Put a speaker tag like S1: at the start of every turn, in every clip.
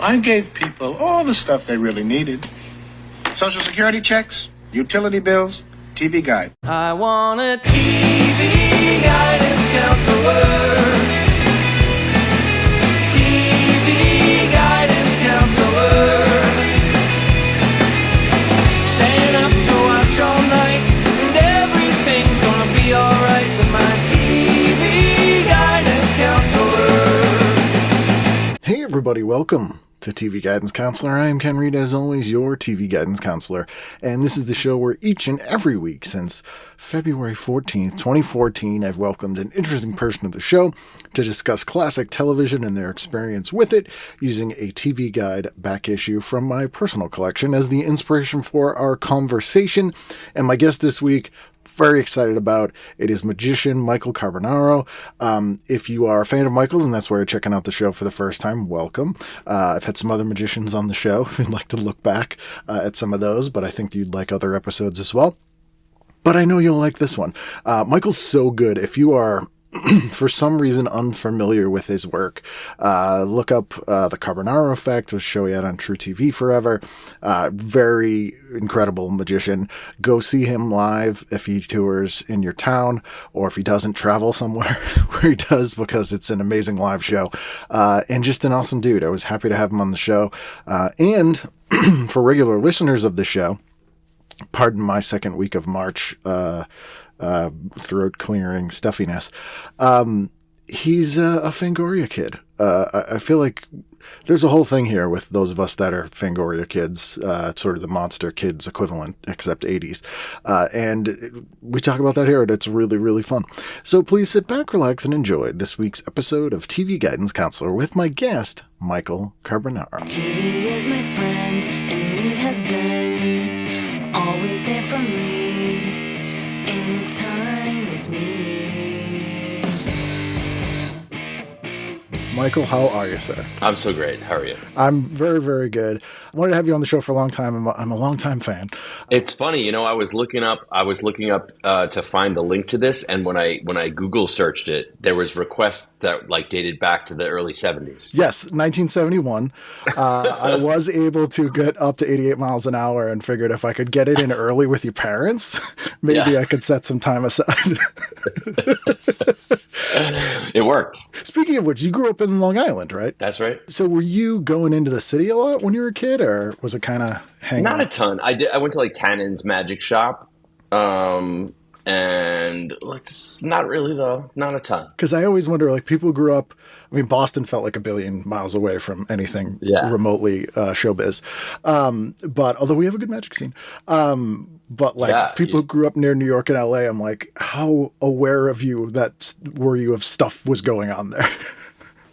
S1: I gave people all the stuff they really needed. Social security checks, utility bills, TV guide.
S2: I want a TV guidance counselor. TV guidance counselor. Staying up to watch all night, and everything's gonna be alright with my TV guidance counselor.
S3: Hey everybody, welcome to TV Guidance Counselor. I am Ken Reed, as always, your TV Guidance Counselor, and this is the show where each and every week since February 14th, 2014, I've welcomed an interesting person to the show to discuss classic television and their experience with it, using a TV Guide back issue from my personal collection as the inspiration for our conversation. And my guest this week, very excited about. It is magician Michael Carbonaro. If you are a fan of Michael's and that's why you're checking out the show for the first time, welcome. I've had some other magicians on the show if you'd like to look back at some of those, but I think you'd like other episodes as well. But I know you'll like this one. Michael's so good. If you are for some reason unfamiliar with his work, look up The Carbonaro Effect, a show he had on True TV forever. Very incredible magician. Go see him live if he tours in your town, or if he doesn't travel somewhere where he does, because it's an amazing live show. And just an awesome dude. I was happy to have him on the show. And for regular listeners of the show, pardon my second week of March, throat clearing stuffiness. He's a Fangoria kid. I feel like there's a whole thing here with those of us that are Fangoria kids, sort of the Monster Kids equivalent, except 80s. And we talk about that here, and it's really, really fun. So please sit back, relax, and enjoy this week's episode of TV Guidance Counselor with my guest, Michael Carbonaro.
S4: TV is my friend, and it has been always there for me in time of need.
S3: Michael, how are you, sir?
S5: I'm so great. How are you?
S3: I'm very, very good. I wanted to have you on the show for a long time. I'm a long-time fan.
S5: It's funny, I was looking up to find the link to this, and when I Google searched it, there was requests that dated back to the early 70s.
S3: Yes, 1971. I was able to get up to 88 miles an hour and figured if I could get it in early with your parents, maybe I could set some time aside.
S5: It worked.
S3: Speaking of which, you grew up in Long Island, right?
S5: That's right.
S3: So were you going into the city a lot when you were a kid, or was it kind of hanging
S5: Not
S3: out?
S5: a ton. I went to Tannen's Magic Shop, and it's not really though. Not a ton.
S3: Because I always wonder, people who grew up, Boston felt like a billion miles away from anything remotely showbiz. But although we have a good magic scene, people who grew up near New York and LA, I'm like, how aware of you were you of stuff was going on there?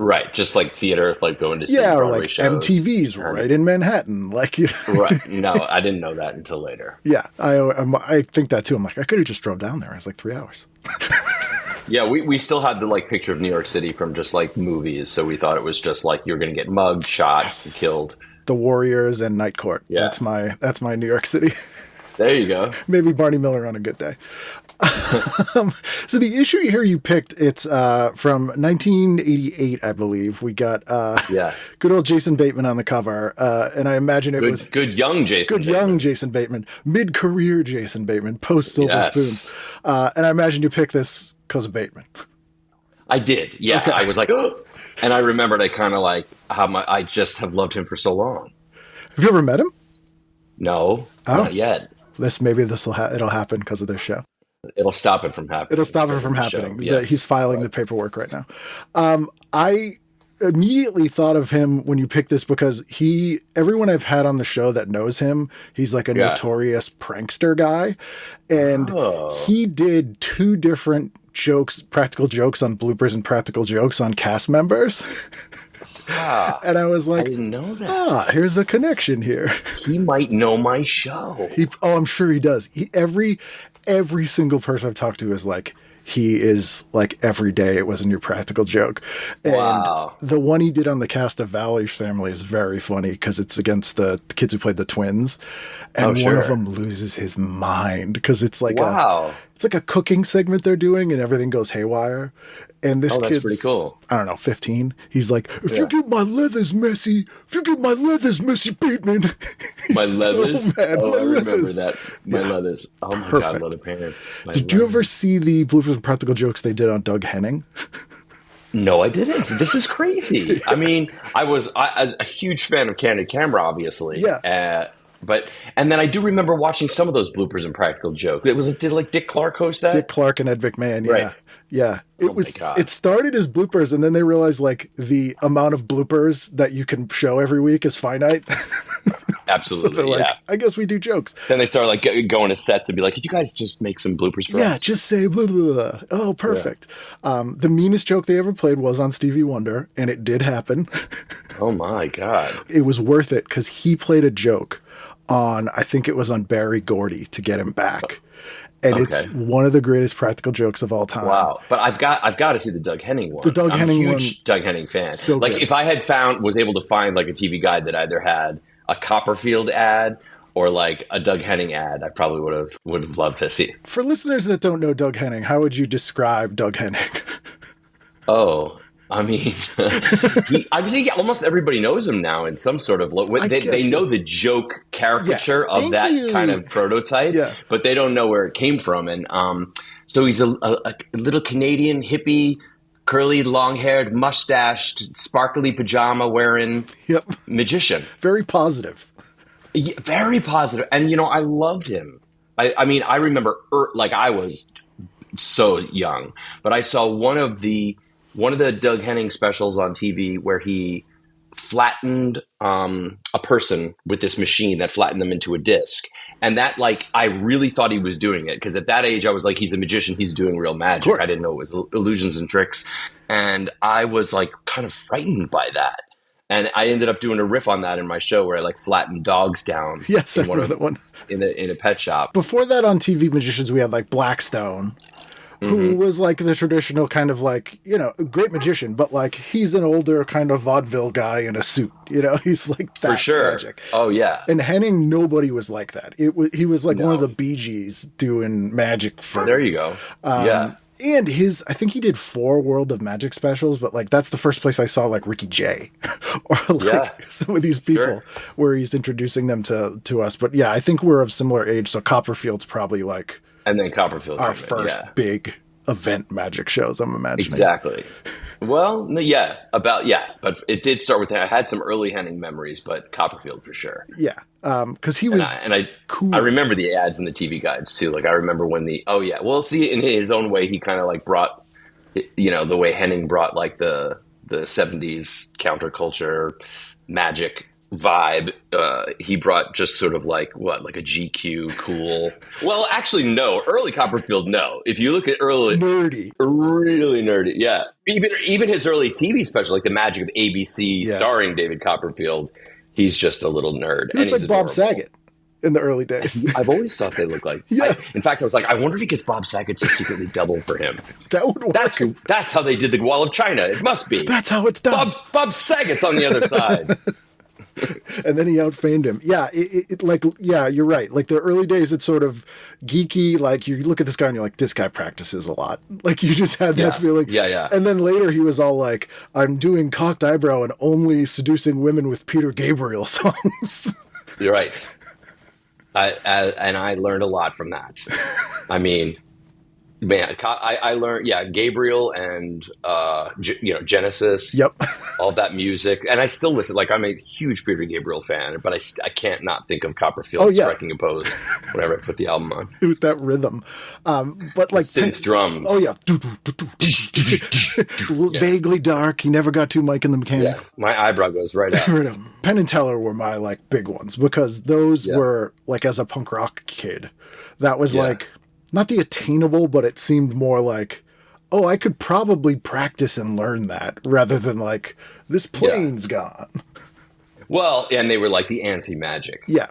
S5: Right, just theater, going to see Broadway shows.
S3: MTV's right in Manhattan,
S5: Right. No, I didn't know that until later.
S3: Yeah, I think that too. I'm like, I could have just drove down there. It was 3 hours.
S5: Yeah, we still had the picture of New York City from just movies, so we thought it was just you're going to get mugged, shot, and killed.
S3: The Warriors and Night Court.
S5: Yeah.
S3: That's my New York City.
S5: There you go.
S3: Maybe Barney Miller on a good day. So the issue here you picked, it's from 1988, I believe. We got good old Jason Bateman on the cover, and I imagine it was
S5: good young Jason.
S3: Jason Bateman, mid-career Jason Bateman, post Silver Spoons, and I imagine you picked this because of Bateman.
S5: I did, yeah. Okay. I was like, and I remembered how I just have loved him for so long.
S3: Have you ever met him?
S5: No, not yet.
S3: It'll happen because of this show.
S5: It'll stop it from happening.
S3: It'll stop it from happening. Yes. He's filing the paperwork right now. I immediately thought of him when you picked this because everyone I've had on the show that knows him, he's a notorious prankster guy. And he did 2 different practical jokes on bloopers and practical jokes on cast members. And I was like,
S5: I didn't know that.
S3: Here's a connection here.
S5: He might know my show.
S3: I'm sure he does. Every single person I've talked to is he is every day it was a new practical joke. And the one he did on the cast of Valley's Family is very funny because it's against the kids who played the twins. And one of them loses his mind because it's it's like a cooking segment they're doing, and everything goes haywire. And this
S5: Oh, that's
S3: kid's,
S5: pretty cool.
S3: I don't know, 15. He's like, if you get my leathers messy, Bateman.
S5: My
S3: He's so
S5: leathers.
S3: mad.
S5: Oh,
S3: My
S5: I remember
S3: leathers.
S5: that. My leathers. Oh my
S3: Perfect.
S5: God, leather pants. My
S3: Did you ever
S5: leathers.
S3: see the bloopers and practical jokes they did on Doug Henning?
S5: No, I didn't. This is crazy. I mean, I was a huge fan of Candid Camera, obviously.
S3: Yeah.
S5: And then I do remember watching some of those bloopers and practical joke. Did like Dick Clark host that?
S3: Dick Clark and Ed McMahon. Yeah.
S5: Right.
S3: Yeah.
S5: Oh my God.
S3: It started as bloopers, and then they realized like the amount of bloopers that you can show every week is finite.
S5: Absolutely.
S3: So they're like,
S5: yeah.
S3: I guess we do jokes.
S5: Then they started like going to sets and be like, could you guys just make some bloopers for
S3: Yeah,
S5: us?
S3: just say blah, blah, blah. Oh, perfect. The meanest joke they ever played was on Stevie Wonder, and it did happen.
S5: Oh my God.
S3: It was worth it because he played a joke on, I think it was on Barry Gordy to get him back. And it's one of the greatest practical jokes of all time.
S5: Wow. But I've got to see the Doug Henning one.
S3: The Doug Henning
S5: I'm a
S3: one-
S5: huge Doug Henning fan.
S3: So
S5: like
S3: good.
S5: if I had was able to find like a TV guide that either had a Copperfield ad or like a Doug Henning ad, I probably would have loved to see.
S3: For listeners that don't know Doug Henning, how would you describe Doug Henning?
S5: Oh, I mean, I think almost everybody knows him now in some sort of they know the joke caricature
S3: Yes,
S5: of that
S3: you.
S5: kind of prototype,
S3: Yeah.
S5: but they don't know where it came from. And so he's a little Canadian hippie, curly, long-haired, mustached, sparkly pajama wearing
S3: Yep.
S5: magician.
S3: Very positive.
S5: Yeah, very positive. And, I loved him. I mean, I remember, I was so young, but I saw one of the Doug Henning specials on TV where he flattened a person with this machine that flattened them into a disc. And that, I really thought he was doing it because at that age I was like, he's a magician, he's doing real magic. I didn't know it was illusions and tricks. And I was kind of frightened by that. And I ended up doing a riff on that in my show where I flattened dogs down.
S3: Yes, I remember that one.
S5: In a pet shop.
S3: Before that, on TV magicians, we had Blackstone, who was the traditional kind of great magician, but he's an older kind of vaudeville guy in a suit. He's that
S5: For sure.
S3: magic.
S5: Oh yeah.
S3: And Henning, nobody was like that. He was one
S5: No.
S3: of the Bee Gees doing magic for.
S5: There you go. Yeah.
S3: And I think he did 4 World of Magic specials, but that's the first place I saw Ricky Jay or some of these people where he's introducing them to us. But yeah, I think we're of similar age. So Copperfield's probably
S5: And then Copperfield.
S3: our first big event magic shows, I'm imagining.
S5: Exactly. Well, but it did start with that. I had some early Henning memories, but Copperfield for sure.
S3: Yeah. Because he was cool.
S5: I remember the ads and the TV guides too. I remember when in his own way, he kind of brought, the way Henning brought the 70s counterculture magic vibe. He brought just sort of a GQ cool. Well, actually, no. Early Copperfield, no. If you look at early
S3: nerdy,
S5: really nerdy, yeah. Even his early TV special, The Magic of ABC, starring David Copperfield. He's just a little nerd.
S3: He looks like Bob Saget in the early days.
S5: I've always thought they look like.
S3: Yeah.
S5: In fact, I was I wonder if he gets Bob Saget to secretly double for him.
S3: That would work.
S5: That's how they did the Wall of China. It must be.
S3: That's how it's done.
S5: Bob Saget's on the other side.
S3: And then he outfeigned him. Yeah, you're right. The early days, it's sort of geeky. You look at this guy and you're like, this guy practices a lot. You just had that feeling.
S5: Yeah.
S3: And then later he was all I'm doing cocked eyebrow and only seducing women with Peter Gabriel songs.
S5: You're right. And I learned a lot from that. I mean, man, I learned, Gabriel and, Genesis.
S3: Yep.
S5: All that music. And I still listen. I'm a huge Peter Gabriel fan, but I can't not think of Copperfield striking a pose whenever I put the album on.
S3: With that rhythm. But
S5: synth drums.
S3: Oh, yeah. Vaguely dark. He never got to Mike and the Mechanics.
S5: Yeah. My eyebrow goes right up.
S3: Penn and Teller were my big ones because those were as a punk rock kid, that was not the attainable, but it seemed more I could probably practice and learn that rather than this plane's gone.
S5: Well, and they were the anti-magic.
S3: Yeah.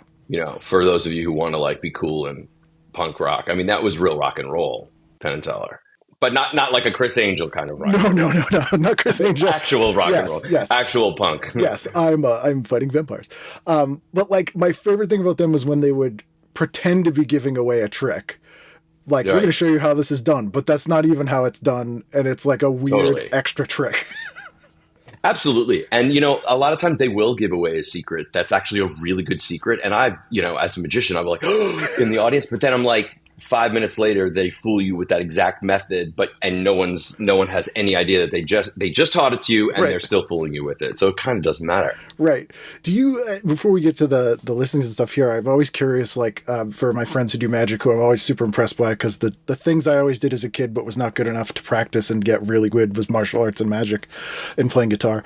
S5: For those of you who want to be cool and punk rock. I mean, that was real rock and roll, Penn and Teller. But not like a Chris Angel kind of rock.
S3: No, not Chris Angel.
S5: Actual rock and roll.
S3: Yes.
S5: Actual punk.
S3: Yes, I'm fighting vampires. But my favorite thing about them was when they would pretend to be giving away a trick. Like, we're
S5: Right.
S3: going to show you how this is done, but that's not even how it's done. And it's like a weird
S5: Totally.
S3: extra trick.
S5: Absolutely. And, a lot of times they will give away a secret that's actually a really good secret. And as a magician, I'm like, in the audience, but then I'm like, 5 minutes later, they fool you with that exact method, and no one has any idea that they just taught it to you, and
S3: Right.
S5: they're still fooling you with it. So it kind of doesn't matter.
S3: Right. Do you, before we get to the listings and stuff here, I'm always curious, like, for my friends who do magic, who I'm always super impressed by, because the things I always did as a kid but was not good enough to practice and get really good was martial arts and magic and playing guitar.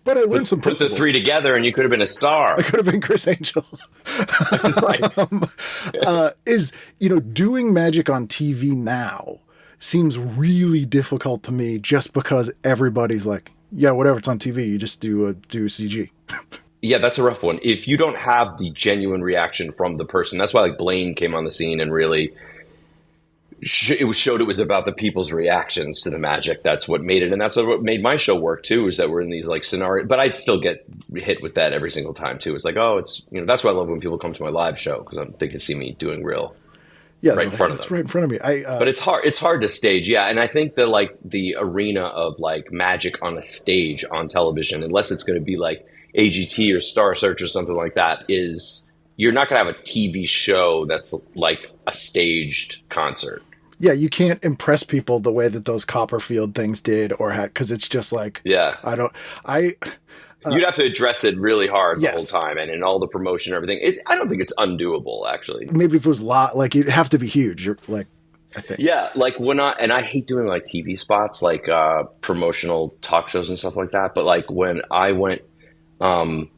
S3: But I learned some
S5: Put the
S3: principles.
S5: three together, and you could have been a star.
S3: I could have been Chris Angel.
S5: That's right.
S3: Is, doing magic on TV now seems really difficult to me just because everybody's like, yeah, whatever, it's on TV, you just do CG.
S5: Yeah, that's a rough one. If you don't have the genuine reaction from the person, that's why like Blaine came on the scene and really it was about the people's reactions to the magic. That's what made it, and that's what made my show work too. Is that we're in these like scenarios, but I'd still get hit with that every single time too. It's like, oh, it's that's why I love when people come to my live show, because they can see me doing real.
S3: Yeah,
S5: right in front of
S3: it's
S5: them.
S3: right in front of me.
S5: But it's hard. It's hard to stage, yeah. And I think that like the arena of like magic on a stage on television, unless it's going to be like AGT or Star Search or something like that, is you're not going to have a TV show that's like a staged concert.
S3: Yeah, you can't impress people the way that those Copperfield things did, or had, because it's just like,
S5: Yeah.
S3: I
S5: You'd have to address it really hard the
S3: Yes.
S5: whole time, and in all the promotion and everything. I don't think it's undoable, actually.
S3: maybe if it was like it'd have to be huge. You're like, I think.
S5: Yeah, like and I hate doing like TV spots, like promotional talk shows and stuff like that. But like when I went and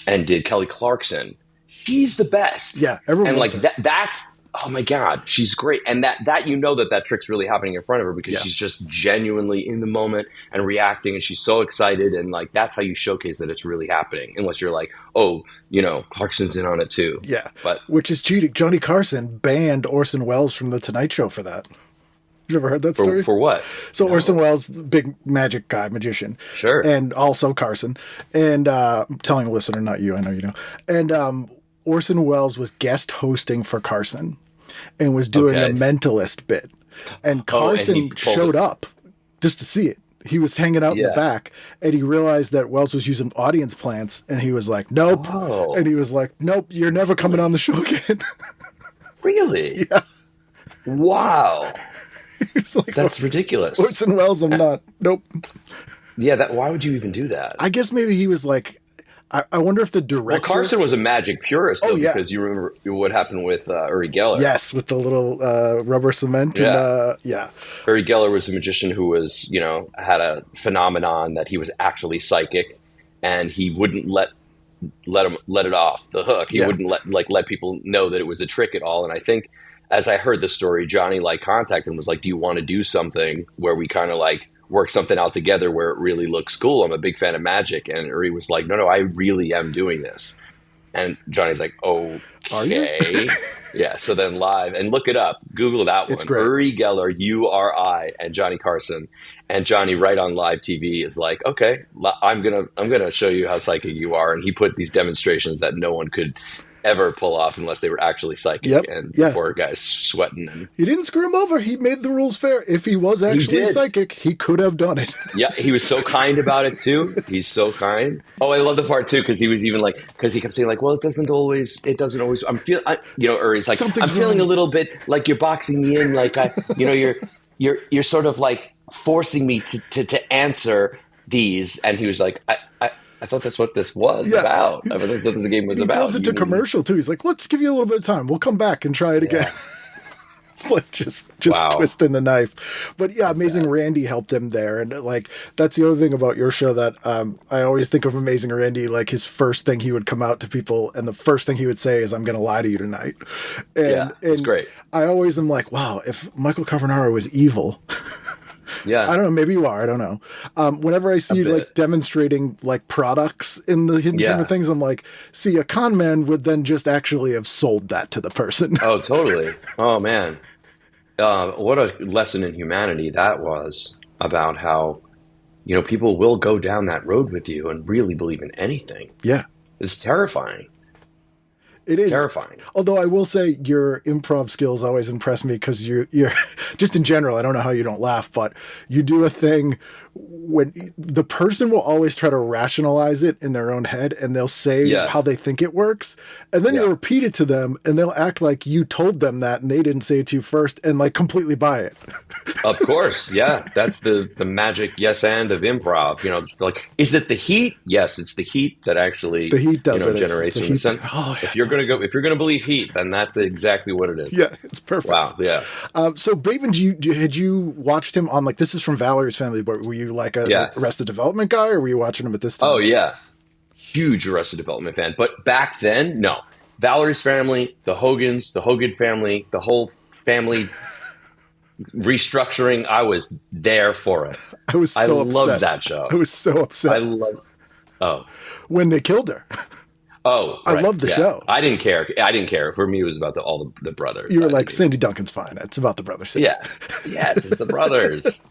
S5: did Kelly Clarkson, she's the best.
S3: Yeah, everyone
S5: and
S3: loves
S5: like
S3: her.
S5: that's oh my god, she's great. And that that trick's really happening in front of her, because
S3: Yeah.
S5: she's just genuinely in the moment and reacting, and she's so excited, and like that's how you showcase that it's really happening. Unless you're like, oh, Clarkson's in on it too.
S3: Yeah,
S5: but
S3: which is cheating. Johnny Carson banned Orson Welles from the Tonight Show for that. You ever heard that story?
S5: for what?
S3: So Orson Welles, big magic guy, magician.
S5: Sure.
S3: And also Carson. And I'm telling the listener, not you, I know you know. And Orson Welles was guest hosting for Carson and was doing
S5: Okay.
S3: a mentalist bit. And Carson
S5: he pulled
S3: showed
S5: it.
S3: up just to see it. He was hanging out in the
S5: Yeah.
S3: back, and he realized that Wells was using audience plants, and he was like, nope.
S5: Oh.
S3: And he was like, nope, you're never coming on the show again.
S5: Really?
S3: Yeah.
S5: Wow.
S3: He's like,
S5: That's ridiculous.
S3: Orson Welles, I'm not. Nope.
S5: Yeah, why would you even do that?
S3: I guess maybe he was like, I wonder if the director.
S5: Well, Carson was a magic purist, though,
S3: Oh, yeah.
S5: because you remember what happened with Uri Geller.
S3: Yes, with the little rubber cement.
S5: Yeah.
S3: And, yeah.
S5: Uri Geller was a magician who was, had a phenomenon that he was actually psychic, and he wouldn't let it off the hook. He
S3: Yeah.
S5: wouldn't let people know that it was a trick at all. And I think, as I heard the story, Johnny contacted him and was like, "Do you want to do something where we kind of work something out together where it really looks cool? I'm a big fan of magic." And Uri was like, "No, I really am doing this." And Johnny's like,
S3: Are you?
S5: "Okay." Yeah. So then live, and look it up, Google that one.
S3: It's great.
S5: Uri Geller, URI, and Johnny Carson. And Johnny, right on live TV, is like, "Okay, I'm gonna show you how psychic you are." And he put these demonstrations that no one could ever pull off unless they were actually psychic.
S3: Yep.
S5: And
S3: Yeah.
S5: the poor guy's sweating. And
S3: He didn't screw him over. He made the rules fair. If he was actually
S5: did.
S3: psychic, he could have done it.
S5: yeah, he was so kind about it too. He's so kind. Oh, I love the part too, because he was even because he kept saying well, it doesn't always. I'm feeling, or he's like,
S3: Something's
S5: I'm feeling
S3: wrong.
S5: a little bit like you're boxing me in, you're sort of forcing me to answer these. And he was like, I thought that's what this was
S3: Yeah.
S5: about. I thought that's what this game was
S3: He
S5: about.
S3: goes into commercial too. He's like, let's give you a little bit of time. We'll come back and try it again. It's like just
S5: Wow.
S3: twisting the knife. But yeah, Amazing
S5: sad.
S3: Randy helped him there. And that's the other thing about your show that I always think of Amazing Randy, his first thing he would come out to people and the first thing he would say is, "I'm going to lie to you tonight." And,
S5: Yeah, it's great.
S3: I always am like, wow, if Michael Carbonaro was evil,
S5: Yeah.
S3: I don't know, maybe you are, I don't know. Whenever I see you
S5: bit.
S3: demonstrating products in the hidden camera things, I'm like, see, a con man would then just actually have sold that to the person.
S5: Oh, totally. Oh, man. What a lesson in humanity that was, about how, people will go down that road with you and really believe in anything.
S3: Yeah.
S5: It's terrifying.
S3: It is
S5: terrifying.
S3: Although I will say your improv skills always impress me because you're just in general. I don't know how you don't laugh, but you do a thing when the person will always try to rationalize it in their own head, and they'll say
S5: Yeah.
S3: how they think it works, and then
S5: Yeah.
S3: you repeat it to them, and they'll act like you told them that and they didn't say it to you first, and like completely buy it.
S5: Of course, yeah. That's the magic yes and of improv. You know, like, is it the heat? Yes, it's the heat that actually
S3: The heat does it.
S5: generates
S3: It's a
S5: from the
S3: heat
S5: sun.
S3: thing. Oh, yeah,
S5: if you're gonna believe heat, then that's exactly what it is.
S3: Yeah, it's perfect.
S5: Wow. Yeah.
S3: So Bateman, had you watched him on, like, this is from Valerie's Family, but were you like a
S5: Yeah.
S3: Arrested Development guy, or were you watching him at this time?
S5: Oh yeah, huge Arrested Development fan. But back then, no. Valerie's Family, the Hogans, the Hogan family, the whole family restructuring. I was there for it.
S3: I was so upset.
S5: loved that show.
S3: I was so upset
S5: Oh.
S3: when they killed her.
S5: Oh,
S3: I
S5: right,
S3: love the
S5: yeah.
S3: show.
S5: I didn't care. For me, it was about all the brothers.
S3: You were like, Sandy Duncan's fine. It's about the brothers.
S5: Yeah. Yes, it's the brothers.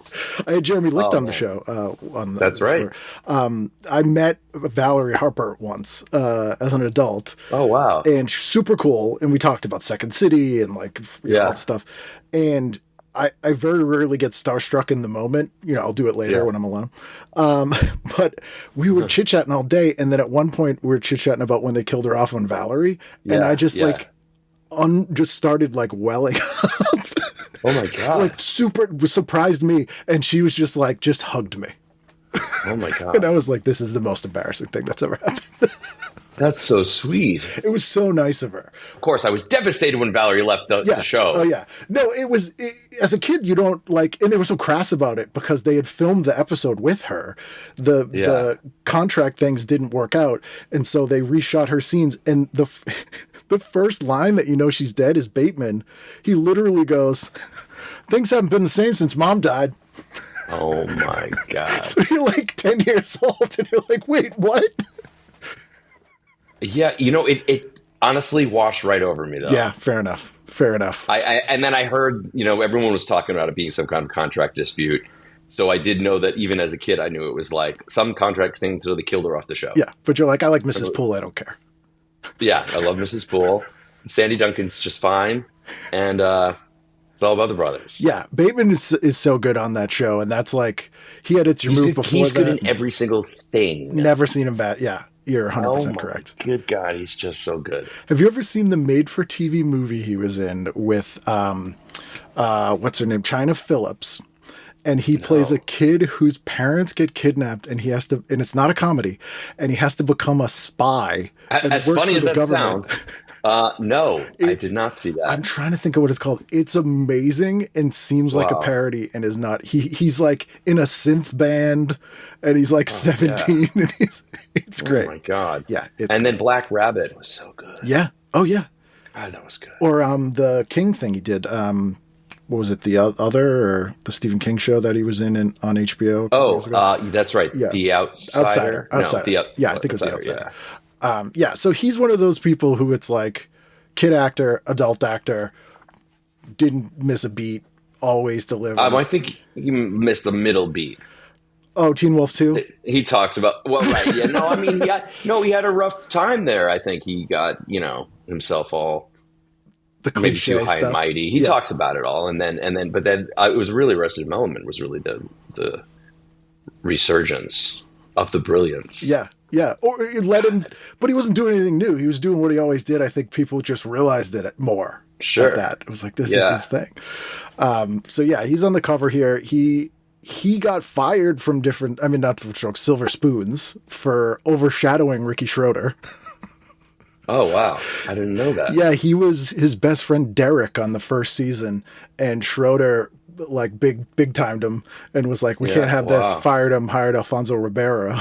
S3: I had Jeremy Licht on the
S5: man.
S3: show.
S5: That's right.
S3: I met Valerie Harper once as an adult.
S5: Oh, wow.
S3: And she's super cool. And we talked about Second City and like all that stuff. And I very rarely get starstruck in the moment. You know, I'll do it later when I'm alone. But we were chit-chatting all day. And then at one point we were chit-chatting about when they killed her off on Valerie. And I just just started like welling up.
S5: Oh my God.
S3: Like super surprised me. And she was just like, just hugged me.
S5: Oh my God.
S3: And I was like, this is the most embarrassing thing that's ever happened.
S5: That's so sweet.
S3: It was so nice of her.
S5: Of course, I was devastated when Valerie left the show.
S3: Oh, yeah. No, as a kid, you don't like, and they were so crass about it because they had filmed the episode with her. The contract things didn't work out. And so they reshot her scenes. And the first line that you know she's dead is Bateman. He literally goes, things haven't been the same since Mom died.
S5: Oh my God.
S3: So you're like 10 years old and you're like, wait, what?
S5: Yeah, it honestly washed right over me, though.
S3: Yeah, fair enough.
S5: And then I heard, everyone was talking about it being some kind of contract dispute. So I did know that even as a kid, I knew it was like some contract thing until they killed her off the show.
S3: Yeah, but you're like, I like Mrs. Poole. I don't care.
S5: Yeah, I love Mrs. Poole. Sandy Duncan's just fine. And it's all about the brothers.
S3: Yeah, Bateman is so good on that show. And that's like, he had It's Your Move before
S5: he's
S3: that.
S5: good in every single thing.
S3: Never seen him bad. Yeah, you're 100% correct.
S5: Good God, he's just so good.
S3: Have you ever seen the made-for-TV movie he was in with, what's her name, China Phillips? And he plays a kid whose parents get kidnapped, and and it's not a comedy, and he has to become a spy.
S5: As funny as that sounds, no, I did not see that.
S3: I'm trying to think of what it's called. It's amazing and seems like a parody and is not. He's like in a synth band, and he's like 17, and it's great.
S5: Oh my God.
S3: Yeah.
S5: And then Black Rabbit was so good.
S3: Yeah. Oh yeah.
S5: God, that was good.
S3: Or the King thing he did. What was it? The Other, or the Stephen King show that he was in on HBO?
S5: That's right.
S3: Yeah.
S5: The Outsider.
S3: Outsider.
S5: No,
S3: I think it was The Outsider. So he's one of those people who it's like kid actor, adult actor, didn't miss a beat, always delivers.
S5: I think he missed the middle beat.
S3: Oh, Teen Wolf 2?
S5: He talks about, right. Yeah, no, I mean, he had a rough time there. I think he got, himself all
S3: the
S5: maybe too high
S3: stuff.
S5: and mighty. He talks about it all. But then it was really Arrested Development was really the resurgence of the brilliance.
S3: Yeah. Yeah. Or it let him, but he wasn't doing anything new. He was doing what he always did. I think people just realized it more.
S5: Sure.
S3: At that. It was like, this is his thing. So yeah, he's on the cover here. He got fired from not from Strokes, Silver Spoons for overshadowing Ricky Schroeder.
S5: Oh, wow. I didn't know that.
S3: Yeah, he was his best friend Derek on the first season, and Schroeder like big timed him and was like, we can't have this. Fired him, hired Alfonso Ribeiro.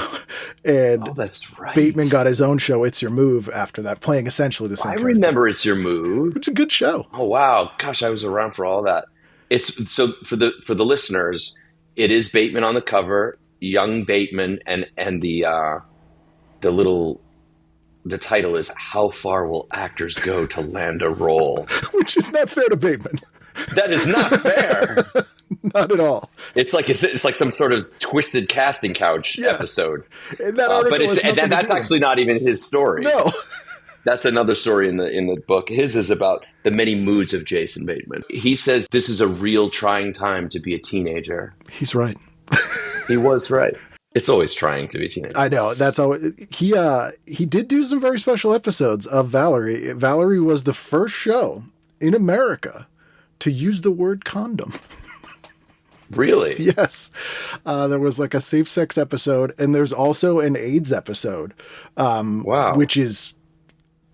S3: And
S5: that's right.
S3: Bateman got his own show, It's Your Move, after that, playing essentially the same character.
S5: Remember It's Your Move.
S3: It's a good show.
S5: Oh, wow. Gosh, I was around for all that. It's so for the listeners, it is Bateman on the cover, young Bateman, and the title is How Far Will Actors Go to Land a Role?
S3: Which is not fair to Bateman.
S5: That is not fair.
S3: Not at all.
S5: It's like some sort of twisted casting couch episode.
S3: And that article
S5: but that's actually not even his story.
S3: No.
S5: That's another story in the book. His is about the many moods of Jason Bateman. He says this is a real trying time to be a teenager.
S3: He's right.
S5: He was right. It's always trying to be a teenager.
S3: I know. That's all. He did do some very special episodes of Valerie. Valerie was the first show in America to use the word condom.
S5: Really?
S3: Yes. There was like a safe sex episode, and there's also an AIDS episode.
S5: Wow.
S3: Which is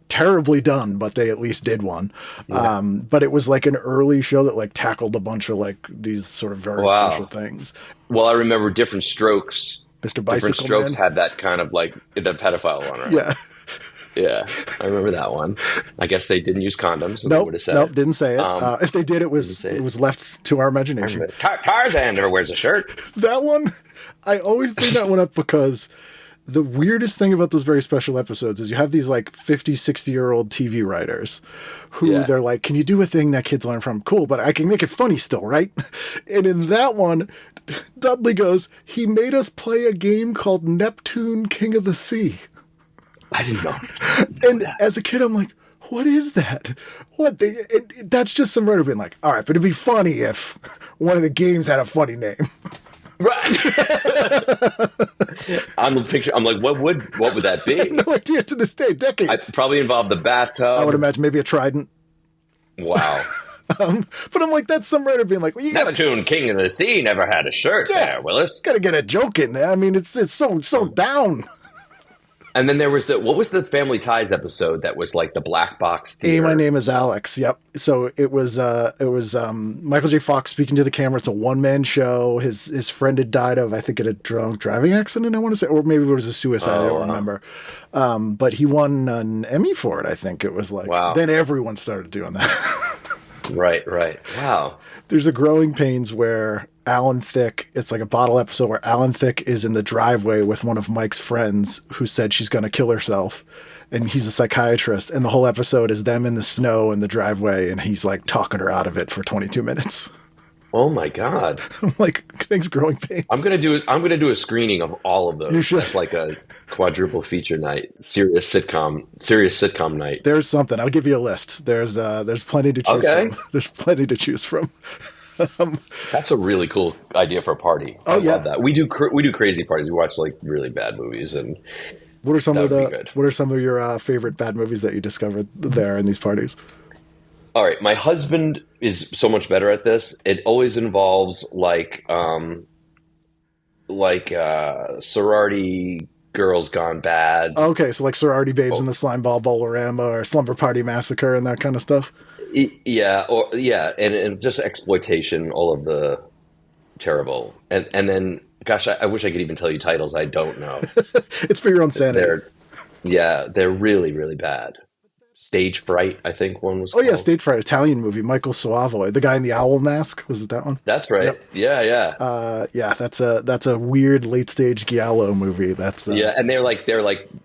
S3: terribly done, but they at least did one.
S5: Yeah.
S3: But it was like an early show that like tackled a bunch of like these sort of very special things.
S5: Well, I remember Different Strokes.
S3: Mr. Bicycle
S5: Different Strokes
S3: Man.
S5: had that kind of like the pedophile one, right?
S3: Yeah.
S5: Yeah, I remember that one. I guess they didn't use condoms. So they would have said
S3: nope,
S5: it.
S3: didn't say it. If they did, it was left to our imagination.
S5: Tarzan never wears a shirt.
S3: That one, I always bring that one up because the weirdest thing about those very special episodes is you have these like 50, 60-year-old TV writers who they're like, can you do a thing that kids learn from? Cool, but I can make it funny still, right? And in that one, Dudley goes, he made us play a game called Neptune, King of the Sea.
S5: I didn't know.
S3: And as a kid, I'm like, what is that? That's just some writer being like, all right, but it'd be funny if one of the games had a funny name.
S5: Right. I'm like, what would that be?
S3: I have no idea to this day, decades.
S5: I'd probably involve the bathtub.
S3: I would imagine maybe a trident.
S5: Wow.
S3: But I'm like, that's some writer being like, well, you got
S5: Neptune, King of the Sea, never had a shirt there, Willis.
S3: Got to get a joke in there. I mean, it's so down.
S5: And then there was what was the Family Ties episode that was like the black box theater?
S3: Hey, my name is Alex. Yep. So it was Michael J. Fox speaking to the camera. It's a one-man show. His friend had died of, I think, a drunk driving accident, I want to say, or maybe it was a suicide. I don't remember. But he won an Emmy for it, I think. It was like,
S5: wow.
S3: Then everyone started doing that.
S5: Right. Wow.
S3: There's a Growing Pains where Alan Thicke, it's like a bottle episode where Alan Thicke is in the driveway with one of Mike's friends who said she's going to kill herself. And he's a psychiatrist. And the whole episode is them in the snow in the driveway. And he's like talking her out of it for 22 minutes.
S5: Oh my God.
S3: I'm like, thanks, Growing Pains.
S5: I'm gonna do a screening of all of those.
S3: You should.
S5: It's like a quadruple feature night, serious sitcom night.
S3: There's something. I'll give you a list. There's plenty to choose from. There's plenty to choose from.
S5: That's a really cool idea for a party. I love that. We do crazy parties. We watch like really bad movies, and
S3: what are some of your favorite bad movies that you discovered there in these parties?
S5: All right, my husband is so much better at this. It always involves like sorority girls gone bad.
S3: Okay, so like Sorority Babes in the Slime Ball Bowlerama or Slumber Party Massacre and that kind of stuff.
S5: And just exploitation, all of the terrible, and then, gosh, I wish I could even tell you titles. I don't know.
S3: It's for your own sanity.
S5: They're really, really bad. Stage Fright, I think one was called.
S3: Yeah, Stage Fright, Italian movie. Michael Soavoy, the guy in the owl mask. Was it that one?
S5: That's right. Yep.
S3: Yeah. That's a weird late stage giallo movie.
S5: And they're like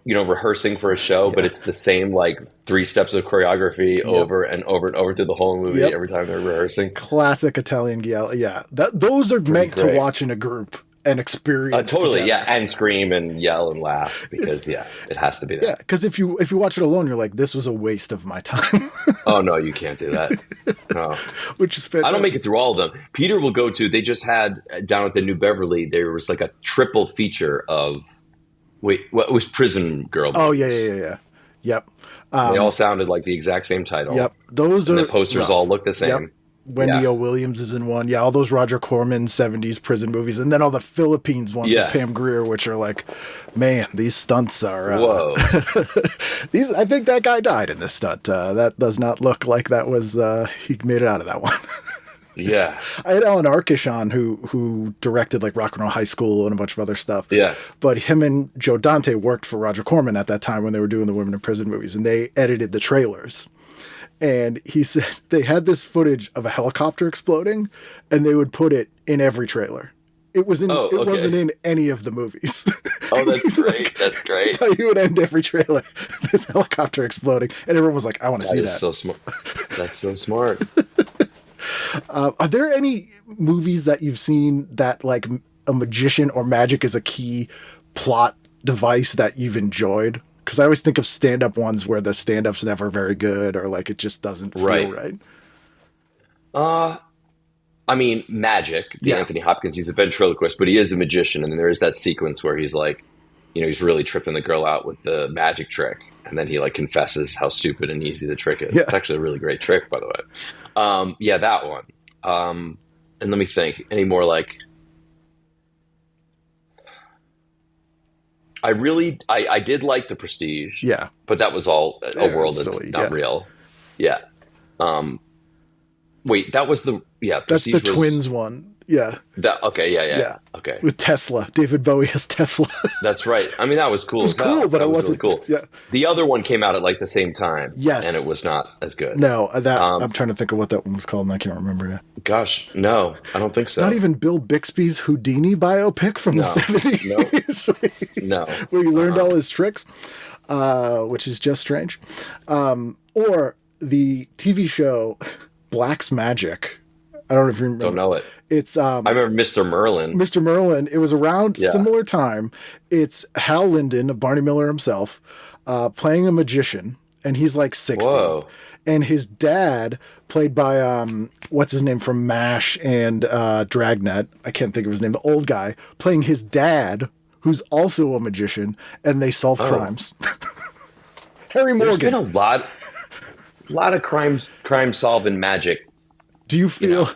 S5: rehearsing for a show, but it's the same like 3 steps of choreography over and over and over through the whole movie every time they're rehearsing.
S3: Classic Italian giallo. Yeah, those are meant to watch in a group and experience.
S5: Totally,
S3: together.
S5: and scream and yell and laugh because it has to be that.
S3: Yeah, because if you watch it alone, you're like, this was a waste of my time.
S5: Oh no, you can't do that. No,
S3: which is fantastic.
S5: I don't make it through all of them. Peter will go to. They just had down at the New Beverly. There was like a triple feature of. Wait, what was Prison Girl?
S3: Oh yeah. Yep.
S5: They all sounded like the exact same title.
S3: Yep. Those
S5: and the posters all look the same.
S3: Yep. Wendy O. Williams is in one. Yeah, all those Roger Corman 70s prison movies. And then all the Philippines ones with Pam Grier, which are like, man, these stunts are...
S5: Whoa.
S3: I think that guy died in this stunt. That does not look like that was... he made it out of that one.
S5: Yeah.
S3: I had Alan Arkish on who directed like Rock and Roll High School and a bunch of other stuff.
S5: Yeah.
S3: But him and Joe Dante worked for Roger Corman at that time when they were doing the Women in Prison movies. And they edited the trailers. And he said they had this footage of a helicopter exploding, and they would put it in every trailer. It wasn't in any of the movies.
S5: Oh, that's great.
S3: Like,
S5: that's great.
S3: That's how you would end every trailer. This helicopter exploding. And everyone was like, I want to see that.
S5: That is so smart. That's so smart.
S3: Are there any movies that you've seen that like a magician or magic is a key plot device that you've enjoyed? Because I always think of stand-up ones where the stand-up's never very good, or like it just doesn't feel right.
S5: I mean, Magic, Anthony Hopkins, he's a ventriloquist, but he is a magician, and there is that sequence where he's like, he's really tripping the girl out with the magic trick, and then he like confesses how stupid and easy the trick is. It's actually a really great trick, by the way. That one. And let me think. Any more like... I did like The Prestige.
S3: Yeah.
S5: But that was all a world that's
S3: silly,
S5: not real. Yeah. Wait, that was the... Yeah,
S3: that's
S5: Prestige
S3: the twins one. Yeah.
S5: Yeah. Okay.
S3: With Tesla. David Bowie has Tesla.
S5: That's right. I mean, that was cool.
S3: It was cool, but it wasn't
S5: really cool.
S3: Yeah.
S5: The other one came out at like the same time.
S3: Yes.
S5: And it was not as good.
S3: No, I'm trying to think of what that one was called, and I can't remember now.
S5: Gosh, no, I don't think so.
S3: Not even Bill Bixby's Houdini biopic from the 70s.
S5: No.
S3: Where he learned all his tricks, which is just strange. Or the TV show Black's Magic. I don't know if you remember.
S5: Don't know it.
S3: It's
S5: I remember Mr. Merlin.
S3: Mr. Merlin. It was around similar time. It's Hal Linden, Barney Miller himself, playing a magician, and he's like 60.
S5: Whoa.
S3: And his dad, played by what's his name from MASH and Dragnet, I can't think of his name, the old guy, playing his dad, who's also a magician, and they solve crimes. Harry Morgan.
S5: There's been a lot of crime solving magic.
S3: Do you feel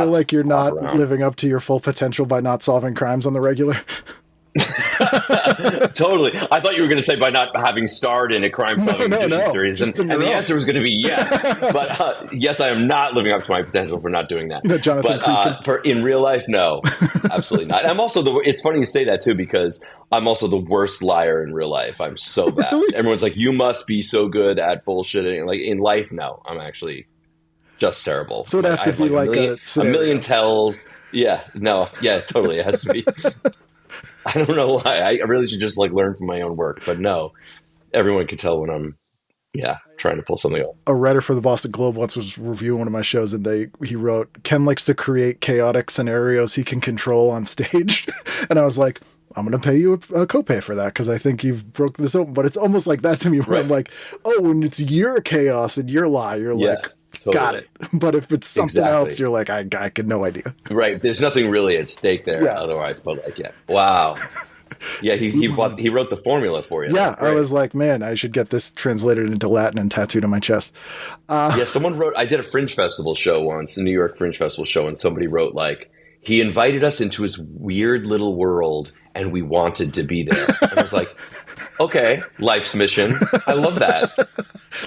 S3: like you're not living up to your full potential by not solving crimes on the regular?
S5: Totally. I thought you were going to say by not having starred in a crime-solving magician series, and the answer was going to be yes. But yes, I am not living up to my potential for not doing that.
S3: No, Jonathan.
S5: But in real life, no, absolutely not. I'm also it's funny you say that too, because I'm also the worst liar in real life. I'm so bad. Really? Everyone's like, "You must be so good at bullshitting." Like in life, no, I'm actually just terrible.
S3: So it has to be like
S5: a million tells. Yeah, no, yeah, totally. It has to be. I don't know why. I really should just like learn from my own work, but no, everyone can tell when I'm, trying to pull something up.
S3: A writer for the Boston Globe once was reviewing one of my shows, and he wrote, "Ken likes to create chaotic scenarios he can control on stage," and I was like, "I'm going to pay you a copay for that because I think you've broke this open." But it's almost like that to me, where I'm like, "Oh, when it's your chaos and your lie, you're like." Totally. Got it. But if it's something else, you're like, I get no idea.
S5: Right. There's nothing really at stake there otherwise. But like, wow. Yeah, he wrote the formula for you.
S3: Yeah, I was like, man, I should get this translated into Latin and tattooed on my chest.
S5: Someone wrote, I did a Fringe Festival show once, a New York Fringe Festival show, and somebody wrote like, he invited us into his weird little world and we wanted to be there. And I was like, okay, life's mission. I love that.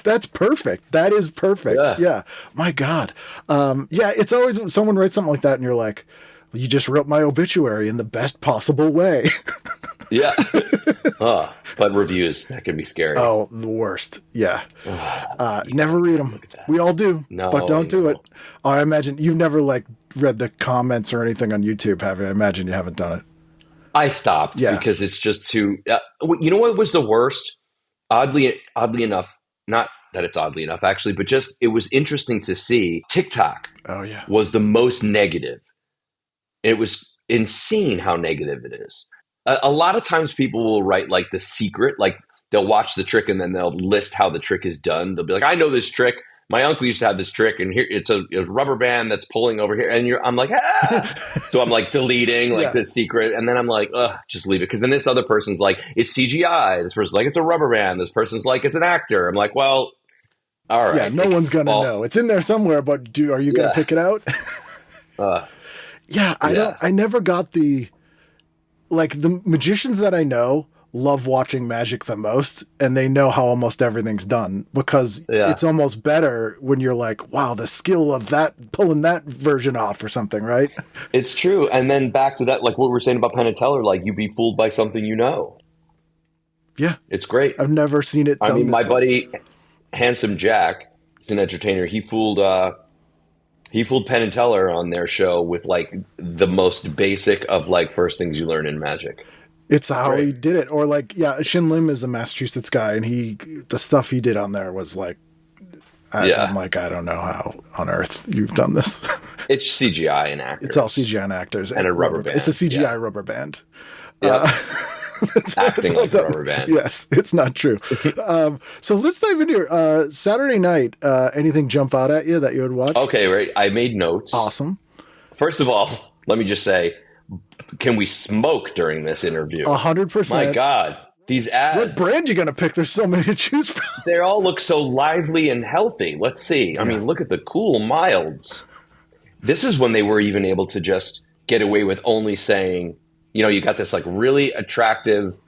S3: That's perfect. That is perfect. Yeah. My God. It's always when someone writes something like that and you're like, well, you just wrote my obituary in the best possible way.
S5: Yeah. But reviews, that can be scary.
S3: Oh, the worst. Yeah. Never read them. We all do, but don't do it. Oh, I imagine you've never like read the comments or anything on YouTube, have you? I imagine you haven't done it.
S5: I stopped because it's just too, you know what was the worst? Oddly enough, not that it's oddly enough actually, but just, it was interesting to see TikTok was the most negative. It was insane how negative it is. A lot of times people will write like the secret, like they'll watch the trick and then they'll list how the trick is done. They'll be like, I know this trick. My uncle used to have this trick, and here it's a rubber band that's pulling over here, and I'm like, so I'm like deleting like the secret, and then I'm like, just leave it, because then this other person's like, it's CGI. This person's like, it's a rubber band. This person's like, it's an actor. I'm like, well, all right.
S3: Yeah, no one's gonna know. It's in there somewhere, but are you gonna pick it out? I never got the magicians that I know love watching magic the most, and they know how almost everything's done, because it's almost better when you're like, wow, the skill of that, pulling that version off or something, right?
S5: It's true. And then back to that, like what we were saying about Penn and Teller, like you be fooled by something you know.
S3: Yeah.
S5: It's great.
S3: I've never seen it done.
S5: I mean, my buddy, Handsome Jack, he's an entertainer. He fooled Penn and Teller on their show with like the most basic of like first things you learn in magic.
S3: It's how he did it. Or like, Shin Lim is a Massachusetts guy, and the stuff he did on there was like, I'm like, I don't know how on earth you've done this.
S5: It's CGI and actors.
S3: It's all CGI and actors.
S5: And a rubber band.
S3: It's a CGI rubber band.
S5: Acting like a rubber band.
S3: Yes, it's not true. So let's dive in here. Saturday night, anything jump out at you that you would watch?
S5: Okay, right. I made notes.
S3: Awesome.
S5: First of all, let me just say, can we smoke during this interview?
S3: 100%.
S5: My God, these ads.
S3: What brand you going to pick? There's so many to choose from.
S5: They all look so lively and healthy. Let's see. I mean, look at the cool milds. This is when they were even able to just get away with only saying, you got this like really attractive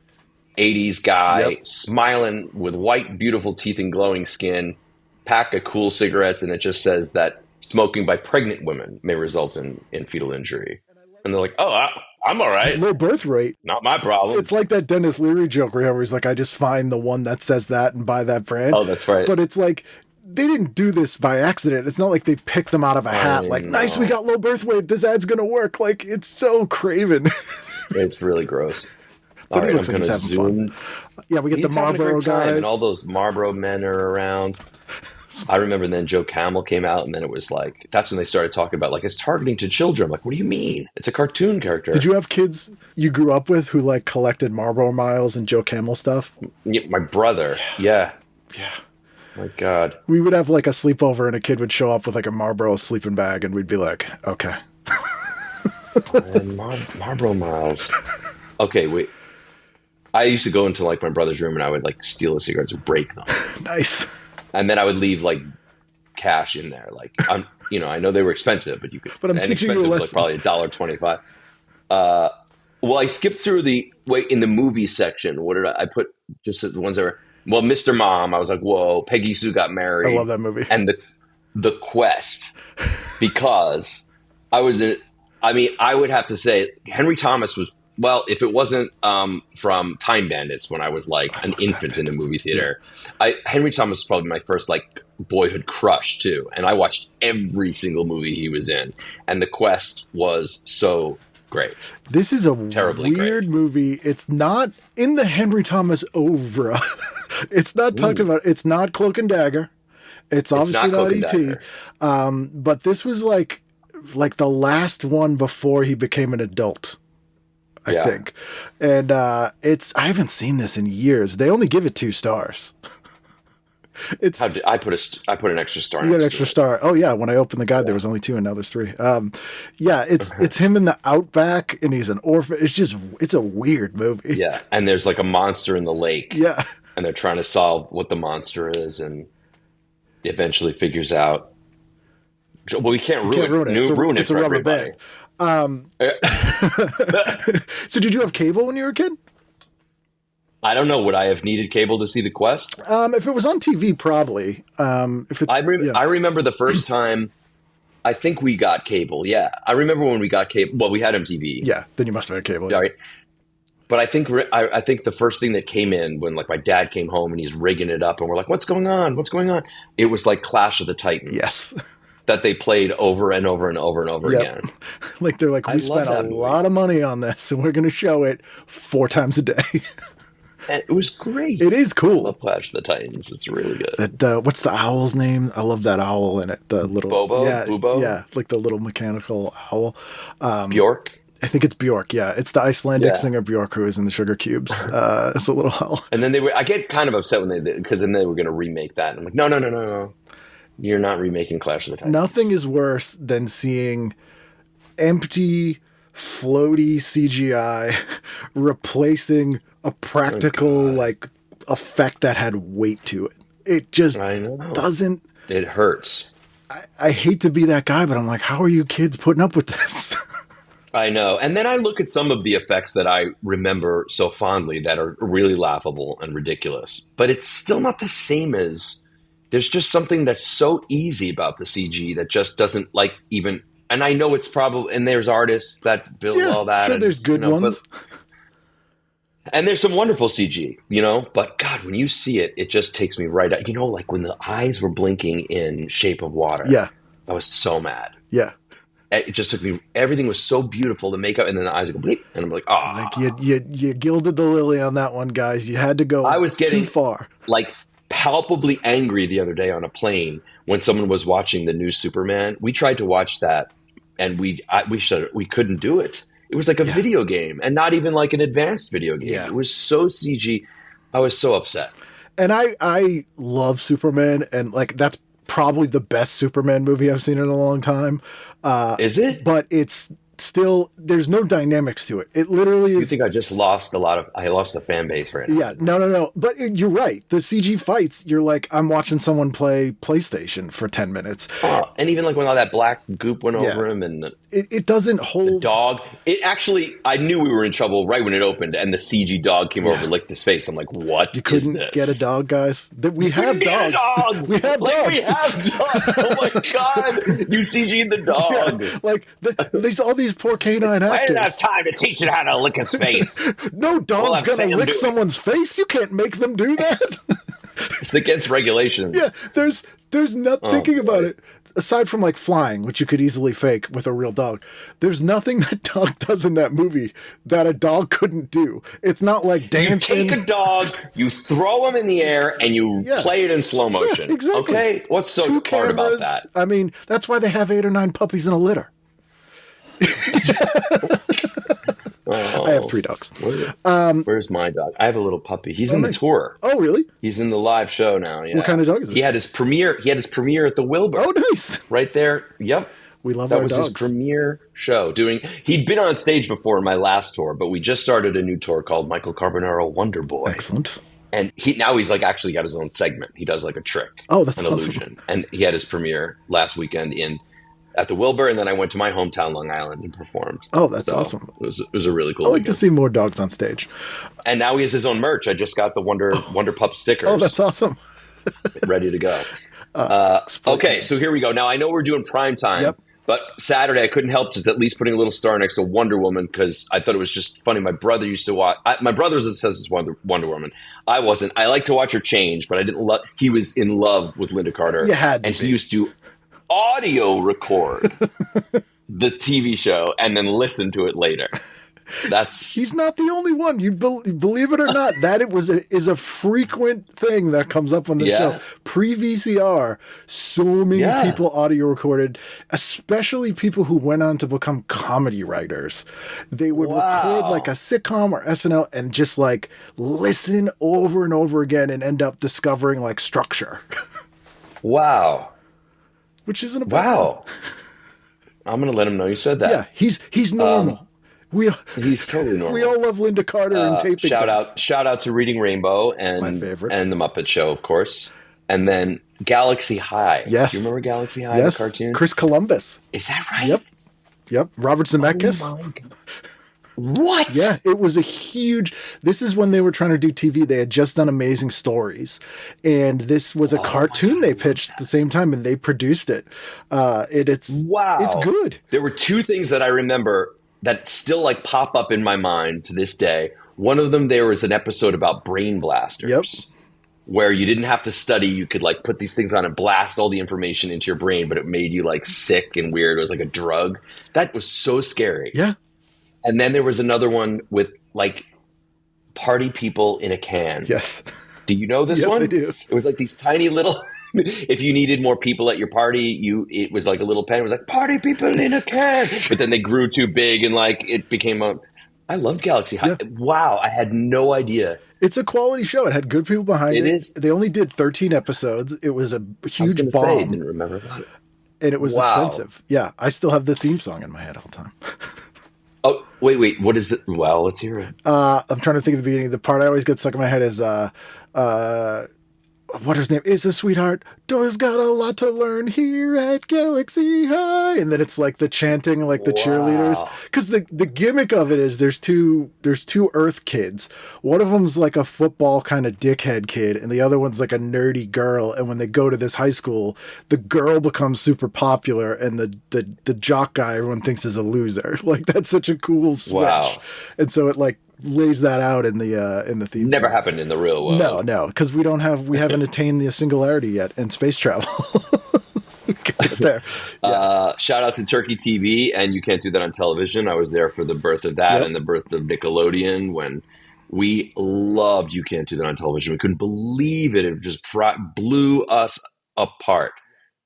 S5: 80s guy smiling with white, beautiful teeth and glowing skin, pack of cool cigarettes, and it just says that smoking by pregnant women may result in fetal injury. And they're like, oh, I'm all right.
S3: Low birth rate.
S5: Not my problem.
S3: It's like that Dennis Leary joke where he's like, I just find the one that says that and buy that brand.
S5: Oh, that's right.
S3: But it's like, they didn't do this by accident. It's not like they picked them out of a hat. Like, nice, we got low birth weight. This ad's going to work. Like, it's so craven.
S5: It's really gross.
S3: But
S5: all right,
S3: looks
S5: I'm
S3: like
S5: going
S3: he's
S5: to
S3: having
S5: zoom.
S3: fun. Yeah, we get the
S5: He's having a
S3: Marlboro
S5: great time,
S3: guys.
S5: and all those Marlboro men are around. I remember then Joe Camel came out, and then it was like, that's when they started talking about, like, it's targeting to children. I'm like, what do you mean? It's a cartoon character.
S3: Did you have kids you grew up with who, like, collected Marlboro Miles and Joe Camel stuff?
S5: Yeah, my brother. Yeah.
S3: Yeah.
S5: My God.
S3: We would have, like, a sleepover, and a kid would show up with, like, a Marlboro sleeping bag, and we'd be like, okay.
S5: And Marlboro Miles. Okay, wait. I used to go into, like, my brother's room, and I would, like, steal the cigarettes and break them.
S3: Nice.
S5: And then I would leave, like, cash in there. Like, I know they were expensive, but you could.
S3: But I'm teaching you a
S5: was,
S3: lesson.
S5: like, probably $1.25. Well, I skipped through in the movie section. What did I put? Just the ones that were. Well, Mr. Mom. I was like, whoa. Peggy Sue Got Married.
S3: I love that movie.
S5: And the Quest, because I would have to say Henry Thomas was. Well, if it wasn't from Time Bandits when I was like an infant in the movie theater, Henry Thomas was probably my first like boyhood crush too, and I watched every single movie he was in, and The Quest was so great.
S3: This is a
S5: Terribly
S3: weird
S5: great.
S3: movie. It's not in the Henry Thomas oeuvre. It's not talked about. It's not Cloak and Dagger. It's obviously
S5: not Cloak and
S3: not E.T.
S5: Dagger.
S3: But this was like the last one before he became an adult. I think. And I haven't seen this in years. They only give it 2 stars.
S5: I put an extra star.
S3: You got an
S5: next
S3: extra
S5: to it.
S3: star. Oh yeah, when I opened the guide, there was only 2, and now there's 3. It's him in the outback, and he's an orphan. It's a weird movie.
S5: Yeah, and there's like a monster in the lake.
S3: Yeah,
S5: and they're trying to solve what the monster is, and eventually figures out. Well, we can't ruin it. Ruin it
S3: it's a
S5: for
S3: rubber
S5: everybody.
S3: band. So did you have cable when you were a kid?
S5: I don't know. Would I have needed cable to see The Quest?
S3: If it was on TV, probably.
S5: I remember the first time. I think we got cable. Yeah, I remember when we got cable. Well, we had MTV.
S3: Yeah, then you must have had cable.
S5: Yeah. Right. But I think the first thing that came in when like my dad came home and he's rigging it up and we're like, "What's going on? What's going on?" It was like Clash of the Titans.
S3: Yes.
S5: That they played over and over and over and over again.
S3: Like they're like, we spent a lot of money on this, and we're going to show it 4 times a day.
S5: And it was great.
S3: It is cool.
S5: I love Clash of the Titans. It's really good.
S3: What's the owl's name? I love that owl in it. The little
S5: Bobo?
S3: Yeah,
S5: Bubo?
S3: Yeah, like the little mechanical owl.
S5: Bjork?
S3: I think it's Bjork. Yeah, it's the Icelandic singer Bjork who is in the Sugar Cubes. It's a little owl.
S5: And then I get kind of upset when they did, because then they were going to remake that. And I'm like, no. You're not remaking Clash of the Titans.
S3: Nothing is worse than seeing empty, floaty CGI replacing a practical effect that had weight to it. It just doesn't.
S5: It hurts.
S3: I hate to be that guy, but I'm like, how are you kids putting up with this?
S5: I know. And then I look at some of the effects that I remember so fondly that are really laughable and ridiculous. But it's still not the same as... There's just something that's so easy about the CG that just doesn't even... And I know it's probably... And there's artists that build all that.
S3: Sure, there's good ones.
S5: And there's some wonderful CG, But God, when you see it, it just takes me right out. Like when the eyes were blinking in Shape of Water.
S3: Yeah.
S5: I was so mad.
S3: Yeah.
S5: It just took me... Everything was so beautiful, the makeup, and then the eyes would go bleep. And I'm like, oh.
S3: You gilded the lily on that one, guys. You had to go too far.
S5: Palpably angry the other day on a plane when someone was watching the new Superman. We tried to watch that, and we couldn't do it. It was like a video game, and not even like an advanced video game.
S3: Yeah.
S5: It was so CG. I was so upset.
S3: And I love Superman, and like that's probably the best Superman movie I've seen in a long time.
S5: Is it?
S3: But it's still, there's no dynamics to it. It literally is.
S5: Do you think I just lost I lost the fan base right now?
S3: Yeah, no. But you're right. The CG fights, you're like, I'm watching someone play PlayStation for 10 minutes.
S5: Oh, and even like when all that black goop went over him and
S3: It doesn't hold.
S5: dog. It actually, I knew we were in trouble right when it opened, and the CG dog came over and licked his face. I'm like, what?
S3: You couldn't
S5: is this?
S3: get a dog, guys. We have dogs. We have
S5: like,
S3: dogs.
S5: We have dogs. Oh my god! You CG'd the dog.
S3: Yeah, like there's all these poor canine
S5: I didn't have
S3: actors.
S5: time to teach it how to lick his face.
S3: No dog's
S5: I'm
S3: gonna
S5: saying
S3: lick
S5: do it.
S3: someone's face. You can't make them do that.
S5: It's against regulations.
S3: Yeah, there's not thinking about it. Aside from like flying, which you could easily fake with a real dog, there's nothing that dog does in that movie that a dog couldn't do. It's not like dancing.
S5: You take a dog, you throw him in the air, and you play it in slow motion.
S3: Yeah, exactly.
S5: Okay? What's so
S3: Two
S5: hard about
S3: cameras.
S5: that?
S3: I mean, that's why they have 8 or 9 puppies in a litter. I have 3 dogs.
S5: Where's my dog? I have a little puppy. He's in the
S3: nice.
S5: tour.
S3: Oh, really?
S5: He's in the live show now. Yeah.
S3: What kind of dog is it?
S5: He had his premiere. He had his premiere at the Wilbur.
S3: Oh, nice.
S5: Right there. Yep.
S3: We love
S5: that
S3: our
S5: was
S3: dogs.
S5: his premiere show. He'd been on stage before in my last tour, but we just started a new tour called Michael Carbonaro Wonder Boy.
S3: Excellent.
S5: And he's like actually got his own segment. He does like a trick.
S3: Oh, that's
S5: an
S3: awesome.
S5: illusion. And he had his premiere last weekend at the Wilbur, and then I went to my hometown, Long Island, and performed.
S3: Oh, that's awesome.
S5: It was a really cool
S3: I like
S5: weekend.
S3: to see more dogs on stage.
S5: And now he has his own merch. I just got the Wonder Pup stickers.
S3: Oh, that's awesome.
S5: ready to go. Okay, so here we go. Now I know we're doing prime time.
S3: Yep.
S5: But Saturday, I couldn't help just at least putting a little star next to Wonder Woman because I thought it was just funny. My brother used to watch. My brother was obsessed with Wonder Woman. I wasn't. I like to watch her change, but I didn't love. He was in love with Linda Carter.
S3: You had to
S5: and
S3: be.
S5: he used to audio record the TV show and then listen to it later.
S3: He's not the only one. You believe it or not, that is a frequent thing that comes up on the show. Pre-VCR, so many people audio recorded, especially people who went on to become comedy writers. They would record like a sitcom or SNL and just like listen over and over again and end up discovering like structure.
S5: Wow.
S3: Which isn't a bad thing.
S5: I'm going to let him know you said that.
S3: Yeah, he's normal.
S5: He's totally normal.
S3: We all love Linda Carter and taping.
S5: Shout out to Reading Rainbow and
S3: my favorite,
S5: and the Muppet Show, of course, and then Galaxy High.
S3: Yes,
S5: do you remember Galaxy High?
S3: Yes,
S5: the cartoon.
S3: Chris Columbus.
S5: Is that right?
S3: Yep. Robert Zemeckis.
S5: Oh my God. What?
S3: Yeah, it was a huge. This is when they were trying to do TV. They had just done Amazing Stories, and this was a cartoon they pitched at the same time, and they produced it. It's good.
S5: There were 2 things that I remember that still like pop up in my mind to this day. One of them, there was an episode about brain blasters. Where you didn't have to study, you could like put these things on and blast all the information into your brain, but it made you like sick and weird. It was like a drug. That was so scary.
S3: Yeah.
S5: And then there was another one with like party people in a can.
S3: Yes.
S5: Do you know this one?
S3: Yes, I do.
S5: It was like these tiny little. If you needed more people at your party, it was like a little pen. It was like party people in a can. But then they grew too big and like it became a. I love Galaxy High. Yeah. Wow, I had no idea.
S3: It's a quality show. It had good people behind it.
S5: It is.
S3: They only did 13 episodes. It was a huge bomb.
S5: Say, I didn't remember about it.
S3: And it was expensive. Yeah, I still have the theme song in my head all the time.
S5: Oh, wait. What is it? Well, let's hear it.
S3: I'm trying to think of the beginning. The part I always get stuck in my head is, what his name is, a sweetheart. Dora's got a lot to learn here at Galaxy High. And then it's like the chanting, like the cheerleaders. Because the gimmick of it is there's two Earth kids. One of them's like a football kind of dickhead kid, and the other one's like a nerdy girl. And when they go to this high school, the girl becomes super popular, and the jock guy everyone thinks is a loser. Like that's such a cool switch.
S5: Wow.
S3: And so it like lays that out in the theme.
S5: Never
S3: song.
S5: happened in the real world.
S3: No, because we haven't attained the singularity yet in space travel. There. Yeah.
S5: Shout out to Turkey TV, and you can't do that on television. I was there for the birth of that and the birth of Nickelodeon when we loved You Can't Do That on Television. We couldn't believe it. It just blew us apart.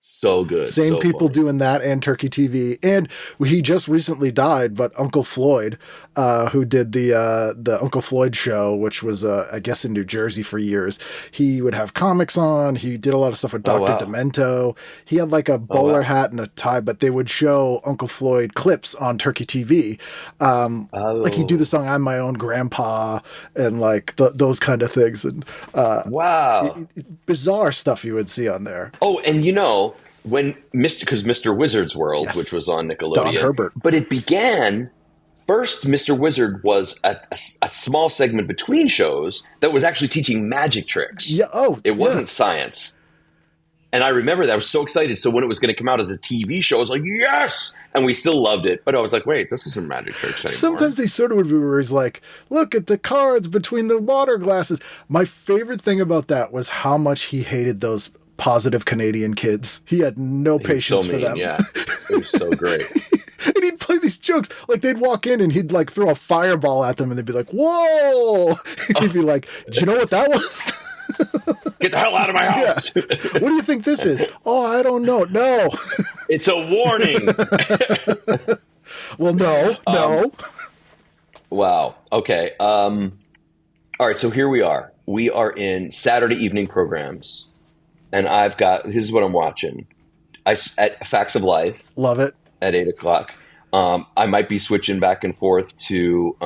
S5: So good.
S3: Same
S5: so
S3: people
S5: funny.
S3: doing that and Turkey TV. And he just recently died, but Uncle Floyd, who did the Uncle Floyd show, which was, I guess, in New Jersey for years, he would have comics on. He did a lot of stuff with Dr.
S5: wow.
S3: Demento. He had like a bowler hat and a tie, but they would show Uncle Floyd clips on Turkey TV. Like he'd do the song "I'm My Own Grandpa" and like those kind of things. And
S5: Wow.
S3: bizarre stuff you would see on there.
S5: Oh, and when Mr. Wizard's World,
S3: Yes.
S5: which was on Nickelodeon,
S3: Don Herbert.
S5: but it began first. Mr. Wizard was a small segment between shows that was actually teaching magic tricks.
S3: Yeah. Oh,
S5: It wasn't science. And I remember that I was so excited. So when it was going to come out as a TV show, I was like, yes! And we still loved it. But I was like, wait, this isn't magic tricks anymore.
S3: Sometimes they sort of would be where he's like, look at the cards between the water glasses. My favorite thing about that was how much he hated those positive Canadian kids. He had no patience for them.
S5: Yeah, it was so great.
S3: And he'd play these jokes. Like they'd walk in and he'd like throw a fireball at them and they'd be like, whoa! He'd be like, do you know what that was?
S5: Get the hell out of my house.
S3: What do you think this is? Oh, I don't know. No.
S5: It's a warning.
S3: Well, no.
S5: Wow. Okay. All right. So here we are. We are in Saturday evening programs, and this is what I'm watching. At Facts of Life
S3: Love it.
S5: at 8:00. I might be switching back and forth to.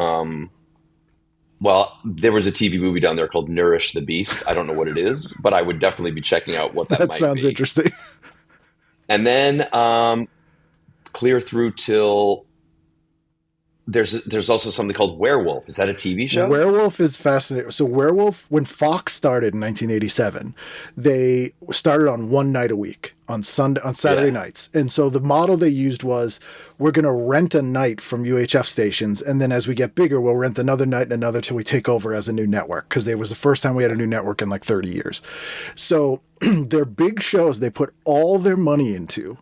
S5: Well, there was a TV movie down there called Nourish the Beast. I don't know what it is, but I would definitely be checking out what that might be.
S3: That sounds interesting.
S5: And then clear through till there's also something called Werewolf. Is that a TV show?
S3: Werewolf is fascinating. So Werewolf, when Fox started in 1987, they started on one night a week on Saturday nights. And so the model they used was, we're going to rent a night from UHF stations. And then as we get bigger, we'll rent another night and another till we take over as a new network. Because it was the first time we had a new network in like 30 years. So their big shows they put all their money into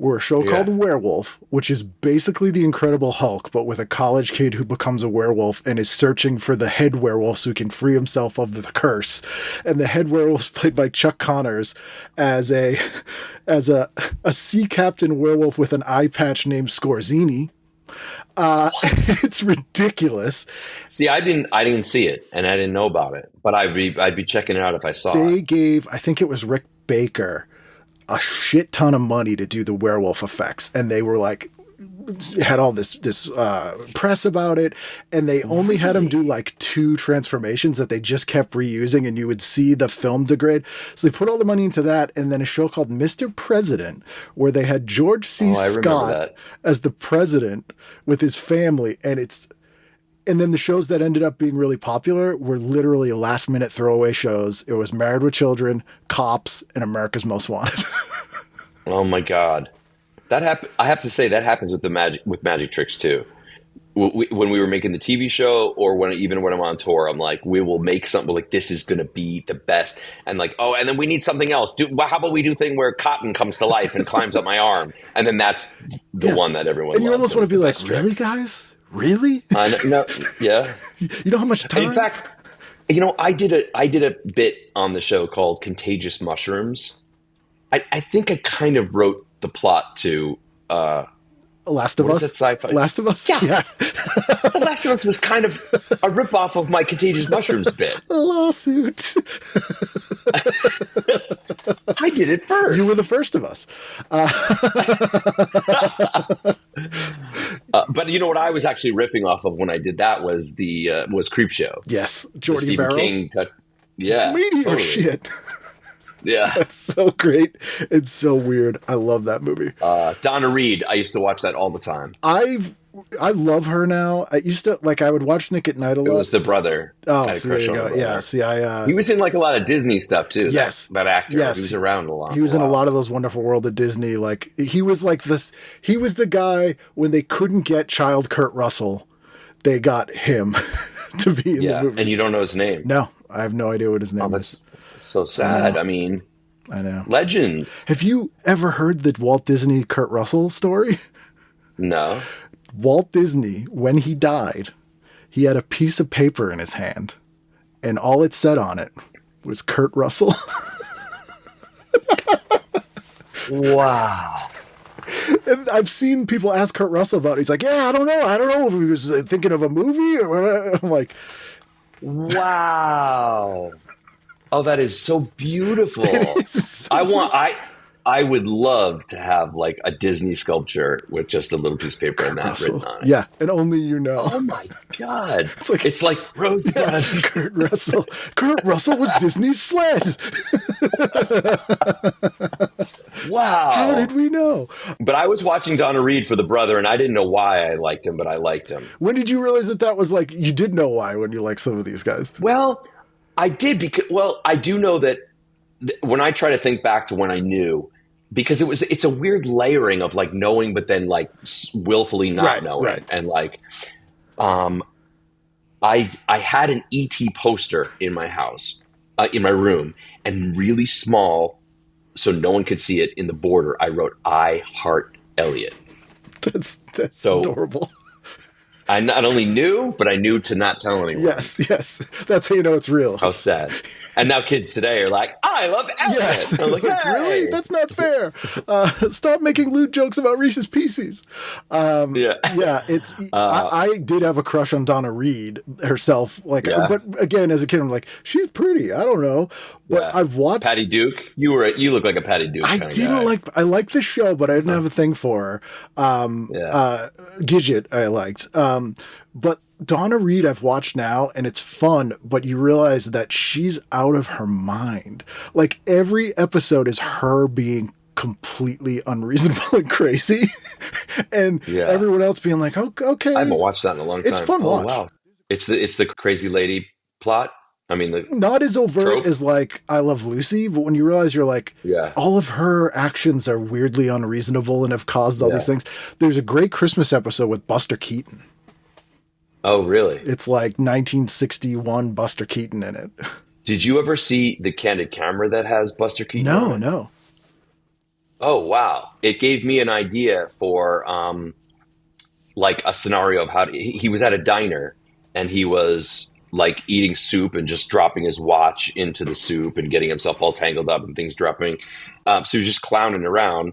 S3: were a show called Werewolf, which is basically the Incredible Hulk, but with a college kid who becomes a werewolf and is searching for the head werewolf so he can free himself of the curse. And the head werewolf is played by Chuck Connors as a sea captain werewolf with an eye patch named Scorzini. It's ridiculous.
S5: See, I didn't see it, and I didn't know about it, but I'd be checking it out if I saw it.
S3: They gave, I think it was Rick Baker, a shit ton of money to do the werewolf effects, and they were like, had all this press about it, and they only had him do like 2 transformations that they just kept reusing, and you would see the film degrade. So they put all the money into that, and then a show called Mr. President, where they had George C. Scott as the president with his family, and then the shows that ended up being really popular were literally last-minute throwaway shows. It was Married with Children, Cops, and America's Most Wanted.
S5: Oh my God, I have to say that happens with magic tricks too. When we were making the TV show, or when I'm on tour, I'm like, we will make something like this is going to be the best, and like, oh, and then we need something else. How about we do thing where cotton comes to life and climbs up my arm, and then that's the one that everyone.
S3: And you
S5: loves.
S3: almost want to be like, really, guys? Really?
S5: No, yeah.
S3: You know how much time?
S5: In fact, I did a bit on the show called Contagious Mushrooms. I think I kind of wrote the plot to
S3: Last of Us.
S5: Is that sci-fi?
S3: Last of Us.
S5: Yeah.
S3: Yeah.
S5: The Last of Us was kind of a ripoff of my Contagious Mushrooms bit.
S3: Lawsuit.
S5: I did it first.
S3: You were the first of us.
S5: But you know what I was actually riffing off of when I did that was was Creepshow.
S3: Yes,
S5: The
S3: Jordy
S5: Stephen
S3: Verrill.
S5: King yeah,
S3: Meteor
S5: totally.
S3: shit.
S5: Yeah.
S3: That's so great. It's so weird. I love that movie.
S5: Donna Reed. I used to watch that all the time.
S3: I love her now. I used to I would watch Nick at Night a lot.
S5: It was the brother.
S3: Oh, so there you go. Yeah. See,
S5: he was in like a lot of Disney stuff too.
S3: Yes.
S5: That actor.
S3: Yes.
S5: He was around a lot.
S3: He was in a lot of those Wonderful World of Disney. Like he was like this. He was the guy when they couldn't get child Kurt Russell, they got him to be in the movie.
S5: And you don't know his name.
S3: No, I have no idea what his name is.
S5: That's so sad. I mean,
S3: I know.
S5: Legend.
S3: Have you ever heard the Walt Disney Kurt Russell story?
S5: No.
S3: Walt Disney, when he died, he had a piece of paper in his hand, and all it said on it was Kurt Russell.
S5: Wow.
S3: And I've seen people ask Kurt Russell about it. He's like, yeah, I don't know if he was thinking of a movie or what. I'm like,
S5: Wow. Oh, that is so beautiful.
S3: so
S5: I would love to have like a Disney sculpture with just a little piece of paper and that
S3: Russell.
S5: written on it.
S3: Yeah, and only you know.
S5: Oh my God.
S3: It's like
S5: Rosebud.
S3: Kurt Russell. Kurt Russell was Disney's sled.
S5: Wow.
S3: How did we know?
S5: But I was watching Donna Reed for The Brother, and I didn't know why I liked him, but I liked him.
S3: When did you realize that was like, you did know why when you like some of these guys?
S5: Well, I did because, I do know that when I try to think back to when I knew, because it's a weird layering of like knowing, but then like willfully not knowing.
S3: Right.
S5: And like, I had an ET poster in my house, in my room, and really small, so no one could see it, in the border, I wrote, I heart Elliot.
S3: That's adorable.
S5: I not only knew, but I knew to not tell anyone.
S3: Yes. That's how you know it's real.
S5: How sad. And now kids today are like, I love Elliot.
S3: Yes.
S5: I'm like, hey.
S3: Really? That's not fair. Stop making lewd jokes about Reese's Pieces. Yeah. It's. I did have a crush on Donna Reed herself. Like, but again, as a kid, I'm like, she's pretty. I don't know. But I've watched
S5: Patty Duke. You look like a Patty Duke.
S3: I liked the show, but I didn't have a thing for her. Gidget I liked. But Donna Reed I've watched now, and it's fun, but you realize that she's out of her mind. Like, every episode is her being completely unreasonable and crazy. And everyone else being like, oh, okay.
S5: I haven't watched that in a long time.
S3: It's fun watch.
S5: Wow. It's the crazy lady plot. I mean,
S3: not as overt
S5: trope.
S3: as like I Love Lucy, but when you realize you're like, all of her actions are weirdly unreasonable and have caused all these things. There's a great Christmas episode with Buster Keaton.
S5: Oh, really?
S3: It's like 1961 Buster Keaton in it.
S5: Did you ever see the Candid Camera that has Buster Keaton?
S3: No.
S5: Oh, wow. It gave me an idea for like a scenario of how he was at a diner and he was like eating soup and just dropping his watch into the soup and getting himself all tangled up and things dropping. So he was just clowning around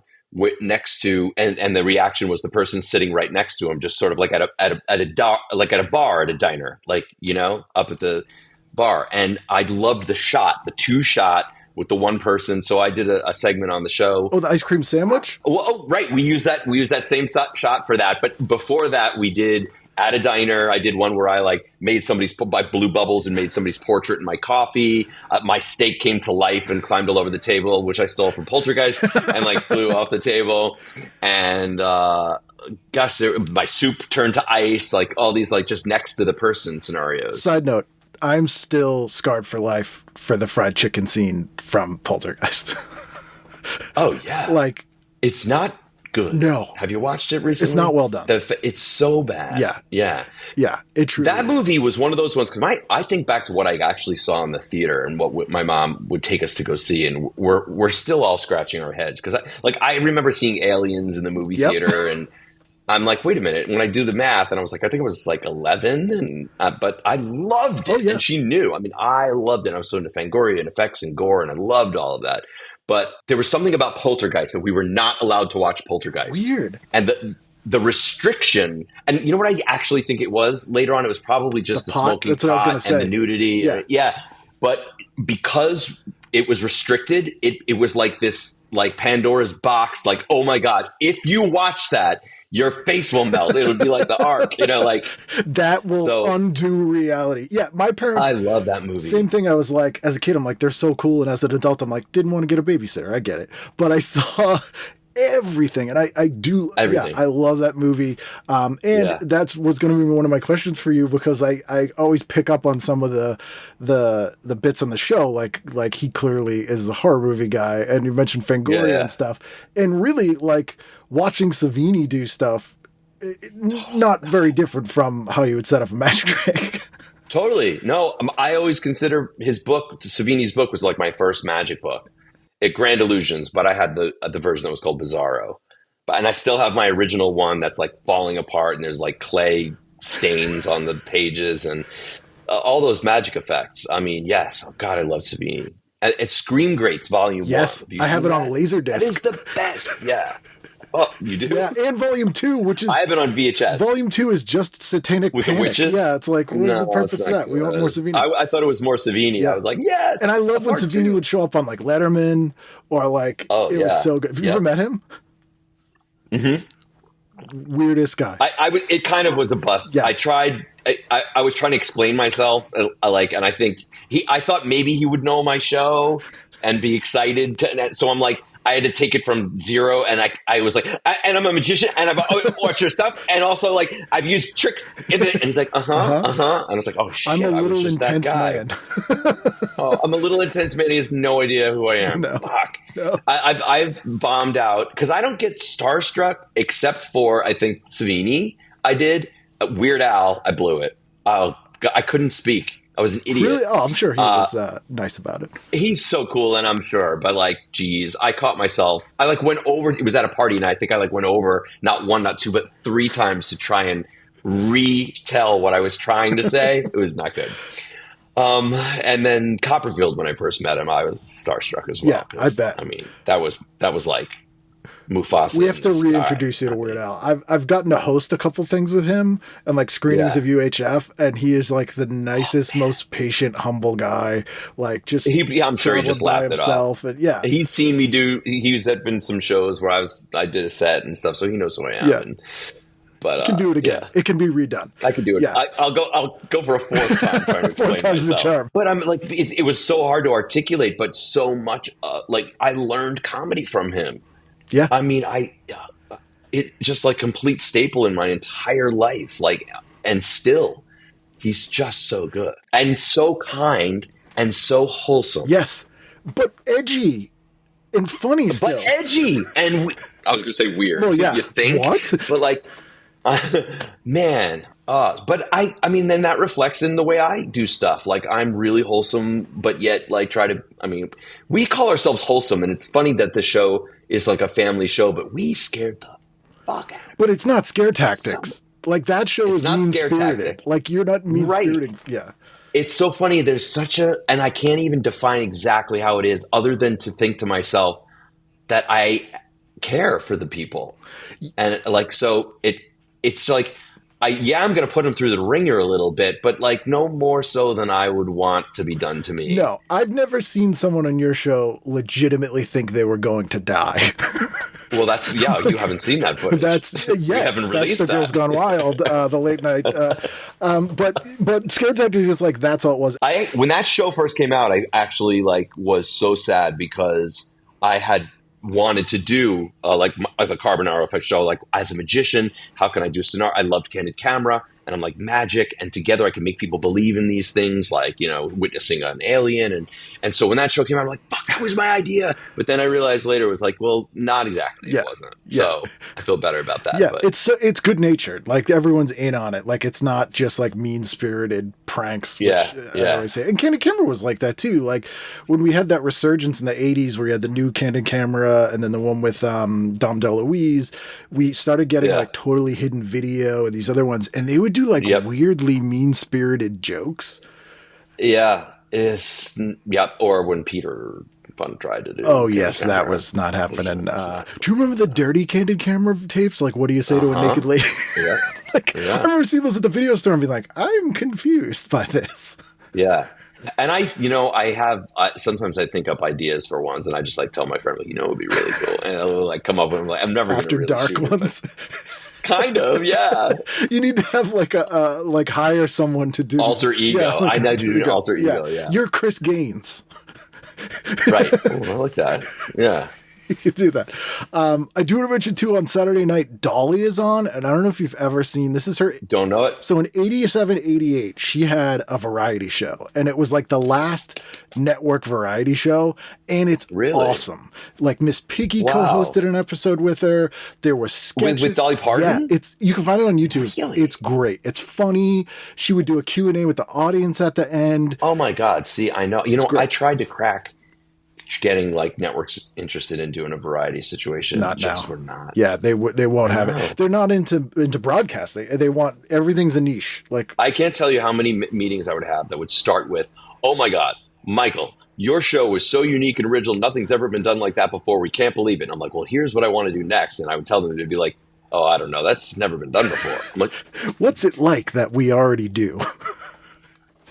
S5: next to, and the reaction was the person sitting right next to him, just sort of like at a bar at a diner, like, you know, up at the bar. And I loved the two shot with the one person. So I did a segment on the show.
S3: Oh, the ice cream sandwich?
S5: Right. We use that same shot for that. But before that, we did at a diner. I did one where I like made I blew bubbles and made somebody's portrait in my coffee. My steak came to life and climbed all over the table, which I stole from Poltergeist, and like flew off the table. And my soup turned to ice. Like all these like just next to the person scenarios.
S3: Side note: I'm still scarred for life for the fried chicken scene from Poltergeist.
S5: Oh yeah,
S3: like
S5: it's not good.
S3: No.
S5: Have you watched it recently?
S3: It's not well done.
S5: It's so bad.
S3: Yeah. It truly
S5: that movie was one of those ones, because I think back to what I actually saw in the theater and what my mom would take us to go see, and we're still all scratching our heads, because I remember seeing Aliens in the movie theater, and I'm like, wait a minute. When I do the math, and I was like, I think it was like 11, but I loved it, and she knew. I mean, I loved it. I was so into Fangoria and effects and gore, and I loved all of that. But there was something about Poltergeist that we were not allowed to watch Poltergeist.
S3: Weird.
S5: And the restriction, and you know what I actually think it was? Later on, it was probably just the smoking pot and the nudity. Yeah. But because it was restricted, it was like this, like Pandora's box, like, oh my God, if you watch that, your face will melt. It'll be like the Ark, you know, like
S3: that will undo reality. Yeah, my parents.
S5: I love that movie.
S3: Same thing. I was like, as a kid, I'm like, they're so cool, and as an adult, I'm like, didn't want to get a babysitter. I get it, but I saw everything, and I do.
S5: Everything.
S3: Yeah, I love that movie. That was going to be one of my questions for you, because I always pick up on some of the bits on the show, like he clearly is a horror movie guy, and you mentioned Fangoria and stuff, and really like watching Savini do stuff, not very different from how you would set up a magic trick.
S5: Totally. No, I always consider his book, Savini's book, was like my first magic book. Grand Illusions, but I had the version that was called Bizarro. And I still have my original one that's like falling apart, and there's like clay stains on the pages and all those magic effects. I mean, yes. Oh God, I love Savini. It's Scream Greats Volume 1.
S3: Yes, I have it on Laserdisc.
S5: That is the best. Yeah. Oh, you do?
S3: Yeah, and Volume 2, which is...
S5: I have it on VHS.
S3: Volume 2 is just Satanic
S5: With
S3: Panic.
S5: The witches?
S3: Yeah, it's like, what was the purpose of that? We want more Savini.
S5: I thought it was more Savini.
S3: Yeah.
S5: I was like, yes.
S3: And I love when Savini would show up on like Letterman or like, it was so good. Have you ever met him? Mm-hmm. Weirdest guy.
S5: It kind of was a bust.
S3: Yeah.
S5: I tried. I was trying to explain myself, and I think I thought maybe he would know my show and be excited. So I'm like, I had to take it from zero, and I was like, and I'm a magician, and I've watched your stuff, and also like I've used tricks in it, and he's like, and I was like, oh shit,
S3: I'm a
S5: I was
S3: little
S5: just
S3: intense
S5: that guy.
S3: man.
S5: I'm a little intense man. He has no idea who I am.
S3: No.
S5: Fuck.
S3: No.
S5: I've bombed out because I don't get starstruck except for I think Savini. I did. Weird Al. I blew it. Oh, God, I couldn't speak. I was an idiot.
S3: Really? Oh, I'm sure he was nice about it.
S5: He's so cool, and I'm sure. But like, geez, I caught myself. I like went over. It was at a party, and I think I like went over not one, not two, but 3 times to try and retell what I was trying to say. It was not good. And then Copperfield, when I first met him, I was starstruck as well.
S3: Yeah, I bet.
S5: I mean, that was like Mufasa.
S3: We have to reintroduce you to Weird Al. I've gotten to host a couple things with him and like screenings of UHF, and he is like the nicest, most patient, humble guy. Like just
S5: I'm sure he just laughed it off.
S3: And yeah,
S5: he's seen me do. He's been some shows where I did a set and stuff, so he knows who I am.
S3: Yeah.
S5: But
S3: can do it again.
S5: Yeah.
S3: It can be redone.
S5: I can do it.
S3: Yeah.
S5: I'll go for a 4th time trying to explain
S3: 4 times
S5: myself.
S3: the charm.
S5: But I'm like, it was so hard to articulate, but so much. Like I learned comedy from him.
S3: Yeah.
S5: I mean, it just like complete staple in my entire life. Like, and still, he's just so good and so kind and so wholesome.
S3: Yes, but edgy and funny still.
S5: But edgy and I was gonna say weird.
S3: Well, yeah.
S5: You think?
S3: What?
S5: But like. Man, but I mean, then that reflects in the way I do stuff. Like I'm really wholesome, but yet like we call ourselves wholesome, and it's funny that the show is like a family show, but we scared the fuck out of
S3: But it's not scare tactics. Like that show is
S5: not scare
S3: mean-spirited.
S5: tactics.
S3: Like you're not mean-spirited.
S5: Right.
S3: Yeah.
S5: It's so funny. There's and I can't even define exactly how it is other than to think to myself that I care for the people. And like, so it's like, I'm going to put them through the ringer a little bit, but like no more so than I would want to be done to me.
S3: No, I've never seen someone on your show legitimately think they were going to die.
S5: Well, you haven't seen that footage. We haven't released
S3: that's the Girls Gone Wild, the late night. But Scare Tactics is like, that's all it was.
S5: When that show first came out, I actually like was so sad because I had wanted to do like the Carbonaro Effect show, like as a magician, how can I do scenario? I loved Candid Camera, and I'm like magic, and together I can make people believe in these things, like witnessing an alien, and so when that show came out, I'm like, fuck, that was my idea. But then I realized later it was like, well, not exactly, it wasn't. So I feel better about that.
S3: Yeah,
S5: but.
S3: it's good natured. Like everyone's in on it. Like it's not just like mean spirited pranks. Which I always say. And Candid Camera was like that too. Like when we had that resurgence in the '80s, where you had the new Candid Camera, and then the one with Dom DeLuise, we started getting like totally hidden video and these other ones, and they would do like weirdly mean spirited jokes.
S5: Yeah, or when Peter Fun tried to do.
S3: Oh yes, that was not happening. Do you remember the dirty Candid Camera tapes? Like, what do you say to a naked lady?
S5: Yeah.
S3: I remember seeing those at the video store and being like, I'm confused by this.
S5: Yeah. And I have, sometimes I think up ideas for ones, and I just like tell my friend, like, it would be really cool. And I'll like come up with them, like, I'm never going to really
S3: dark
S5: shoot
S3: ones.
S5: It, kind of, yeah.
S3: You need to have like like hire someone to do
S5: alter ego.
S3: Yeah, like
S5: I know to do an alter ego. Yeah.
S3: You're Chris Gaines.
S5: Right. Oh, I like that. Yeah.
S3: You can do that. I do want to mention too, on Saturday night, Dolly is on, and I don't know if you've ever seen, this is her.
S5: Don't know it.
S3: So in 87, 88, she had a variety show, and it was like the last network variety show, and it's awesome. Like Miss Piggy co-hosted an episode with her. There was sketches.
S5: With Dolly Parton?
S3: Yeah, you can find it on YouTube.
S5: Really?
S3: It's great. It's funny. She would do a Q&A with the audience at the end.
S5: Oh my God. See, I know. I tried to crack getting like networks interested in doing a variety situation.
S3: Not
S5: just
S3: now.
S5: We're not.
S3: Yeah, they won't have it. They're not into broadcast. They want everything's a niche. Like
S5: I can't tell you how many meetings I would have that would start with, "Oh my God, Michael, your show was so unique and original. Nothing's ever been done like that before. We can't believe it. And I'm like, well, here's what I want to do next. And I would tell them, they'd be like, oh, I don't know. That's never been done before. I'm like,
S3: What's it like that we already do?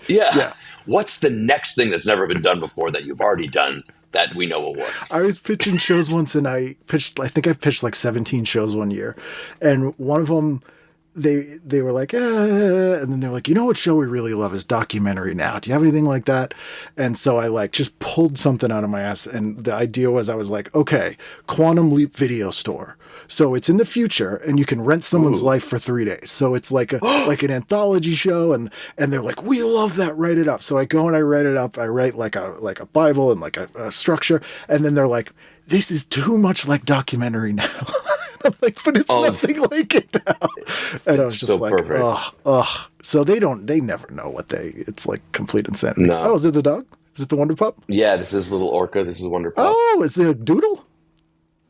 S5: yeah. What's the next thing that's never been done before that you've already done that we know will work?
S3: I was pitching shows once, and I think I pitched like 17 shows one year. And one of them, they were like, and then they're like, you know what show we really love is documentary now. Do you have anything like that? And so I like just pulled something out of my ass. And the idea was, I was like, okay, Quantum Leap Video Store. So it's in the future, and you can rent someone's life for 3 days. So it's like like an anthology show, and they're like, we love that, write it up. So I go and I write it up. I write like a Bible and like a structure, and then they're like, this is too much like documentary now. I'm like, but it's nothing like it now. And I was just
S5: so
S3: like,
S5: perfect.
S3: So they never know it's like complete insanity.
S5: No.
S3: Oh, is it the dog? Is it the Wonder Pup?
S5: Yeah, this is Little Orca. This is Wonder Pup.
S3: Oh, is it a doodle?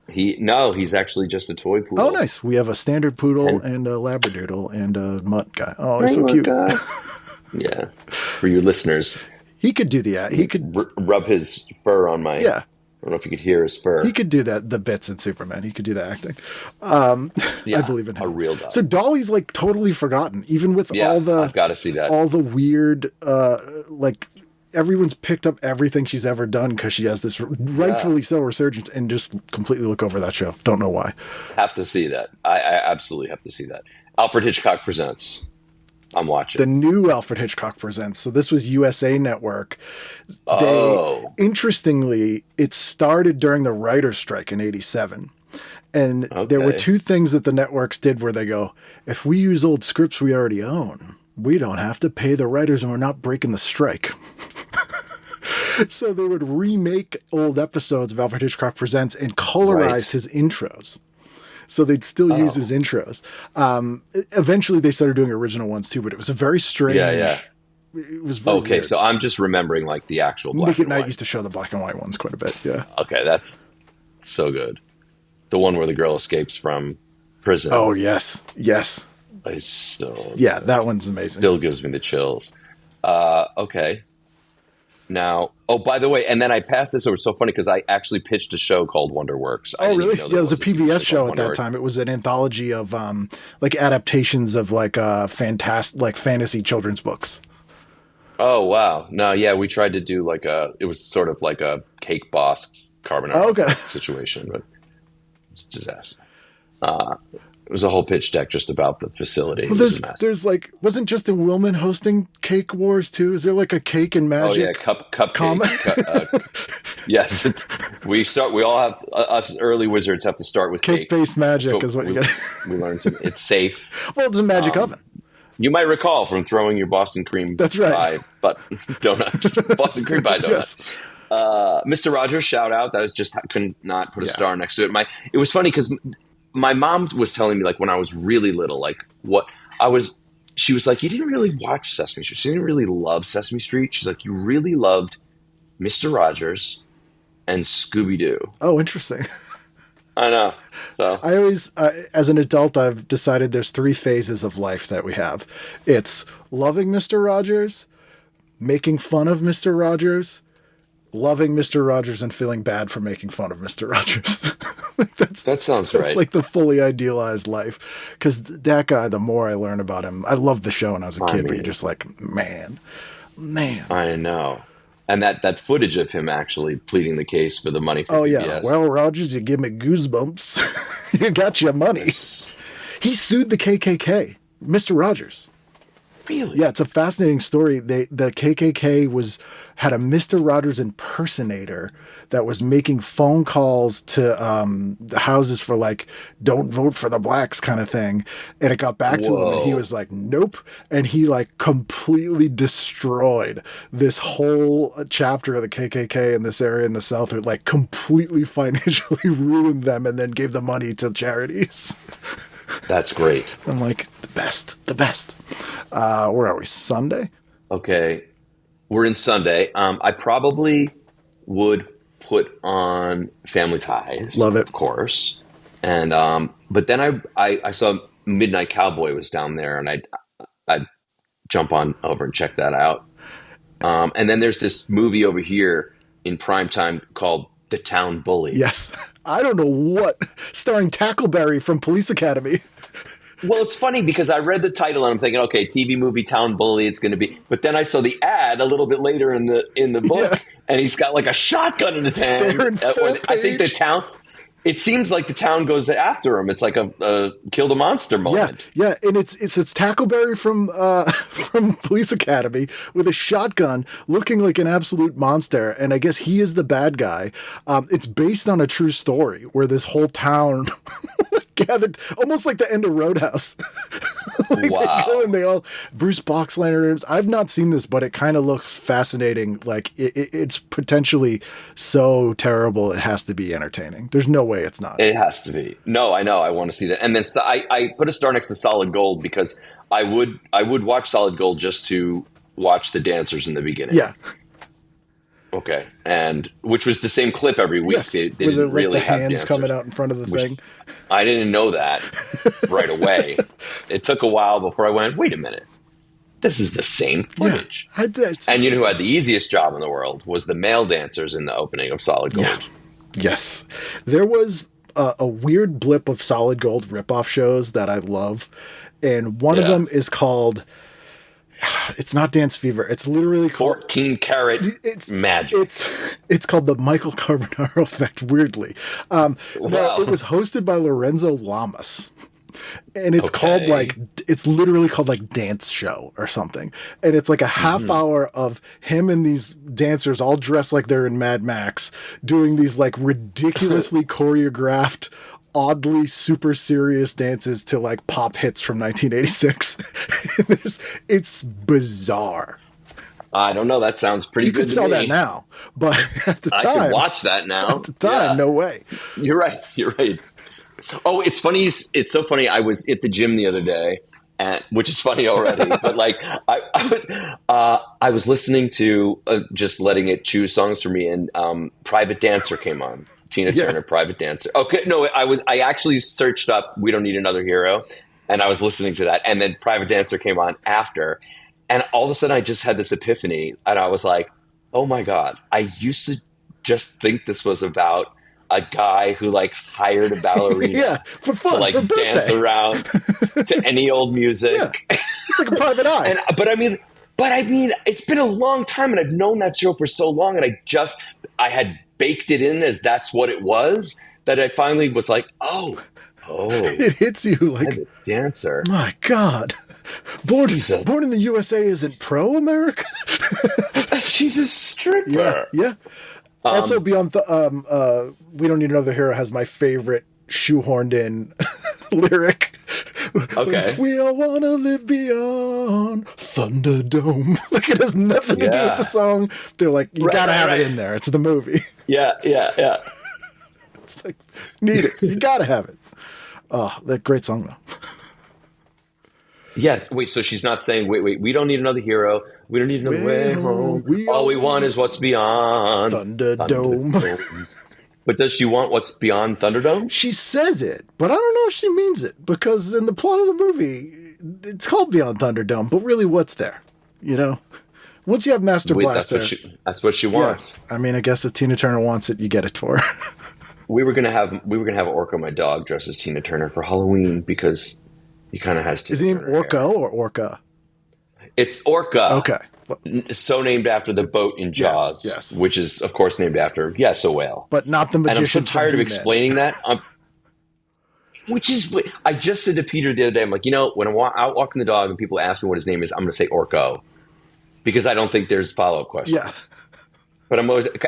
S5: He's actually just a toy poodle.
S3: Oh, nice. We have a standard poodle and a labradoodle and a mutt guy. Oh, he's so cute.
S5: Yeah. For you listeners,
S3: He could do the he could
S5: rub his fur on my.
S3: Yeah.
S5: I don't know if you could hear his fur.
S3: He could do that. The bits in Superman. He could do the acting.
S5: Yeah,
S3: I believe in him.
S5: a real dog.
S3: So Dolly's like totally forgotten, even with all the.
S5: I've got to see that.
S3: All the weird, like everyone's picked up everything she's ever done because she has this rightfully so resurgence, and just completely look over that show. Don't know why.
S5: Have to see that. I absolutely have to see that. Alfred Hitchcock Presents. I'm watching.
S3: The new Alfred Hitchcock Presents. So this was USA Network. Interestingly, it started during the writer's strike in 87. And there were two things that the networks did where they go, if we use old scripts we already own, we don't have to pay the writers and we're not breaking the strike. So they would remake old episodes of Alfred Hitchcock Presents and colorize his intros. So they'd still use his intros. Eventually, they started doing original ones too, but it was a very strange.
S5: Yeah.
S3: It was very weird.
S5: So I'm just remembering like the actual black
S3: Nick
S5: and
S3: at Night
S5: white.
S3: used to show the black and white ones quite a bit. Yeah.
S5: Okay, that's so good. The one where the girl escapes from prison.
S3: Oh yes.
S5: Is so.
S3: Yeah, that one's amazing.
S5: Still gives me the chills. Okay. Now, by the way, and then I passed this over. It's so funny because I actually pitched a show called Wonderworks.
S3: Oh, really? Yeah, it was a PBS show at that time. It was an anthology of like adaptations of like fantasy children's books.
S5: Oh, wow. No, yeah, we tried to do it was sort of like a Cake Boss Carbonaro situation, but it's a disaster. It was a whole pitch deck just about the facility.
S3: Well, there's like, wasn't Justin Willman hosting Cake Wars too? Is there like a cake and magic?
S5: Oh yeah, cupcake. Yes, we all have us early wizards have to start with
S3: cake-based magic is what you get.
S5: We learned it's safe.
S3: Well, it's a magic oven.
S5: You might recall from throwing your Boston cream pie donut, Boston cream pie donut. Yes. Mr. Rogers, shout out. That was just could not put a star next to it. It was funny because my mom was telling me like when I was really little, like she was like, you didn't really watch Sesame Street. She didn't really love Sesame Street. She's like, you really loved Mr. Rogers and Scooby-Doo.
S3: Oh, interesting.
S5: I know. So
S3: I always, as an adult, I've decided there's 3 phases of life that we have. It's loving Mr. Rogers, making fun of Mr. Rogers, loving Mr. Rogers, and feeling bad for making fun of Mr. Rogers.
S5: That sounds right.
S3: It's like the fully idealized life. Because that guy, the more I learn about him, I loved the show when I was a kid, but you're just like, man.
S5: I know. And that footage of him actually pleading the case for the money for
S3: PBS.
S5: Yeah.
S3: Well, Rogers, you give me goosebumps. You got your money. Yes. He sued the KKK. Mr. Rogers.
S5: Really?
S3: Yeah, it's a fascinating story. The KKK had a Mr. Rogers impersonator that was making phone calls to the houses for like, don't vote for the blacks kind of thing. And it got back to him and he was like, nope. And he like completely destroyed this whole chapter of the KKK in this area in the South. It like completely financially ruined them and then gave the money to charities.
S5: That's great.
S3: I'm like, the best. Where are we? Sunday?
S5: Okay. We're in Sunday. I probably would put on Family Ties.
S3: Love it.
S5: Of course. And but then I saw Midnight Cowboy was down there and I'd jump on over and check that out. And then there's this movie over here in primetime called The Town Bully.
S3: Yes. I don't know what. Starring Tackleberry from Police Academy.
S5: Well, it's funny because I read the title and I'm thinking, okay, TV movie Town Bully, it's going to be. But then I saw the ad a little bit later in the book, and he's got like a shotgun in his hand. I think the town. It seems like the town goes after him. It's like a kill the monster moment.
S3: Yeah, and it's Tackleberry from Police Academy with a shotgun, looking like an absolute monster. And I guess he is the bad guy. It's based on a true story where this whole town gathered, almost like the end of Roadhouse.
S5: Wow!
S3: They go and they all Bruce Boxleitner. I've not seen this, but it kind of looks fascinating. Like it's potentially so terrible it has to be entertaining. There's no way it's not.
S5: It has to be. No, I know. I want to see that. And then I put a star next to Solid Gold because I would watch Solid Gold just to watch the dancers in the beginning.
S3: Yeah.
S5: Okay. And which was the same clip every week.
S3: Yes.
S5: They didn't really
S3: the
S5: have
S3: hands
S5: dancers
S3: coming out in front of the thing.
S5: I didn't know that right away. It took a while before I went, wait a minute. This is the same footage.
S3: Yeah,
S5: and you know who had the easiest job in the world was the male dancers in the opening of Solid Gold.
S3: Yeah. Yes. There was a weird blip of Solid Gold ripoff shows that I love. And one of them is called, it's not Dance Fever. It's literally called
S5: 14 Karat Magic.
S3: It's called the Michael Carbonaro Effect, weirdly. No, it was hosted by Lorenzo Lamas. And it's called it's literally called like Dance Show or something. And it's like a half hour of him and these dancers all dressed like they're in Mad Max doing these like ridiculously choreographed, oddly super serious dances to like pop hits from 1986. It's bizarre.
S5: I don't know. That sounds pretty good to me.
S3: You could sell that now, but at the time...
S5: I could watch that now.
S3: At the time, no way.
S5: You're right. Oh, it's funny. It's so funny. I was at the gym the other day, which is funny already. But like, I was listening to just letting it choose songs for me, and "Private Dancer" came on. Tina Turner, "Private Dancer." Okay, no, I actually searched up "We Don't Need Another Hero," and I was listening to that, and then "Private Dancer" came on after, and all of a sudden I just had this epiphany, and I was like, "Oh my god!" I used to just think this was about a guy who like hired a ballerina
S3: for fun,
S5: to like dance around to any old music.
S3: Yeah. It's like a private eye.
S5: But I mean, it's been a long time, and I've known that show for so long, and I had baked it in as that's what it was, that I finally was like, oh,
S3: it hits you like
S5: a dancer.
S3: My God, born in the USA isn't pro America.
S5: She's a stripper.
S3: Yeah. Also, Beyond We Don't Need Another Hero has my favorite shoehorned in lyric.
S5: Okay.
S3: We all want to live beyond Thunderdome. Like, it has nothing to do with the song. They're like, you gotta have it in there. It's the movie.
S5: Yeah.
S3: It's like, need it. You gotta have it. Oh, that great song, though.
S5: Yeah, wait, so she's not saying, wait, we don't need another hero. We don't need another way home. All we want is what's beyond
S3: Thunderdome.
S5: But does she want what's beyond Thunderdome?
S3: She says it, but I don't know if she means it, because in the plot of the movie, it's called Beyond Thunderdome, but really what's there? You know? Once you have Master Blaster...
S5: That's what she wants.
S3: Yeah. I mean, I guess if Tina Turner wants it, you get it for her.
S5: We were gonna have Orca, my dog, dressed as Tina Turner for Halloween because he kind of has Tina Turner.
S3: Is he named Orca or Orca?
S5: It's Orca.
S3: Okay.
S5: So named after the boat in Jaws,
S3: yes.
S5: Which is, of course, named after, a whale.
S3: But not the magician.
S5: And I'm so tired of explaining that. I just said to Peter the other day, I'm like, when I'm out walking the dog and people ask me what his name is, I'm going to say Orco. Because I don't think there's follow-up questions.
S3: Yes.
S5: But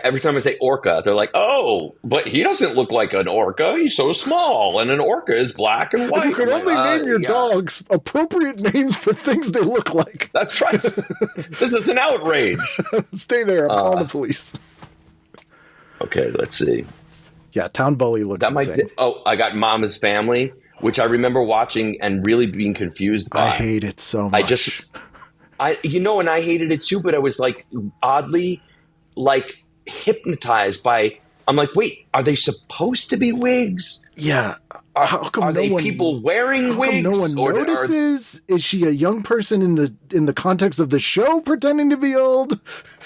S5: every time I say orca, they're like, oh, but he doesn't look like an orca. He's so small. And an orca is black and white.
S3: And you can only name your dogs appropriate names for things they look like.
S5: That's right. This is an outrage.
S3: Stay there. I'm calling the police.
S5: Okay, let's see.
S3: Yeah, Town Bully looks insane.
S5: I got Mama's Family, which I remember watching and really being confused by.
S3: I hate it so much.
S5: And I hated it too, but I was like oddly like hypnotized by I'm like, wait, are they supposed to be wigs?
S3: Yeah. How come
S5: Are
S3: no
S5: they
S3: one,
S5: people wearing
S3: how
S5: wigs?
S3: come no one
S5: Or
S3: notices? Is she a young person in the context of the show pretending to be old?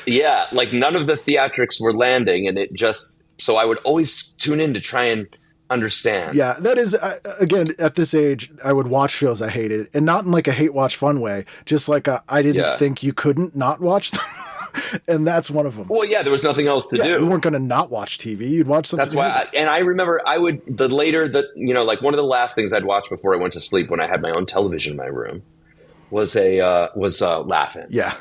S5: yeah, like none of the theatrics were landing, and it just so I would always tune in to try and understand.
S3: Yeah, that is, again, at this age, I would watch shows I hated, and not in like a hate watch fun way, just like I didn't
S5: Yeah.
S3: think you couldn't not watch them. And that's one of them.
S5: Well, yeah, there was nothing else to
S3: Yeah,
S5: do.
S3: you weren't going to not watch TV. You'd watch something.
S5: That's why, and I remember I would like one of the last things I'd watch before I went to sleep when I had my own television in my room was Laughing.
S3: Yeah,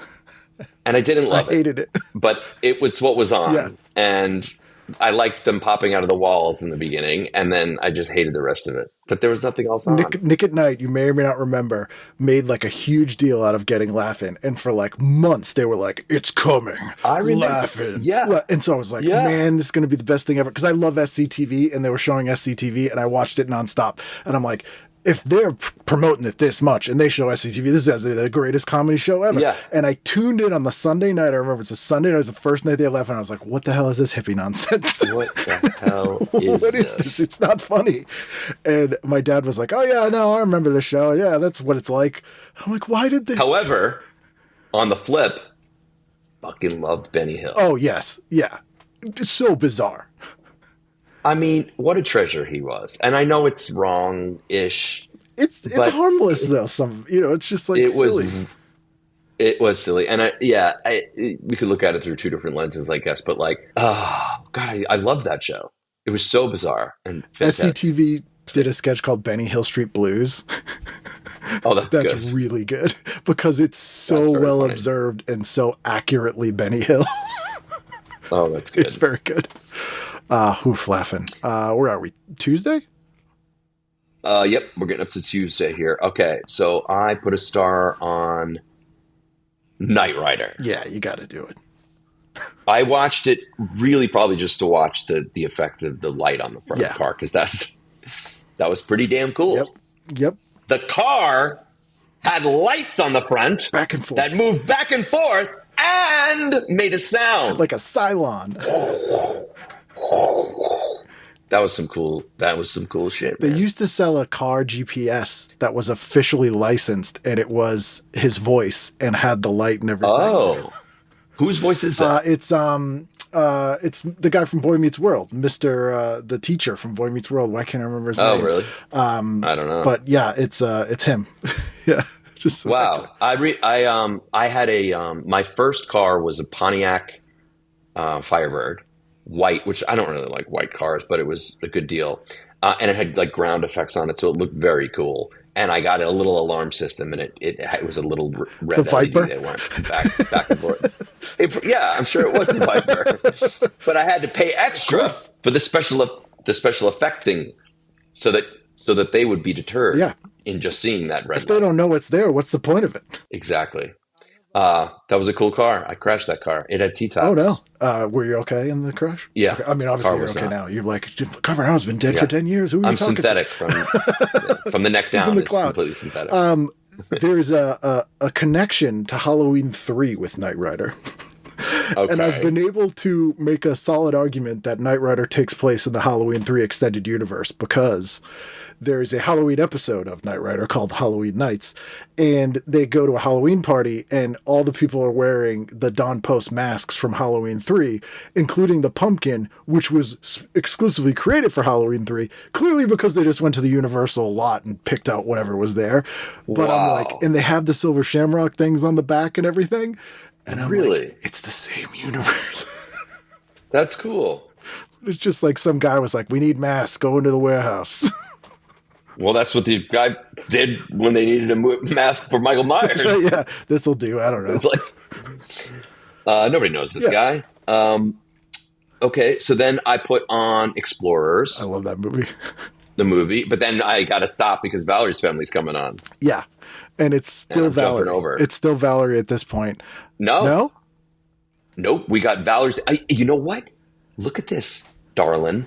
S5: And I didn't love
S3: I hated it.
S5: but it was what was on,
S3: Yeah.
S5: and I liked them popping out of the walls in the beginning, and then I just hated the rest of it. But there was nothing else on.
S3: Nick at Night, you may or may not remember, made like a huge deal out of getting Laughing, and for like months they were like, "It's coming,
S5: I remember,
S3: Laughing."
S5: yeah.
S3: And so I was like,
S5: Yeah.
S3: "Man, this is going to be the best thing ever," because I love SCTV, and they were showing SCTV, and I watched it nonstop, and I'm like, if they're promoting it this much and they show SCTV, this is the greatest comedy show ever.
S5: Yeah.
S3: And I tuned in on the Sunday night. I remember it's a Sunday night. It was the first night they left, and I was like, what the hell is this hippie nonsense?
S5: What the hell is
S3: What is this? It's not funny. And my dad was like, oh, yeah, no, I remember the show. Yeah, that's what it's like. I'm like, why did they?
S5: However, on the flip, fucking loved Benny Hill.
S3: Oh, yes. Yeah. It's so bizarre.
S5: I mean, what a treasure he was. And I know it's wrong-ish.
S3: It's
S5: But
S3: harmless, though. It's just like
S5: It
S3: silly.
S5: it was silly. And we could look at it through two different lenses, I guess. But like, oh, God, I loved that show. It was so bizarre and fantastic.
S3: SCTV did a sketch called Benny Hill Street Blues.
S5: Oh, that's good.
S3: really good because it's so
S5: That's very
S3: well
S5: funny.
S3: observed and so accurately Benny Hill.
S5: Oh, that's good.
S3: It's very good. Laughing. Where are we? Tuesday?
S5: Yep, we're getting up to Tuesday here. Okay, so I put a star on Knight Rider.
S3: Yeah, you got to do it.
S5: I watched it really probably just to watch the effect of the light on the front of
S3: Yeah.
S5: the car, because that was pretty damn cool.
S3: Yep.
S5: The car had lights on the front
S3: Back and forth.
S5: that moved back and forth and made a sound.
S3: Like a Cylon.
S5: That was some cool shit.
S3: They
S5: Man.
S3: used to sell a car GPS that was officially licensed, and it was his voice and had the light and everything.
S5: Oh, whose voice is that?
S3: It's the guy from Boy Meets World, Mr. The teacher from Boy Meets World. Why can't I remember his name?
S5: Oh, really? I don't know.
S3: But yeah, it's him. Yeah. Just
S5: Wow. I had my first car was a Pontiac Firebird, white, which I don't really like white cars, but it was a good deal. And it had like ground effects on it, so it looked very cool. And I got a little alarm system, and it was a little red
S3: The Viper?
S5: LED that went back and forth. Yeah, I'm sure it was the Viper, but I had to pay extra
S3: course.
S5: for the special effect thing, so that they would be deterred.
S3: Yeah.
S5: In just seeing that red
S3: If they
S5: light.
S3: don't know what's there, what's the point of it?
S5: Exactly. That was a cool car. I crashed that car. It had T-tops.
S3: Oh, no. Were you okay in the crash?
S5: Yeah.
S3: Okay. I mean, obviously
S5: Car
S3: you're
S5: was
S3: okay
S5: not.
S3: now. You're like, Carbonaro's been dead
S5: Yeah.
S3: for 10 years. Who are you
S5: I'm
S3: talking
S5: synthetic from the neck down.
S3: in the
S5: It's
S3: cloud.
S5: completely synthetic.
S3: There's a connection to Halloween 3 with Knight Rider.
S5: Okay.
S3: And I've been able to make a solid argument that Knight Rider takes place in the Halloween 3 extended universe because there's a Halloween episode of Knight Rider called Halloween Nights, and they go to a Halloween party, and all the people are wearing the Dawn Post masks from Halloween 3, including the pumpkin, which was exclusively created for Halloween 3, clearly because they just went to the Universal lot and picked out whatever was there. But I'm
S5: Wow.
S3: like, and they have the silver shamrock things on the back and everything. And I'm
S5: Really?
S3: like, it's the same universe.
S5: That's cool.
S3: It's just like some guy was like, we need masks, go into the warehouse.
S5: Well, that's what the guy did when they needed a mask for Michael Myers.
S3: Yeah, this'll do. I don't know.
S5: It's like nobody knows this
S3: Yeah.
S5: guy. Okay, so then I put on Explorers,
S3: I love that movie.
S5: the movie, but then I got to stop because Valerie's Family's coming on.
S3: Yeah. And it's still
S5: I'm jumping
S3: Valerie.
S5: over.
S3: It's still Valerie at this point.
S5: No,
S3: No?
S5: nope. We got Valerie's. You know what? Look at this, darling.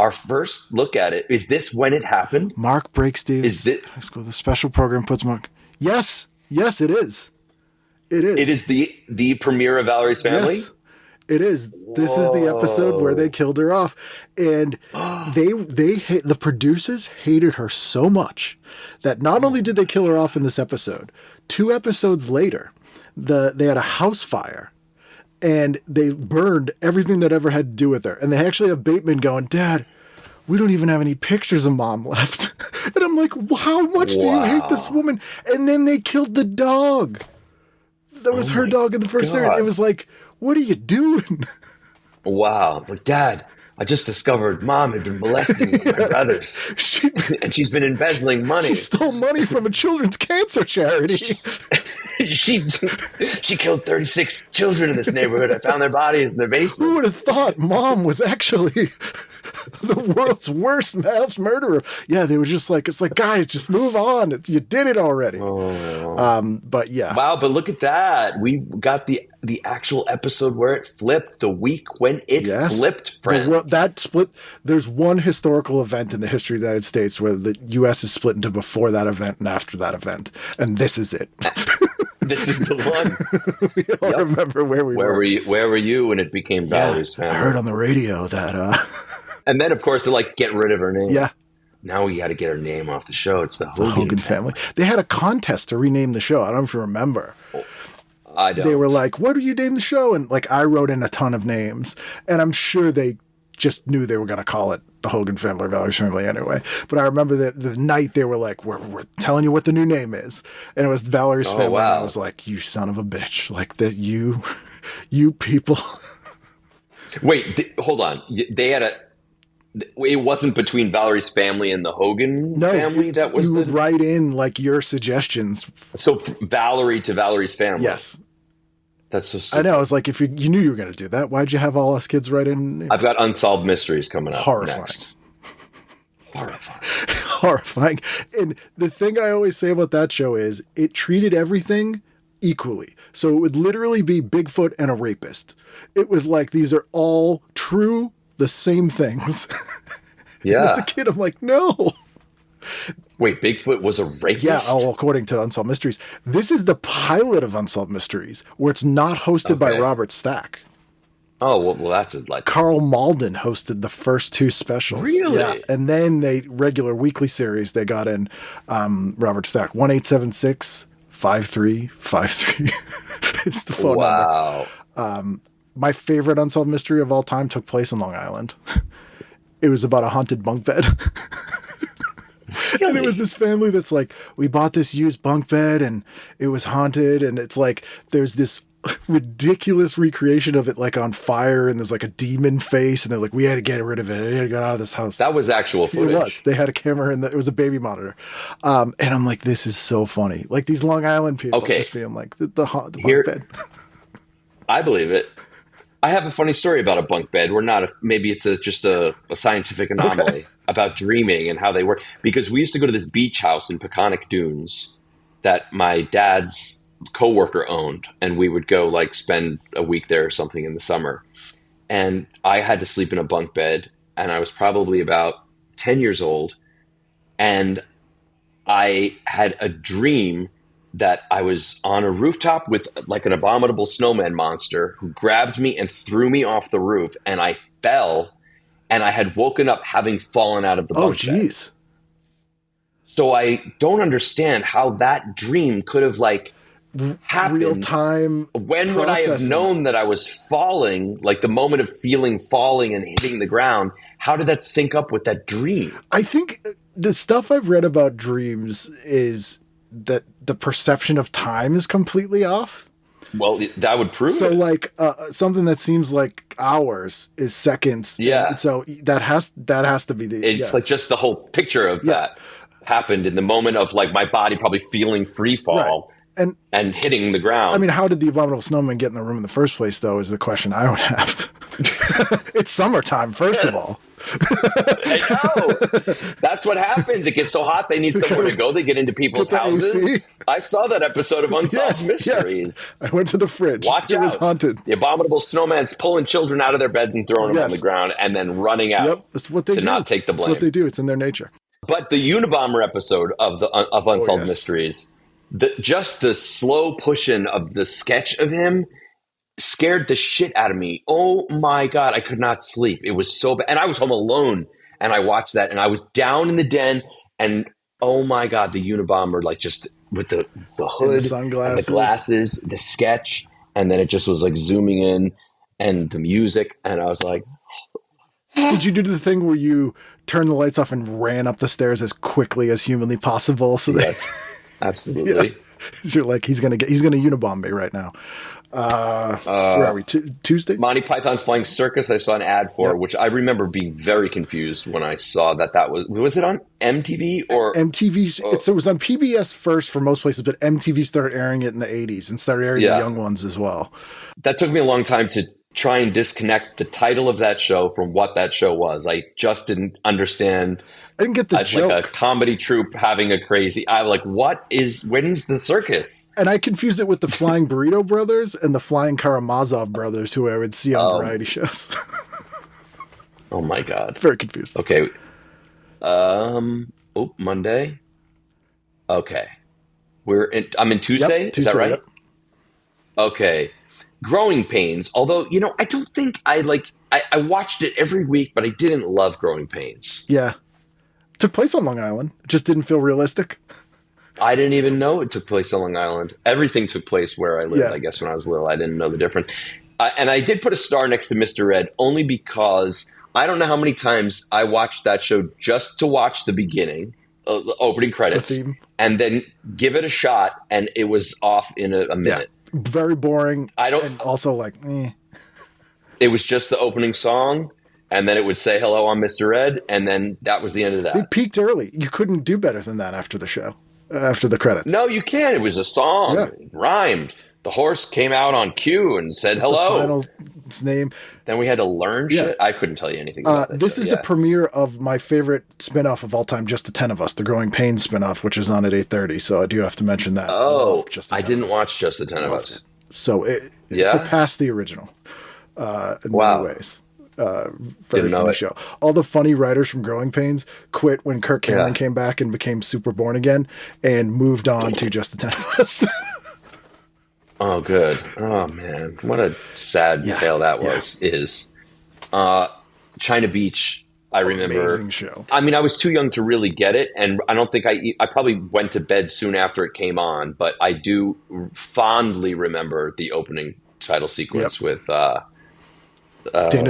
S5: Our first look at it. Is this when it happened?
S3: Mark breaks Davis.
S5: Is it-
S3: High school. The special program puts Mark. Yes. Yes, it is. It is.
S5: It is the premiere of Valerie's Family.
S3: Yes. It is. This is the episode where they killed her off, and the producers hated her so much that not only did they kill her off in this episode, 2 episodes later, they had a house fire, and they burned everything that ever had to do with her. And they actually have Bateman going, "Dad, we don't even have any pictures of Mom left." And I'm like, how much do you hate this woman? And then they killed the dog. That was her dog in the first series. It was like, what are you doing?
S5: Wow. Like, Dad, I just discovered Mom had been molesting my brothers. And she's been embezzling money.
S3: She stole money from a children's cancer charity.
S5: She killed 36 children in this neighborhood. I found their bodies in their basement.
S3: Who would have thought Mom was actually the world's worst mass murderer? Yeah, they were just like, it's like, guys, just move on. You did it already. But yeah.
S5: Wow, but look at that. We got the actual episode where it flipped, the week when it flipped, friends.
S3: That split, there's one historical event in the history of the United States where the U.S. is split into before that event and after that event. And this is it.
S5: This is the one.
S3: We all remember where we were.
S5: Where were you when it became Valerie's family?
S3: I heard on the radio that...
S5: And then, of course, they're like, get rid of her name.
S3: Yeah.
S5: Now we got to get her name off the show. It's the
S3: Hogan family. They had a contest to rename the show. I don't know if you remember.
S5: I don't.
S3: They were like, what do you name the show? And like, I wrote in a ton of names. And I'm sure they just knew they were going to call it the Hogan family or Valerie's family anyway. But I remember that the night they were like, we're telling you what the new name is. And it was Valerie's family.
S5: Wow.
S3: And I was like, you son of a bitch. Like that you people.
S5: Wait, hold on. They had it wasn't between Valerie's family and the Hogan family? That was
S3: you would write in like your suggestions.
S5: So Valerie to Valerie's family.
S3: Yes.
S5: That's so stupid.
S3: I know. I was like, if you knew you were going to do that, why'd you have all us kids write in?
S5: I've got Unsolved Mysteries coming up.
S3: Horrifying.
S5: Next.
S3: Horrifying. And the thing I always say about that show is it treated everything equally. So it would literally be Bigfoot and a rapist. It was like, these are all true, the same things.
S5: Yeah.
S3: As a kid, I'm like, no.
S5: Wait, Bigfoot was a rapist?
S3: Yeah, according to Unsolved Mysteries. This is the pilot of Unsolved Mysteries, where it's not hosted by Robert Stack.
S5: Oh, well, that's like...
S3: Carl Malden hosted the first 2 specials.
S5: Really?
S3: Yeah. And then regular weekly series, they got in Robert Stack. 1-877-5353 is the phone number.
S5: Wow.
S3: My favorite Unsolved Mystery of all time took place in Long Island. It was about a haunted bunk bed. Really? And it was this family that's like, we bought this used bunk bed and it was haunted. And it's like, there's this ridiculous recreation of it, like on fire, and there's like a demon face. And they're like, we had to get rid of it. We had to get out of this house.
S5: That was actual footage.
S3: It was. They had a camera and it was a baby monitor. And I'm like, this is so funny. Like these Long Island people just being like, the bunk bed.
S5: I believe it. I have a funny story about a bunk bed. Maybe it's just a scientific anomaly about dreaming and how they work. Because we used to go to this beach house in Peconic Dunes that my dad's coworker owned, and we would go like spend a week there or something in the summer. And I had to sleep in a bunk bed, and I was probably about 10 years old, and I had a dream that I was on a rooftop with like an abominable snowman monster who grabbed me and threw me off the roof, and I fell, and I had woken up having fallen out of the bunk bed.
S3: Oh, jeez.
S5: So I don't understand how that dream could have like happened.
S3: Real time.
S5: When would I have known that I was falling, like the moment of feeling falling and hitting the ground? How did that sync up with that dream? I
S3: think the stuff I've read about dreams is that the perception of time is completely off.
S5: Well, that would prove
S3: so
S5: it.
S3: Like something that seems like hours is seconds.
S5: Yeah.
S3: And so that has to be the.
S5: It's like just the whole picture of that happened in the moment of like my body probably feeling free fall and hitting the ground.
S3: I mean, how did the abominable snowman get in the room in the first place? Though, is the question I would have. It's summertime, first of all.
S5: I know. That's what happens. It gets so hot they need somewhere to go. They get into people's houses. AC. I saw that episode of Unsolved Mysteries.
S3: Yes. I went to the fridge.
S5: Watch out.
S3: It was haunted.
S5: The abominable snowman's pulling children out of their beds and throwing them on the ground and then running out.
S3: Yep, that's what they do.
S5: Not take the blame.
S3: That's what they do. It's in their nature.
S5: But the Unabomber episode of Unsolved Mysteries, just the slow pushing of the sketch of him scared the shit out of me. Oh my God, I could not sleep. It was so bad. And I was home alone and I watched that and I was down in the den and oh my God, the Unabomber, like just with the hood and
S3: sunglasses.
S5: the glasses, the sketch, and then it just was like zooming in and the music. And I was like,
S3: Did you do the thing where you turned the lights off and ran up the stairs as quickly as humanly possible? So
S5: yes, absolutely.
S3: Yeah. You're like, he's gonna Unabomb me right now. Where are we? Tuesday?
S5: Monty Python's Flying Circus. I saw an ad for,
S3: Yep.
S5: which I remember being very confused when I saw that was it on MTV or
S3: MTV. It was on PBS first for most places, but MTV started airing it in the 80s and started airing the young ones as well.
S5: That took me a long time to try and disconnect the title of that show from what that show was. I just didn't understand.
S3: I didn't get the joke.
S5: Like a comedy troupe having a crazy. I'm like, when's the circus?
S3: And I confused it with the Flying Burrito Brothers and the Flying Karamazov Brothers, who I would see on variety shows.
S5: Oh my God.
S3: Very confused.
S5: Okay. Monday. Okay. I'm in Tuesday.
S3: Yep,
S5: Is that right?
S3: Yep.
S5: Okay. Growing Pains. Although, I don't think I watched it every week, but I didn't love Growing Pains.
S3: Yeah. Took place on Long Island. It just didn't feel realistic.
S5: I didn't even know it took place on Long Island. Everything took place where I lived,
S3: Yeah.
S5: I guess, when I was little. I didn't know the difference. And I did put a star next to Mr. Ed only because I don't know how many times I watched that show just to watch the beginning, the opening credits,
S3: The theme.
S5: and then give it a shot, and it was off in a minute.
S3: Yeah. Very boring.
S5: And
S3: also like,
S5: It was just the opening song, and then it would say hello, I'm Mr. Ed, and then that was the end of that.
S3: They peaked early. You couldn't do better than that after the show, after the credits.
S5: No, you can't. It was a song.
S3: Yeah.
S5: It rhymed. The horse came out on cue and said
S3: It's
S5: hello.
S3: the final name.
S5: Then we had to learn shit. I couldn't tell you anything about that
S3: This
S5: show.
S3: is the premiere of my favorite spinoff of all time, Just the 10 of Us, the Growing Pains spinoff, which is on at 8:30. So I do have to mention that.
S5: Oh,
S3: Just the
S5: I
S3: 10
S5: didn't
S3: of Us.
S5: watch Just the 10 of Us.
S3: So it surpassed the original in many ways. Very
S5: Didn't know
S3: funny
S5: it.
S3: show. All the funny writers from Growing Pains quit when Kirk Cameron came back and became super born again and moved on to Just the 10 of Us.
S5: Oh, good. Oh, man. What a sad tale that is. China Beach, I remember.
S3: Amazing show.
S5: I mean, I was too young to really get it, and I don't think I probably went to bed soon after it came on, but I do fondly remember the opening title sequence with
S3: Dana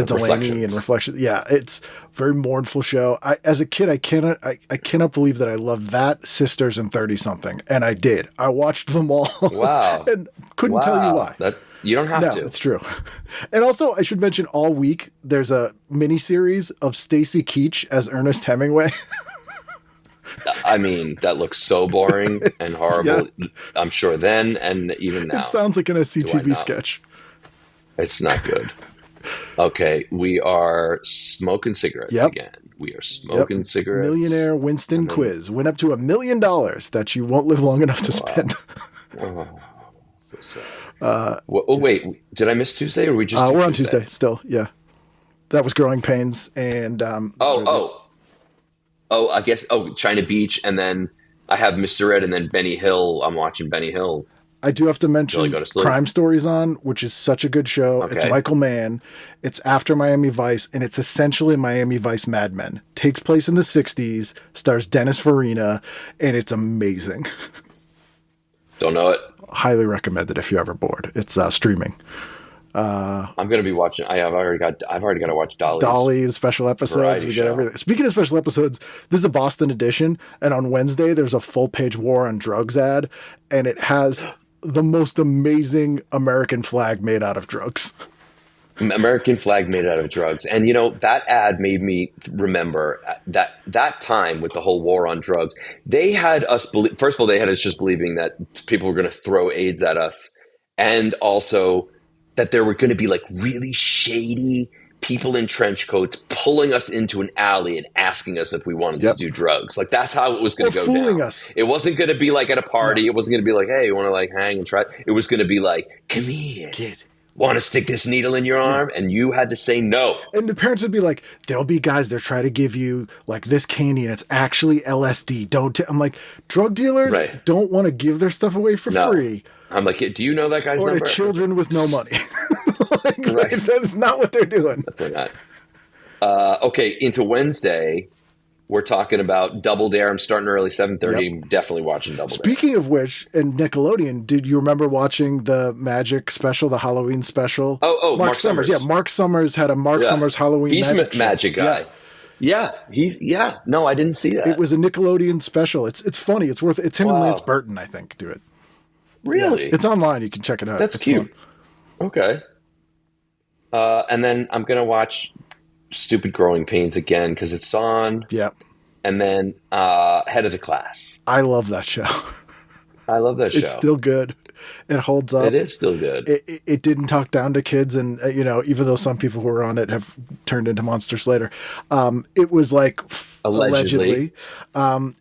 S3: Delaney
S5: Reflections.
S3: and Reflections. Yeah, it's a very mournful show. As a kid, I cannot believe that I loved that, Sisters, and 30-something, and I did. I watched them all.
S5: Wow.
S3: And couldn't tell you why.
S5: You don't have
S3: No,
S5: to.
S3: it's true. And also, I should mention, all week, there's a miniseries of Stacy Keach as Ernest Hemingway.
S5: I mean, that looks so boring and horrible. Yeah. I'm sure then and even now.
S3: It sounds like an
S5: Do I
S3: SCTV
S5: not?
S3: sketch.
S5: It's not good. Okay, we are smoking cigarettes again. We are smoking cigarettes.
S3: Millionaire Winston quiz. Win up to $1 million that you won't live long enough to spend.
S5: Oh, so sad. Wait, did I miss Tuesday or we just?
S3: We're on Tuesday still. Yeah, that was Growing Pains and.
S5: I guess. China Beach, and then I have Mr. Ed, and then Benny Hill. I'm watching Benny Hill.
S3: I do have to mention
S5: Really go to sleep.
S3: Crime Stories on, which is such a good show.
S5: Okay.
S3: It's Michael Mann. It's after Miami Vice, and it's essentially Miami Vice Mad Men. Takes place in the 60s, stars Dennis Farina, and it's amazing.
S5: Don't know it.
S3: Highly recommend it if you're ever bored. It's streaming.
S5: I'm going to be watching. I've already got to watch
S3: Dolly and special episodes.
S5: Variety
S3: We get
S5: show.
S3: everything. Speaking of special episodes, this is a Boston edition, and on Wednesday there's a full-page war on drugs ad, and it has the most amazing American flag made out of drugs.
S5: American flag made out of drugs. And, that ad made me remember that time with the whole war on drugs. They had us believe, first of all, they had us just believing that people were going to throw AIDS at us. And also that there were going to be like really shady people in trench coats pulling us into an alley and asking us if we wanted to do drugs. Like that's how it was going to go
S3: fooling
S5: down.
S3: us.
S5: It wasn't going to be like at a party. It wasn't going to be like, hey, you want to like hang and try? It was going to be like, come here,
S3: Kid.
S5: Want to stick this needle in your arm? And you had to say no.
S3: And the parents would be like, there'll be guys that try to give you like this candy and it's actually LSD. I'm like, drug dealers don't want to give their stuff away for free.
S5: I'm like, do you know that guy's
S3: or
S5: number?
S3: to children with no money.
S5: Right.
S3: That is not what they're doing.
S5: They're not. Okay, into Wednesday, we're talking about Double Dare. I'm starting early, 7:30.
S3: Yep.
S5: I'm definitely watching Double Dare.
S3: Speaking of which, in Nickelodeon, did you remember watching the Magic special, the Halloween special?
S5: Oh, Mark Summers.
S3: Yeah, Mark Summers had a Summers Halloween
S5: He's
S3: magic
S5: magic guy. Yeah. No, I didn't see that.
S3: It was a Nickelodeon special. It's funny. It's him and
S5: Wow.
S3: Lance Burton, I think, do it.
S5: Really?
S3: Yeah. It's online. You can check it out.
S5: That's
S3: It's
S5: cute.
S3: fun.
S5: Okay. And then I'm going to watch Stupid Growing Pains again because it's on.
S3: Yeah.
S5: And then Head of the Class.
S3: I love that show.
S5: I love that show.
S3: It's still good. It holds up.
S5: It is still good.
S3: It didn't talk down to kids, and even though some people who were on it have turned into monsters later, it was like allegedly.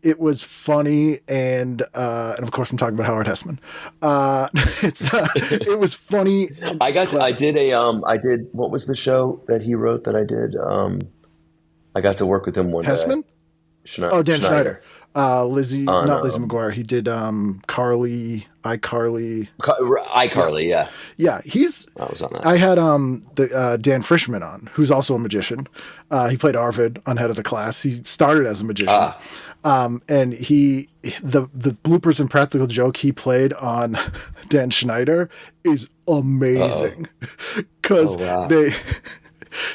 S3: It was funny, and of course I'm talking about Howard Hessman. It was funny.
S5: I did what was the show that he wrote that I did? I got to work with him one
S3: Hessman?
S5: day.
S3: Dan Schneider. Lizzie,
S5: Oh,
S3: not
S5: no.
S3: Lizzie McGuire. He did iCarly.
S5: iCarly, yeah.
S3: Yeah,
S5: I was on that.
S3: I had the Dan Frischman on, who's also a magician. He played Arvid on Head of the Class. He started as a magician, and the bloopers and practical joke he played on Dan Schneider is amazing because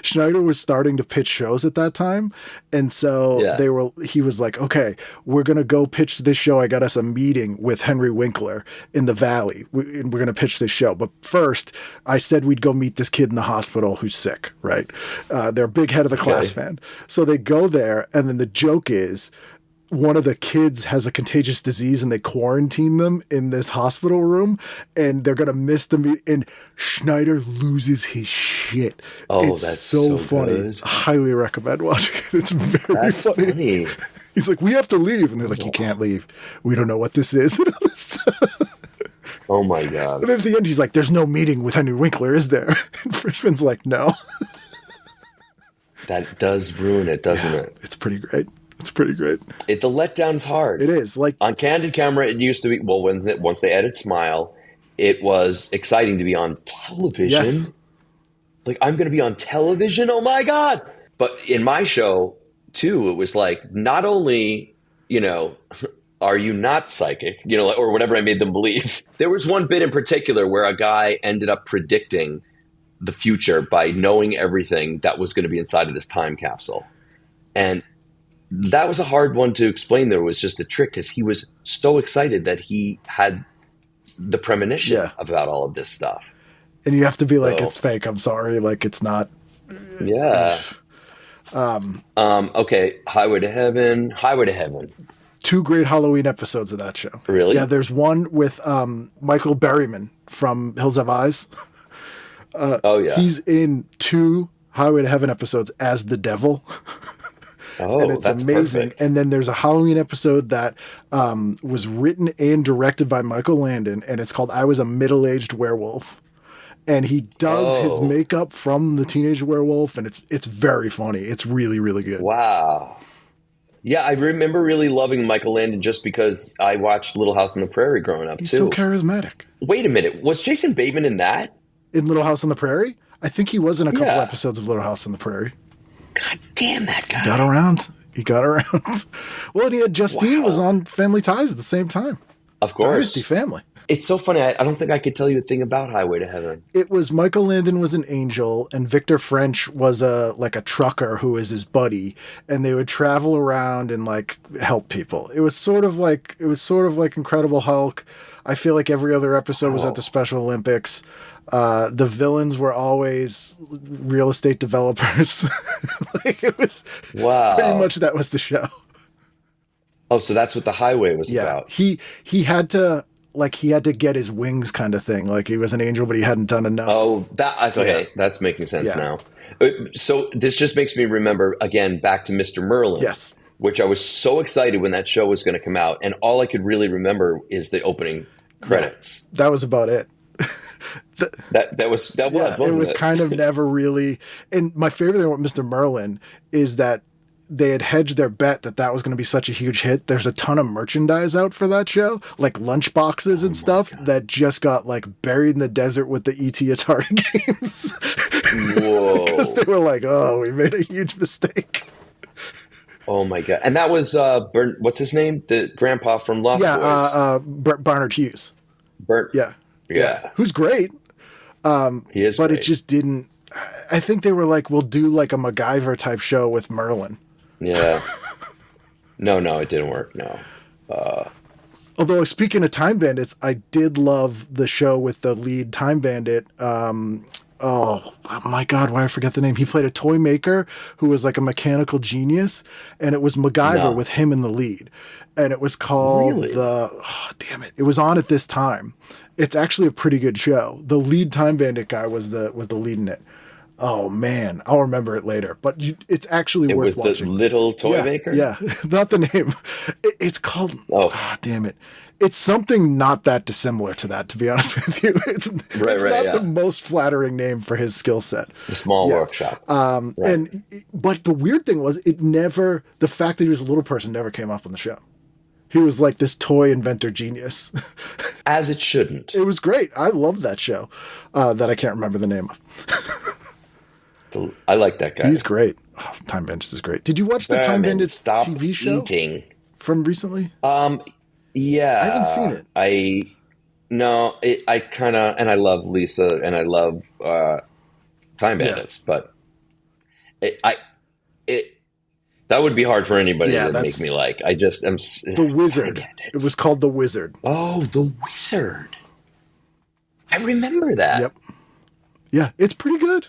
S3: Schneider was starting to pitch shows at that time, and so he was like, okay, we're going to go pitch this show. I got us a meeting with Henry Winkler in the Valley, and we're going to pitch this show. But first, I said we'd go meet this kid in the hospital who's sick, right? They're a big Head of the Class fan. So they go there, and then the joke is, one of the kids has a contagious disease and they quarantine them in this hospital room and they're going to miss the meet. And Schneider loses his shit.
S5: Oh,
S3: it's
S5: that's
S3: so
S5: so
S3: funny.
S5: good.
S3: Highly recommend watching it. It's very funny. He's like, we have to leave. And they're like, you can't leave. We don't know what this is. And all this stuff.
S5: Oh my God.
S3: And then at the end, he's like, there's no meeting with Henry Winkler, is there? And Frischman's like, no.
S5: That does ruin it, doesn't it?
S3: It's pretty great. It's pretty great.
S5: The letdown's hard.
S3: It is. Like
S5: on Candid Camera, it used to be, once they added Smile, it was exciting to be on television.
S3: Yes.
S5: Like, I'm going to be on television? Oh my God. But in my show, too, it was like, not only, are you not psychic, or whatever I made them believe. There was one bit in particular where a guy ended up predicting the future by knowing everything that was going to be inside of this time capsule. And that was a hard one to explain. There was just a trick because he was so excited that he had the premonition about all of this stuff.
S3: And you have to be like, it's fake. I'm sorry. Like, it's not.
S5: Yeah. Okay. Highway to Heaven.
S3: 2 great Halloween episodes of that show.
S5: Really?
S3: Yeah. There's one with Michael Berryman from Hills Have Eyes. He's in 2 Highway to Heaven episodes as the devil.
S5: Oh,
S3: and it's
S5: that's
S3: amazing.
S5: Perfect.
S3: And then there's a Halloween episode that was written and directed by Michael Landon, and it's called I Was a Middle-Aged Werewolf. And he does his makeup from the teenage werewolf, and it's very funny. It's really, really good.
S5: Wow. Yeah, I remember really loving Michael Landon just because I watched Little House on the Prairie growing up,
S3: He's
S5: too.
S3: so charismatic.
S5: Wait a minute. Was Jason Bateman in that?
S3: In Little House on the Prairie? I think he was in a couple episodes of Little House on the Prairie.
S5: God damn that guy.
S3: He got around. Well, and he had Justine was on Family Ties at the same time.
S5: Of course.
S3: Dynasty Family.
S5: It's so funny. I don't think I could tell you a thing about Highway to Heaven.
S3: It was Michael Landon was an angel, and Victor French was a trucker who was his buddy, and they would travel around and like help people. It was sort of like Incredible Hulk. I feel like every other episode was at the Special Olympics. The villains were always real estate developers. Like it was pretty much that was the show.
S5: Oh, so that's what the highway was about.
S3: He had to get his wings kind of thing. Like he was an angel, but he hadn't done enough.
S5: Oh, that's making sense now. So this just makes me remember again back to Mr. Merlin.
S3: Yes.
S5: Which I was so excited when that show was going to come out, and all I could really remember is the opening credits.
S3: Yeah, that was about it.
S5: That was wasn't
S3: it was kind of never really. And my favorite thing about Mr. Merlin is that they had hedged their bet that was going to be such a huge hit. There's a ton of merchandise out for that show, like lunch boxes and stuff that just got like buried in the desert with the E.T. Atari games.
S5: Whoa.
S3: Because they were like, oh, we made a huge mistake.
S5: Oh my God. And that was, what's his name? The grandpa from Lost Boys.
S3: Barnard Hughes.
S5: Bert.
S3: Yeah. Who's great.
S5: He is
S3: but
S5: great.
S3: it just didn't. I think they were like, we'll do like a MacGyver type show with Merlin.
S5: Yeah. No, it didn't work. No.
S3: Although, speaking of Time Bandits, I did love the show with the lead Time Bandit. Oh my God, why I forget the name? He played a toy maker who was like a mechanical genius, and it was MacGyver with him in the lead. And it was called it was on at this time. It's actually a pretty good show. The lead Time Bandit guy was the lead in it. Oh man, I'll remember it later. But it's actually worth watching.
S5: It was the little toy maker?
S3: Yeah, not the name. It's called. Damn it! It's something not that dissimilar to that. To be honest with you, it's not the most flattering name for his skill set.
S5: The small workshop.
S3: But the weird thing was, the fact that he was a little person never came up on the show. He was like this toy inventor genius.
S5: As it shouldn't.
S3: It was great. I loved that show that I can't remember the name of.
S5: I like that guy.
S3: He's great. Oh, Time Bandits is great. Did you watch the Time Bandits TV show from recently?
S5: Yeah.
S3: I haven't seen it.
S5: I kind of, and I love Lisa and I love Time Bandits, but that would be hard for anybody to make me like. I just am.
S3: The Wizard. It was called The Wizard.
S5: Oh, The Wizard. I remember that.
S3: Yep. Yeah, it's pretty good.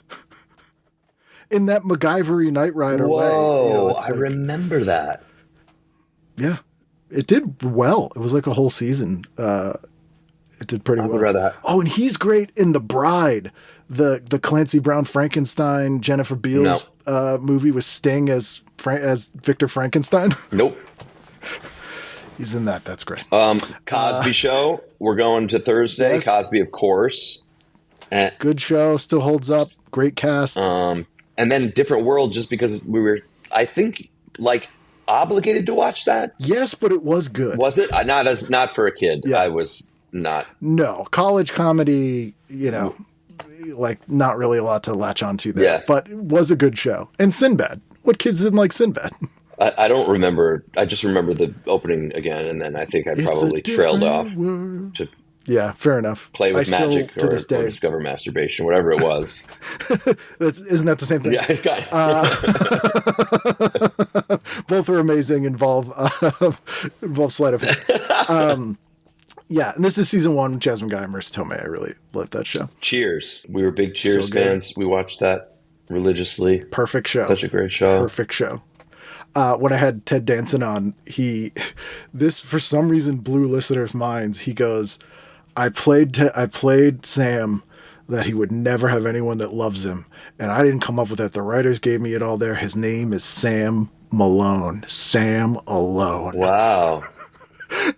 S3: In that MacGyver-y Knight Rider way.
S5: Whoa, I remember that.
S3: Yeah. It did well. It was like a whole season. It did pretty well.
S5: I would rather have...
S3: Oh, and he's great in The Bride, the Clancy Brown Frankenstein, Jennifer Beals movie with Sting as Victor Frankenstein.
S5: Nope.
S3: He's in that. That's great.
S5: Cosby Show. We're going to Thursday. Yes. Cosby, of course.
S3: Good show. Still holds up. Great cast.
S5: And then Different World, just because we were, I think, like, obligated to watch that.
S3: Yes, but it was good.
S5: Was it? Not for a kid. Yeah. I was not.
S3: No. College comedy, like, not really a lot to latch onto there. Yeah. But it was a good show. And Sinbad. What kids didn't like Sinbad?
S5: I don't remember. I just remember the opening again, and then I think I probably trailed off to...
S3: Yeah, fair enough.
S5: Play with magic or discover masturbation, whatever it was.
S3: Isn't that the same thing?
S5: Yeah, kind
S3: of. Both are amazing. Involve sleight of hand. Yeah, and this is season 1. Jasmine Guy and Marissa Tomei. I really loved that show.
S5: Cheers. We were big Cheers fans. We watched that religiously.
S3: Perfect show.
S5: Such a great show.
S3: Perfect show. When I had Ted Danson on, this for some reason blew listeners' minds. He goes, I played Sam that he would never have anyone that loves him. And I didn't come up with it. The writers gave me it all there. His name is Sam Malone. Sam Alone.
S5: Wow.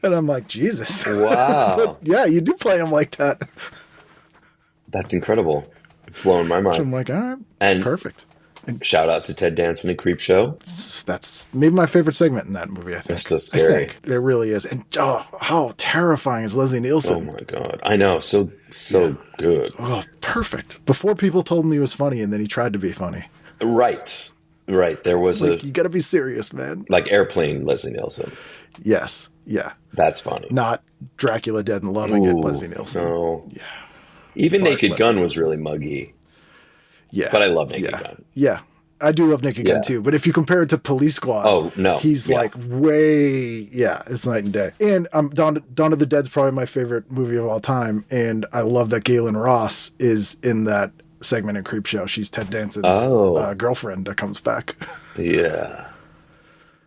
S3: And I'm like, Jesus.
S5: Wow.
S3: But yeah, you do play him like that.
S5: That's incredible. It's blowing my mind.
S3: So I'm like, all right.
S5: And
S3: perfect. And
S5: shout out to Ted Danson and Creep Show.
S3: That's maybe my favorite segment in that movie, I think.
S5: That's so scary.
S3: I think. It really is. And how terrifying is Leslie Nielsen?
S5: Oh my God. I know. So good.
S3: Oh, perfect. Before people told him he was funny and then he tried to be funny.
S5: Right. There was
S3: you got to be serious, man.
S5: Like Airplane Leslie Nielsen.
S3: Yes. Yeah.
S5: That's funny.
S3: Not Dracula Dead and Loving It Leslie Nielsen.
S5: No.
S3: Yeah.
S5: Even Naked Gun was really muggy.
S3: Yeah.
S5: But I love Naked Gun.
S3: Yeah. I do love Naked Gun too. But if you compare it to Police Squad, he's like way, it's night and day. And Dawn of the Dead's probably my favorite movie of all time. And I love that Galen Ross is in that segment in Creep Show. She's Ted Danson's girlfriend that comes back.
S5: Yeah.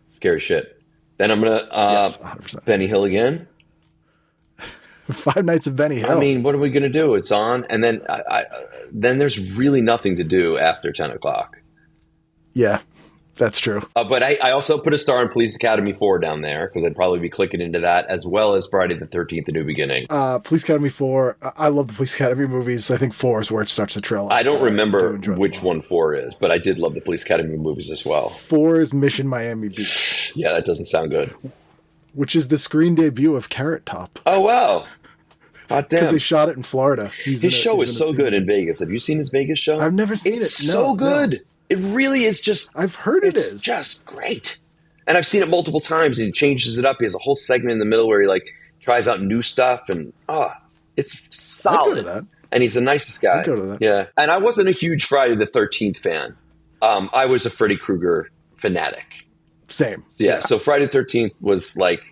S5: Scary shit. Then I'm going to Benny Hill again.
S3: Five Nights of Benny Hill.
S5: I mean, what are we going to do? It's on. And then then there's really nothing to do after 10 o'clock.
S3: Yeah. That's true.
S5: But I also put a star in Police Academy 4 down there because I'd probably be clicking into that, as well as Friday the 13th, A New Beginning.
S3: Police Academy 4. I love the Police Academy movies. I think 4 is where it starts to trail off.
S5: I don't remember
S3: do
S5: which one 4 is, but I did love the Police Academy movies as well.
S3: 4 is Mission Miami Beach.
S5: Yeah, that doesn't sound good.
S3: Which is the screen debut of Carrot Top.
S5: Oh, wow. Hot damn.
S3: Because they shot it in Florida.
S5: His show is so good in Vegas. Have you seen his Vegas show?
S3: I've never seen it.
S5: It's so good. No. It really is just...
S3: I've heard it is.
S5: It's just great. And I've seen it multiple times, and he changes it up. He has a whole segment in the middle where he like tries out new stuff, and it's solid.
S3: I'd go to that.
S5: And he's the nicest guy.
S3: I'd go to that.
S5: Yeah. And I wasn't a huge Friday the 13th fan. I was a Freddy Krueger fanatic.
S3: Same.
S5: Yeah. So Friday the 13th was like...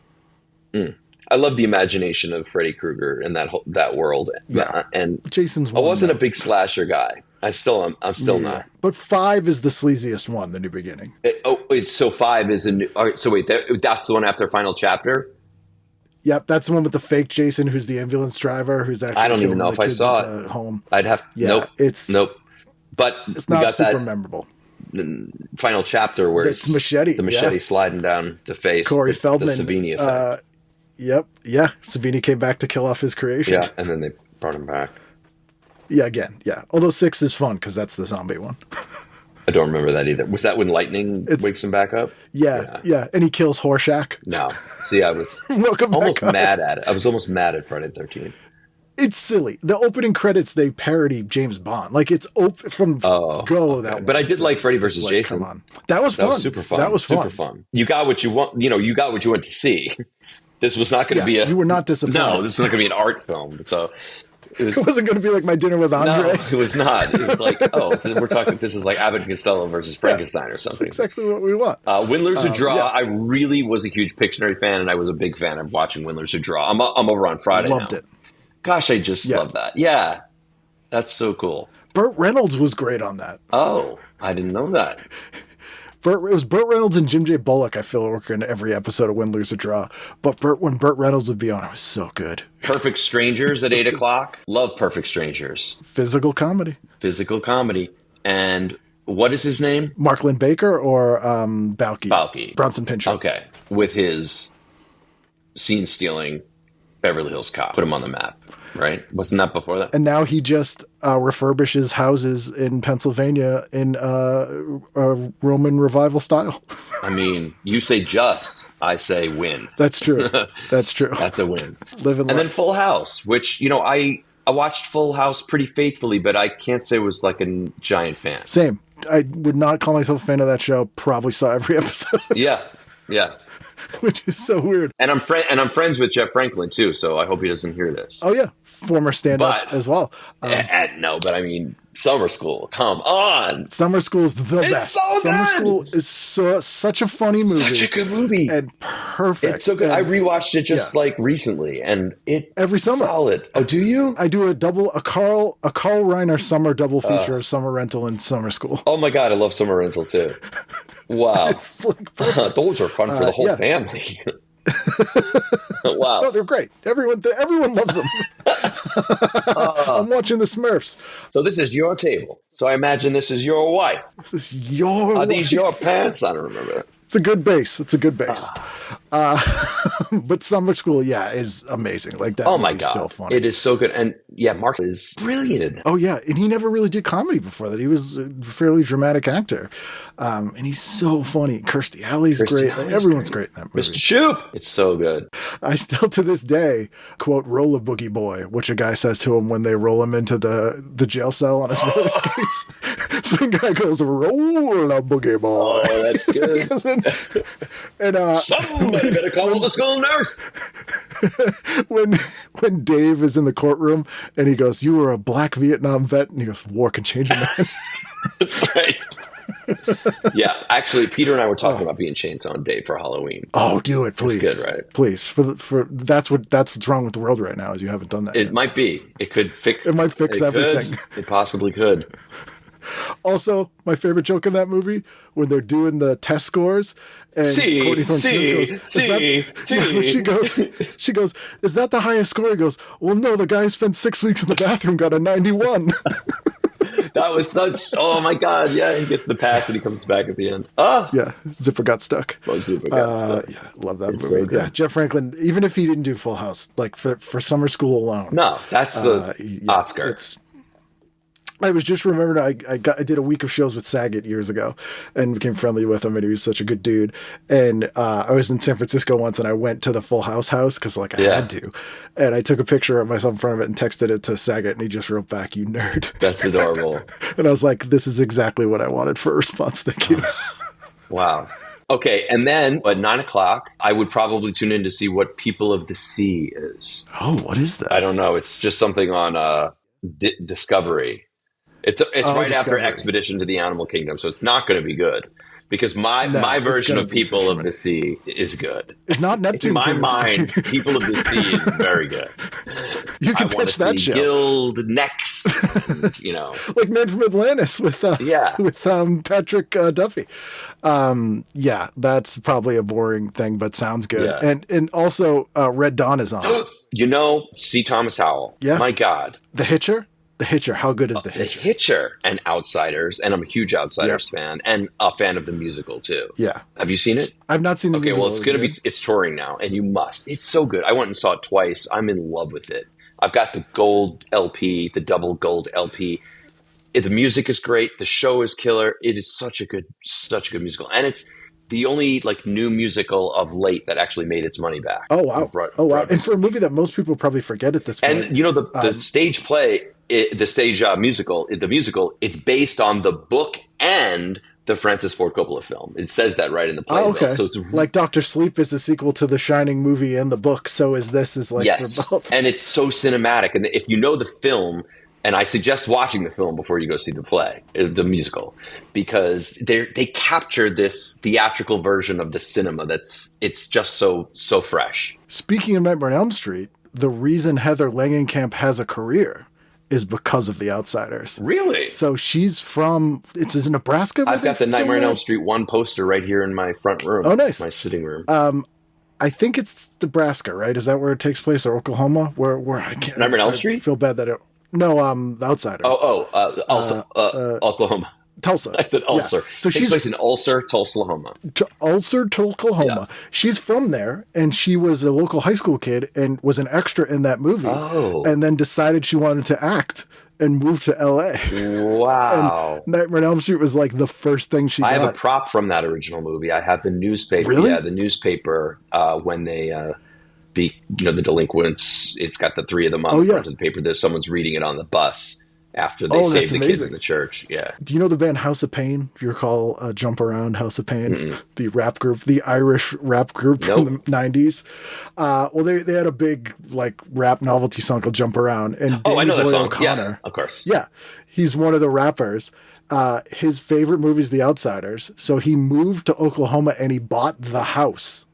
S5: I love the imagination of Freddy Krueger and that world.
S3: Yeah.
S5: And
S3: Jason's
S5: I wasn't a big slasher guy. I'm still not.
S3: But 5 is the sleaziest one, The New Beginning.
S5: So 5 is a new... All right, so wait, that's the one after Final Chapter?
S3: Yep, that's the one with the fake Jason, who's the ambulance driver, who's actually...
S5: I don't even know if I saw it.
S3: Home.
S5: I'd have...
S3: Yeah,
S5: Nope. But
S3: it's not super memorable.
S5: Final Chapter where
S3: it's machete.
S5: The machete sliding down the face.
S3: Corey Feldman.
S5: The Savini effect.
S3: Yep. Yeah. Savini came back to kill off his creation.
S5: Yeah, and then they brought him back.
S3: Yeah, again. Yeah. Although 6 is fun because that's the zombie one.
S5: I don't remember that either. Was that when Lightning wakes him back up?
S3: Yeah. And he kills Horshack.
S5: No. See, I was almost mad at it. I was almost mad at Friday the 13th.
S3: It's silly. The opening credits, they parody James Bond. Like, it's from go that way.
S5: But I did like Freddy versus Jason.
S3: Come on. That was fun.
S5: That was super fun.
S3: That was
S5: super fun. You got what you want. You got what you went to see. This was not going to be a...
S3: You were not disappointed.
S5: No, this is not going to be an art film. So
S3: it wasn't going to be like My Dinner with Andre.
S5: No, it was not. It was like, we're talking... This is like Abbott and Costello versus Frankenstein or something.
S3: That's exactly what we want.
S5: Win, Lose, or Draw. Yeah. I really was a huge Pictionary fan, and I was a big fan of watching Win, Lose, or Draw. I'm over on Friday
S3: Loved
S5: now.
S3: it.
S5: Gosh, I just love that. Yeah. That's so cool.
S3: Burt Reynolds was great on that.
S5: Oh, I didn't know that.
S3: It was Burt Reynolds and Jim J. Bullock, I feel, working in every episode of Win, Lose, or Draw. But when Burt Reynolds would be on, it was so good.
S5: Perfect Strangers at 8 o'clock. Love Perfect Strangers.
S3: Physical comedy.
S5: And what is his name?
S3: Mark Lynn Baker or Balky?
S5: Balky.
S3: Bronson Pinchot.
S5: Okay. With his scene-stealing Beverly Hills Cop. Put him on the map. Right? Wasn't that before that?
S3: And now he just refurbishes houses in Pennsylvania in a Roman revival style.
S5: I mean, you say just, I say win.
S3: That's true. That's true.
S5: That's a win.
S3: Live and
S5: then Full House, which, I watched Full House pretty faithfully, but I can't say was like a giant fan.
S3: Same. I would not call myself a fan of that show. Probably saw every episode.
S5: Yeah.
S3: Which is so weird.
S5: And I'm friends with Jeff Franklin too, so I hope he doesn't hear this.
S3: Oh yeah, former stand-up as well.
S5: No, but I mean, Summer School. Come on,
S3: Summer School is the best.
S5: So
S3: Summer School is such a funny movie,
S5: such a good movie,
S3: and perfect.
S5: It's so good. I rewatched it just like recently, and
S3: every summer.
S5: Solid. Oh, do you?
S3: I do a Carl Reiner summer double feature of Summer Rental and Summer School.
S5: Oh my god, I love Summer Rental too. Wow,
S3: it's like perfect.
S5: Those are fun for the whole family. Wow.
S3: No, they're great. Everyone loves them. I'm watching the Smurfs.
S5: So this is your table. So I imagine this is your wife.
S3: This is your
S5: Are these your pants? I don't remember.
S3: It's a good base. But Summer School, is amazing. Like that.
S5: Oh my god,
S3: so funny.
S5: It is so good. And Mark is brilliant.
S3: Oh yeah, and he never really did comedy before that. He was a fairly dramatic actor, and he's so funny. Kirstie Alley's great. Everyone's great in that movie.
S5: Mr. Shoop, it's so good.
S3: I still to this day quote "Roll a Boogie Boy," which a guy says to him when they roll him into the jail cell on his roller skates. Some guy goes, "Roll a Boogie Boy."
S5: Oh, that's good.
S3: and
S5: somebody better call the school nurse.
S3: when Dave is in the courtroom and he goes, "You were a black Vietnam vet," and he goes, "War can change a man."
S5: That's right. Yeah, actually, Peter and I were talking about being Chainsaw and Dave for Halloween.
S3: Oh, do it, please.
S5: It's good, right?
S3: Please, for that's what's wrong with the world right now is you haven't done that.
S5: It might be. It could fix.
S3: It might fix everything.
S5: It possibly could.
S3: Also, my favorite joke in that movie when they're doing the test scores and Courtney she goes, "Is that the highest score?" He goes, "Well, no, the guy who spent 6 weeks in the bathroom got a 91."
S5: That was such. Oh my god! Yeah, he gets the pass and he comes back at the end. Oh,
S3: Yeah, Zipper got stuck.
S5: well, Zupa got stuck.
S3: Yeah, love that
S5: It's
S3: movie.
S5: so good.
S3: Yeah, Jeff Franklin, even if he didn't do Full House, like for Summer School alone.
S5: No, that's the
S3: yeah,
S5: Oscar.
S3: I was just remembered I did a week of shows with Saget years ago and became friendly with him, and he was such a good dude. And I was in San Francisco once, and I went to the Full House because like I had to, and I took a picture of myself in front of it and texted it to Saget, and he just wrote back, "You nerd."
S5: That's adorable.
S3: And I was like, "This is exactly what I wanted for a response. Thank you."
S5: Wow. Okay, and then at 9:00, I would probably tune in to see what People of the Sea is.
S3: Oh, what is that?
S5: I don't know. It's just something on Discovery. It's right after
S3: Discovery.
S5: Expedition to the Animal Kingdom, so it's not going to be good. Because my
S3: No, it's
S5: version
S3: gonna
S5: of
S3: be
S5: People
S3: for
S5: of
S3: sure.
S5: the Sea is good.
S3: It's not Neptune.
S5: In my
S3: King of the Sea.
S5: mind, People of the Sea is very good.
S3: You can
S5: I want
S3: pitch
S5: to
S3: that
S5: see
S3: show.
S5: Guild next. You know,
S3: Like Man from Atlantis with
S5: Yeah.
S3: with Patrick Duffy. Yeah, that's probably a boring thing, but sounds good.
S5: Yeah.
S3: And also Red Dawn is on.
S5: you know, C. Thomas Howell.
S3: Yeah.
S5: My God.
S3: The Hitcher. The Hitcher. How good is The
S5: The
S3: Hitcher?
S5: Hitcher and Outsiders, and I'm a huge Outsiders fan, and a fan of the musical too.
S3: Yeah,
S5: Have you seen it?
S3: I've not seen the
S5: Okay,
S3: musical.
S5: well, it's touring now, and you must. It's so good. I went and saw it twice. I'm in love with it. I've got the gold LP, the double gold LP. The music is great. The show is killer. It is such a good musical, and it's the only like new musical of late that actually made its money back.
S3: Oh wow!
S5: Oh
S3: wow! And for a movie that most people probably forget at this point,
S5: And you know the stage play, the stage musical, it's based on the book and the Francis Ford Coppola film. It says that right in the play.
S3: oh, okay.
S5: So it's
S3: Like Doctor Sleep is a sequel to the Shining movie and the book. So is this is like
S5: yes,
S3: for both.
S5: and it's so cinematic. And if you know the film, and I suggest watching the film before you go see the play, the musical, because they capture this theatrical version of the cinema. It's just so fresh.
S3: Speaking of Nightmare on Elm Street, the reason Heather Langenkamp has a career is because of The Outsiders.
S5: Really.
S3: So she's from, is it Nebraska?
S5: I've got the Nightmare on Elm Street 1 poster right here in my front room.
S3: Oh, nice.
S5: My sitting room.
S3: I think it's Nebraska, right? Is that where it takes place, or Oklahoma? Where I can't.
S5: Nightmare on Elm
S3: I
S5: Street?
S3: feel bad that it. No, The Outsiders.
S5: Oklahoma.
S3: Tulsa.
S5: I said Ulcer.
S3: Yeah. So
S5: Takes
S3: she's
S5: place in Ulcer, Tulsa, Oklahoma.
S3: Ulcer, Oklahoma.
S5: Yeah.
S3: She's from there, and she was a local high school kid and was an extra in that movie.
S5: Oh.
S3: And then decided she wanted to act and moved to L.A.
S5: Wow.
S3: Nightmare on Elm Street was like the first thing she
S5: I
S3: got.
S5: have a prop from that original movie. I have the newspaper.
S3: Really?
S5: Yeah, the newspaper when they the delinquents. It's got the three of them on the front of the paper. There's someone's reading it on the bus after they save the kids in the church. Yeah.
S3: Do you know the band House of Pain? Do you recall Jump Around House of Pain? The rap group, the Irish rap group from the 90s. Well, they had a big like rap novelty song called Jump Around. And
S5: I know that
S3: Boy
S5: song.
S3: O'Connor,
S5: Yeah, of course.
S3: Yeah, he's one of the rappers. His favorite movie is The Outsiders. So he moved to Oklahoma and he bought the house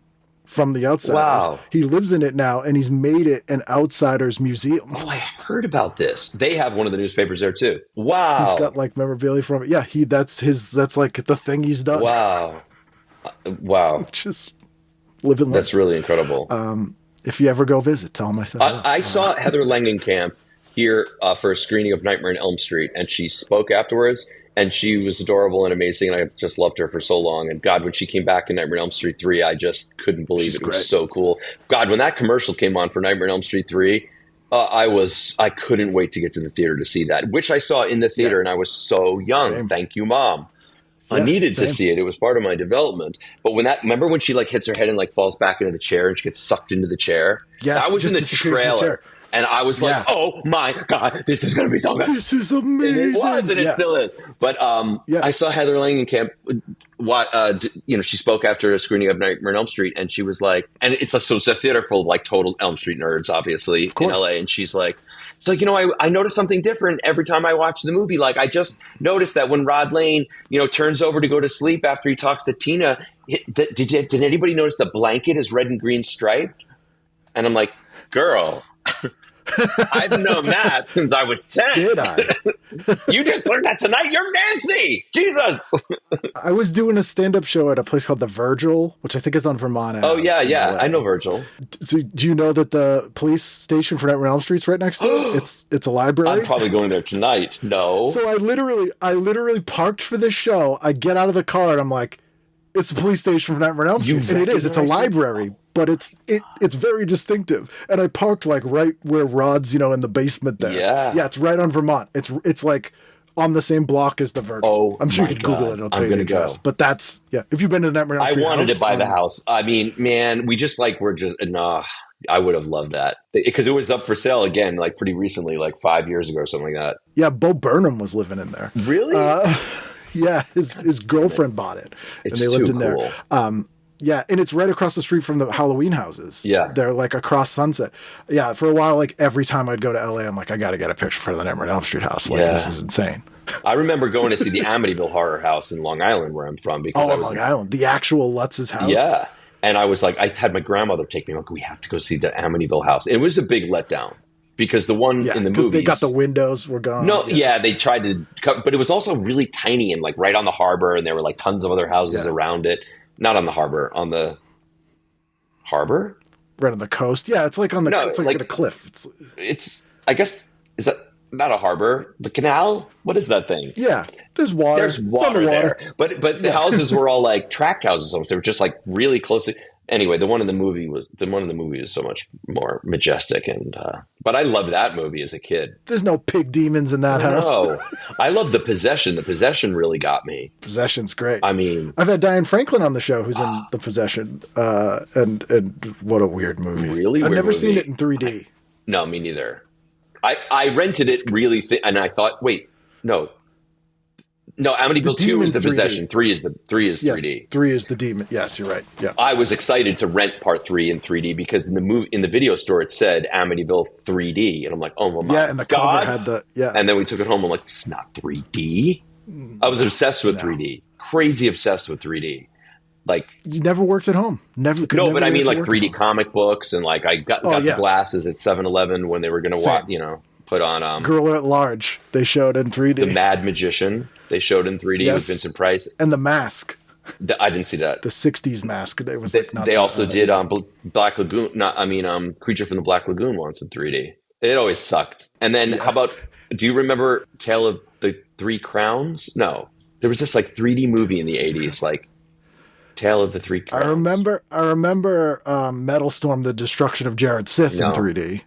S3: from The Outsiders.
S5: Wow.
S3: He lives in it now and he's made it an Outsiders museum.
S5: Oh, I heard about this. They have one of the newspapers there too. Wow.
S3: He's got like memorabilia from it. Yeah, that's like the thing he's done.
S5: Wow. Wow.
S3: Just living life.
S5: That's really incredible.
S3: If you ever go visit, tell him I said hello.
S5: I saw Heather Langenkamp here for a screening of Nightmare on Elm Street, and she spoke afterwards, and she was adorable and amazing, and I've just loved her for so long. And God, when she came back in Nightmare on Elm Street 3, I just couldn't believe
S3: She's
S5: it. It
S3: great.
S5: was so cool. God, when that commercial came on for Nightmare on Elm Street 3, I couldn't wait to get to the theater to see that, which I saw in the theater, and I was so young.
S3: Same.
S5: Thank you, Mom. I
S3: Yeah,
S5: needed to
S3: same.
S5: see it. It was part of my development. But remember when she like hits her head and like falls back into the chair and she gets sucked into the chair?
S3: Yes,
S5: that was in
S3: just
S5: the
S3: disappears in the
S5: trailer.
S3: chair.
S5: And I was like,
S3: Yeah.
S5: oh my God, this is going to be so good.
S3: This is
S5: And
S3: amazing.
S5: it was, and it
S3: Yeah.
S5: still is. But
S3: Yeah.
S5: I saw Heather Langenkamp. She spoke after a screening of Nightmare on Elm Street, and she was like, and it's a theater full of like total Elm Street nerds, obviously, in
S3: course.
S5: LA. And she's like, I noticed something different every time I watch the movie. Like, I just noticed that when Rod Lane, turns over to go to sleep after he talks to Tina, did anybody notice the blanket is red and green striped? And I'm like, girl. I've known that since I was 10.
S3: Did I?
S5: You just learned that tonight. You're Nancy. Jesus.
S3: I was doing a stand-up show at a place called the Virgil, which I think is on Vermont.
S5: Oh, yeah.
S3: LA.
S5: I know Virgil.
S3: So, do you know that the police station for Nightmare on Elm Street's right next to it? It's a library.
S5: I'm probably going there tonight. No.
S3: So I literally parked for this show. I get out of the car and I'm like, it's the police station for Nightmare on Elm Street. And it is. It's a library, but it's very distinctive. And I parked like right where Rod's, in the basement there.
S5: Yeah.
S3: Yeah, it's right on Vermont. It's like on the same block as the Virgil.
S5: Oh,
S3: I'm sure
S5: my
S3: you can Google
S5: God.
S3: it. It'll tell you the address.
S5: Go.
S3: But that's, if you've been to the Nightmare on Elm Street
S5: I wanted
S3: house,
S5: to buy the house. I mean, man, we just I would have loved that. Because it was up for sale again, like pretty recently, like 5 years ago or something like that.
S3: Yeah, Bo Burnham was living in there.
S5: Really?
S3: Yeah, his girlfriend bought it.
S5: It's
S3: and they lived
S5: too
S3: in
S5: cool.
S3: there. Yeah, and it's right across the street from the Halloween houses.
S5: Yeah.
S3: They're like across Sunset. Yeah, for a while, like every time I'd go to LA, I'm like, I got to get a picture for the Nightmare on Elm Street house. Like, this is insane.
S5: I remember going to see the Amityville Horror House in Long Island, where I'm from. Because I was
S3: Long Island. The actual Lutz's house?
S5: Yeah. And I was like, I had my grandmother take me, like, we have to go see the Amityville house. And it was a big letdown. Because the one in the movies,
S3: they got the windows were gone.
S5: No, they tried to cut, but it was also really tiny and like right on the harbor, and there were like tons of other houses around it. Not on the harbor, on the harbor,
S3: right on the coast. Yeah, it's like on the it's like at a cliff.
S5: It's I guess is that not a harbor? The canal? What is that thing?
S3: Yeah, there's water.
S5: There's water there, but the houses were all like tract houses. Almost. They were just like really close to. Anyway, the one in the movie was so much more majestic, and but I loved that movie as a kid.
S3: There's no pig demons in that house.
S5: No, I love The Possession. The Possession really got me.
S3: Possession's great.
S5: I mean,
S3: I've had Diane Franklin on the show, who's in The Possession, and what a weird movie.
S5: Really,
S3: I've
S5: weird
S3: never
S5: movie.
S3: seen it in 3D.
S5: No, me neither. I rented it really, and I thought, wait, no, Amityville 2 is The
S3: 3D.
S5: Possession. 3 is 3D.
S3: Yes, 3 is the demon. Yes, you're right. Yeah.
S5: I was excited to rent part 3 in 3D because in the video store it said Amityville 3D, and I'm like, oh my
S3: God. And the cover had the
S5: And then we took it home. I'm like, it's not 3D. I was obsessed with 3D, crazy obsessed with 3D. Like
S3: you never worked at home. Never.
S5: But I mean like 3D comic books, and like I got the glasses at 7-Eleven when they were going to watch, put on
S3: Girl at Large. They showed in 3D.
S5: The Mad Magician. They showed in 3D with Vincent Price.
S3: And The Mask.
S5: I didn't see that.
S3: The 60s Mask. It was
S5: they also did Black Lagoon. Creature from the Black Lagoon once in 3D. It always sucked. And then how about? Do you remember Tale of the Three Crowns? No, there was this like 3D movie in the 80s, like Tale of the Three Crowns.
S3: I remember Metal Storm: The Destruction of Jared Sith in 3D,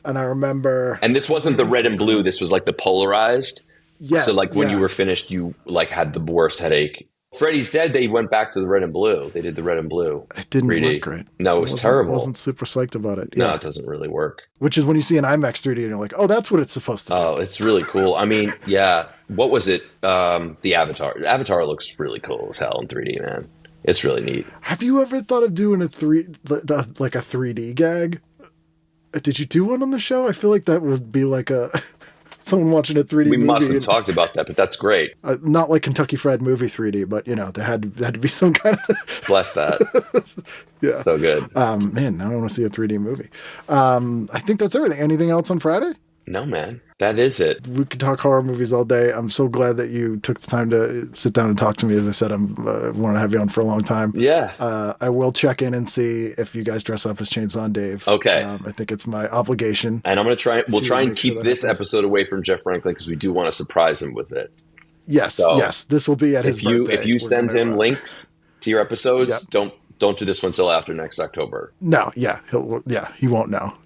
S3: and I remember.
S5: And this wasn't the red and blue. This was like the polarized.
S3: Yes.
S5: So like when you were finished, you like had the worst headache. Freddy's Dead, they went back to the red and blue. They did the red and blue.
S3: It didn't
S5: 3D.
S3: look great.
S5: No, it was terrible.
S3: I wasn't super psyched about it.
S5: No, it doesn't really work.
S3: Which is when you see an IMAX 3D and you're like, oh, that's what it's supposed to be.
S5: Oh, it's really cool. I mean, yeah. What was it? The Avatar. Avatar looks really cool as hell in 3D, man. It's really neat.
S3: Have you ever thought of doing like a 3D gag? Did you do one on the show? I feel like that would be like someone watching a 3D movie.
S5: We must have talked about that, but that's great.
S3: Not like Kentucky Fried Movie 3D, but there had to be some kind of
S5: bless that.
S3: Yeah,
S5: so good.
S3: Man, now I want to see a 3D movie. I think that's everything. Anything else on Friday?
S5: No, man. That is it.
S3: We could talk horror movies all day. I'm so glad that you took the time to sit down and talk to me. As I said, I'm want to have you on for a long time.
S5: Yeah.
S3: I will check in and see if you guys dress up as Chainsaw and Dave.
S5: Okay.
S3: I think it's my obligation.
S5: And I'm going to try. We'll try and keep this episode away from Jeff Franklin because we do want to surprise him with it.
S3: Yes.
S5: So
S3: yes. This will be at his birthday.
S5: If you send him links to your episodes, don't do this one until after next October.
S3: No, he won't know.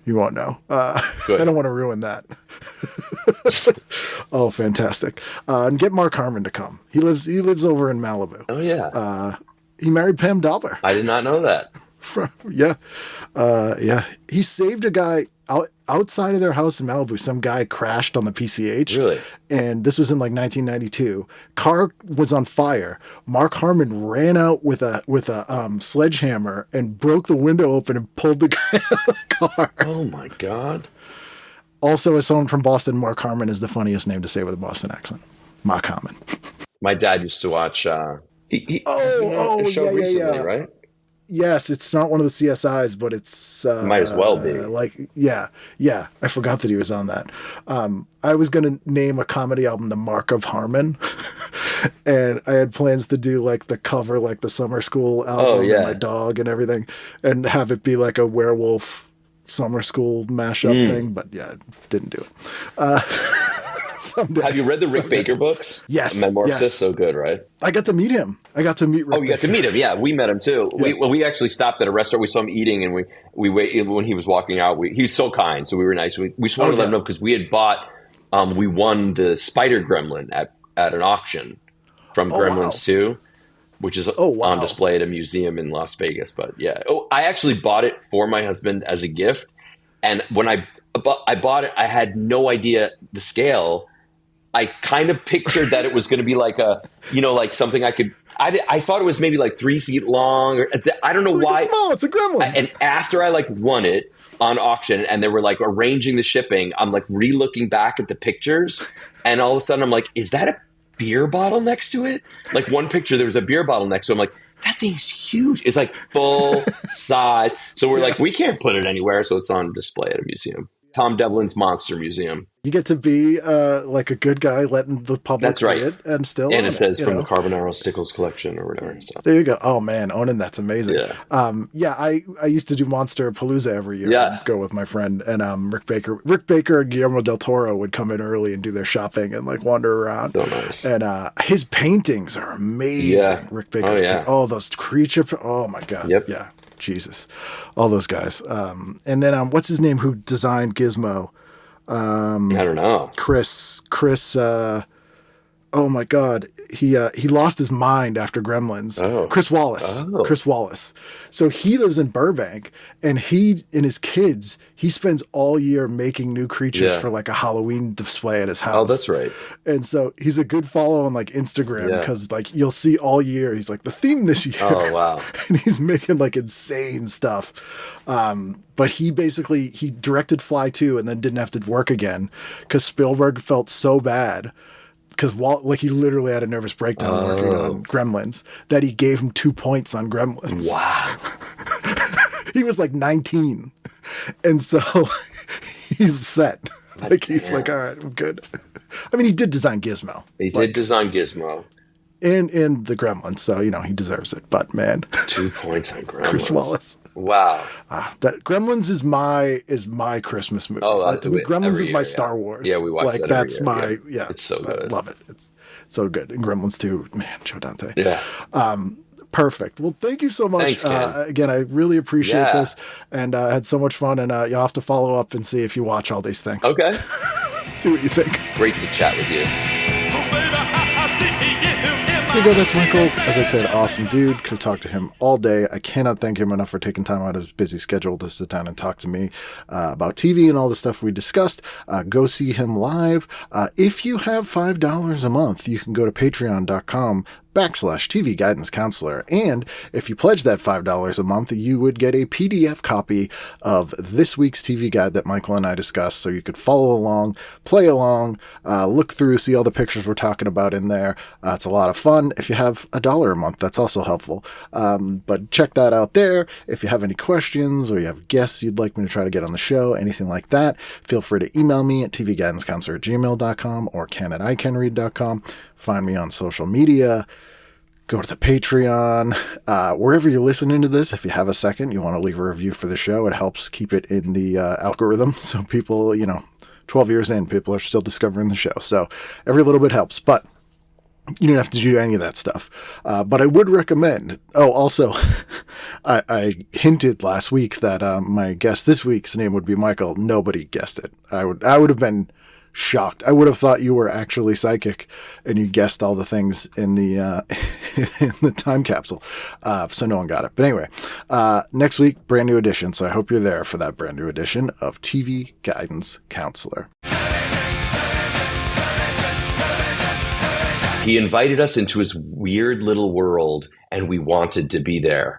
S3: He won't know. I don't want to ruin that. Oh, fantastic! And get Mark Harmon to come. He lives over in Malibu.
S5: Oh yeah.
S3: He married Pam Dolber.
S5: I did not know that.
S3: He saved a guy outside of their house in Malibu. Some guy crashed on the PCH.
S5: Really?
S3: And this was in like 1992. Car was on fire. Mark Harmon ran out with a sledgehammer and broke the window open and pulled the guy out of the car.
S5: Oh my God.
S3: Also, as someone from Boston, Mark Harmon is the funniest name to say with a Boston accent. Mark Harmon.
S5: My dad used to watch. He
S3: show
S5: recently, right?
S3: Yes, it's not one of the CSIs, but it's
S5: Might as well be.
S3: yeah. I forgot that he was on that. I was gonna name a comedy album the Mark of Harmon, and I had plans to do like the cover, like the summer school album,
S5: yeah.
S3: and my dog and everything, and have it be like a werewolf summer school mashup thing. But yeah, didn't do it. Someday.
S5: Have you read the Rick Baker books?
S3: Yes.
S5: Metamorphosis,
S3: Yes.
S5: so good, right?
S3: I got to meet him. I got to meet Rick
S5: Oh, you got to meet him. Yeah, we met him too.
S3: Yeah.
S5: We actually stopped at a restaurant. We saw him eating, and we waited when he was walking out. He's so kind, so we were nice. We just wanted to let him know because we had bought. We won the Spider Gremlin at an auction from Gremlins 2, which is on display at a museum in Las Vegas. But yeah, I actually bought it for my husband as a gift, and when I bought it, I had no idea the scale. I kind of pictured that it was going to be like like something I could. I thought it was maybe like 3 feet long, or I don't know why.
S3: It's small. It's a gremlin.
S5: And after I won it on auction, and they were like arranging the shipping, I'm like re-looking back at the pictures, and all of a sudden I'm like, is that a beer bottle next to it? Like one picture, there was a beer bottle next to it. I'm like, that thing's huge. It's like full size. So we're like, we can't put it anywhere, so it's on display at a museum. Tom Devlin's Monster Museum.
S3: You get to be like a good guy, letting the public see it, and still.
S5: And it says from the Carbonaro Stickles collection or whatever. So.
S3: There you go. Oh man, owning that's amazing.
S5: Yeah.
S3: I used to do Monster Palooza every year.
S5: Yeah.
S3: Go with my friend and Rick Baker and Guillermo del Toro would come in early and do their shopping and like wander around.
S5: So nice.
S3: And his paintings are amazing.
S5: Yeah.
S3: Rick Baker's those creature. Oh my god.
S5: Yep.
S3: Yeah. Jesus, all those guys. And then what's his name? Who designed Gizmo?
S5: I don't know.
S3: Chris. Oh my God, he lost his mind after Gremlins.
S5: Oh.
S3: Chris Wallace.
S5: Oh.
S3: Chris Wallace. So he lives in Burbank, and he and his kids, he spends all year making new creatures for like a Halloween display at his house.
S5: Oh, that's right.
S3: And so he's a good follow on like Instagram because like you'll see all year. He's like the theme this year.
S5: Oh wow.
S3: And he's making like insane stuff. But he directed Fly 2 and then didn't have to work again because Spielberg felt so bad because he literally had a nervous breakdown working on Gremlins that he gave him 2 points on Gremlins.
S5: Wow.
S3: He was like 19. And so he's set. He's like, all right, I'm good. I mean, he did design Gizmo.
S5: He did design Gizmo.
S3: And the Gremlins, so he deserves it. But man,
S5: 2 points on Gremlins.
S3: Chris Wallace.
S5: Wow.
S3: That Gremlins is my Christmas movie.
S5: To
S3: me, Gremlins is my
S5: year,
S3: Star Wars.
S5: Yeah, we watch that.
S3: That's
S5: every year. It's so good.
S3: I love it. It's so good. And Gremlins 2, man, Joe Dante.
S5: Yeah.
S3: Perfect. Well, thank you so much.
S5: Thanks, Ken.
S3: Again, I really appreciate this, and I had so much fun. And you'll have to follow up and see if you watch all these things.
S5: Okay.
S3: See what you think.
S5: Great to chat with you.
S3: There you go, that's Michael. As I said, awesome dude. Could talk to him all day. I cannot thank him enough for taking time out of his busy schedule to sit down and talk to me about TV and all the stuff we discussed. Go see him live. If you have $5 a month, you can go to patreon.com/TV Guidance Counselor. And if you pledge that $5 a month, you would get a PDF copy of this week's TV guide that Michael and I discussed. So you could follow along, play along, look through, see all the pictures we're talking about in there. It's a lot of fun. If you have $1 a month, that's also helpful. But check that out there. If you have any questions or you have guests you'd like me to try to get on the show, anything like that, feel free to email me at tvguidancecounselor@gmail.com or ken@icanread.com. Find me on social media. Go to the Patreon. Wherever you're listening to this, if you have a second, you want to leave a review for the show, it helps keep it in the algorithm. So people, 12 years in, people are still discovering the show. So every little bit helps. But you don't have to do any of that stuff. But I would recommend. Oh, also, I hinted last week that my guest this week's name would be Michael. Nobody guessed it. I would have been shocked. I would have thought you were actually psychic and you guessed all the things in the in the time capsule. So no one got it. But anyway, next week, brand new edition. So I hope you're there for that brand new edition of TV Guidance Counselor.
S5: He invited us into his weird little world, and we wanted to be there.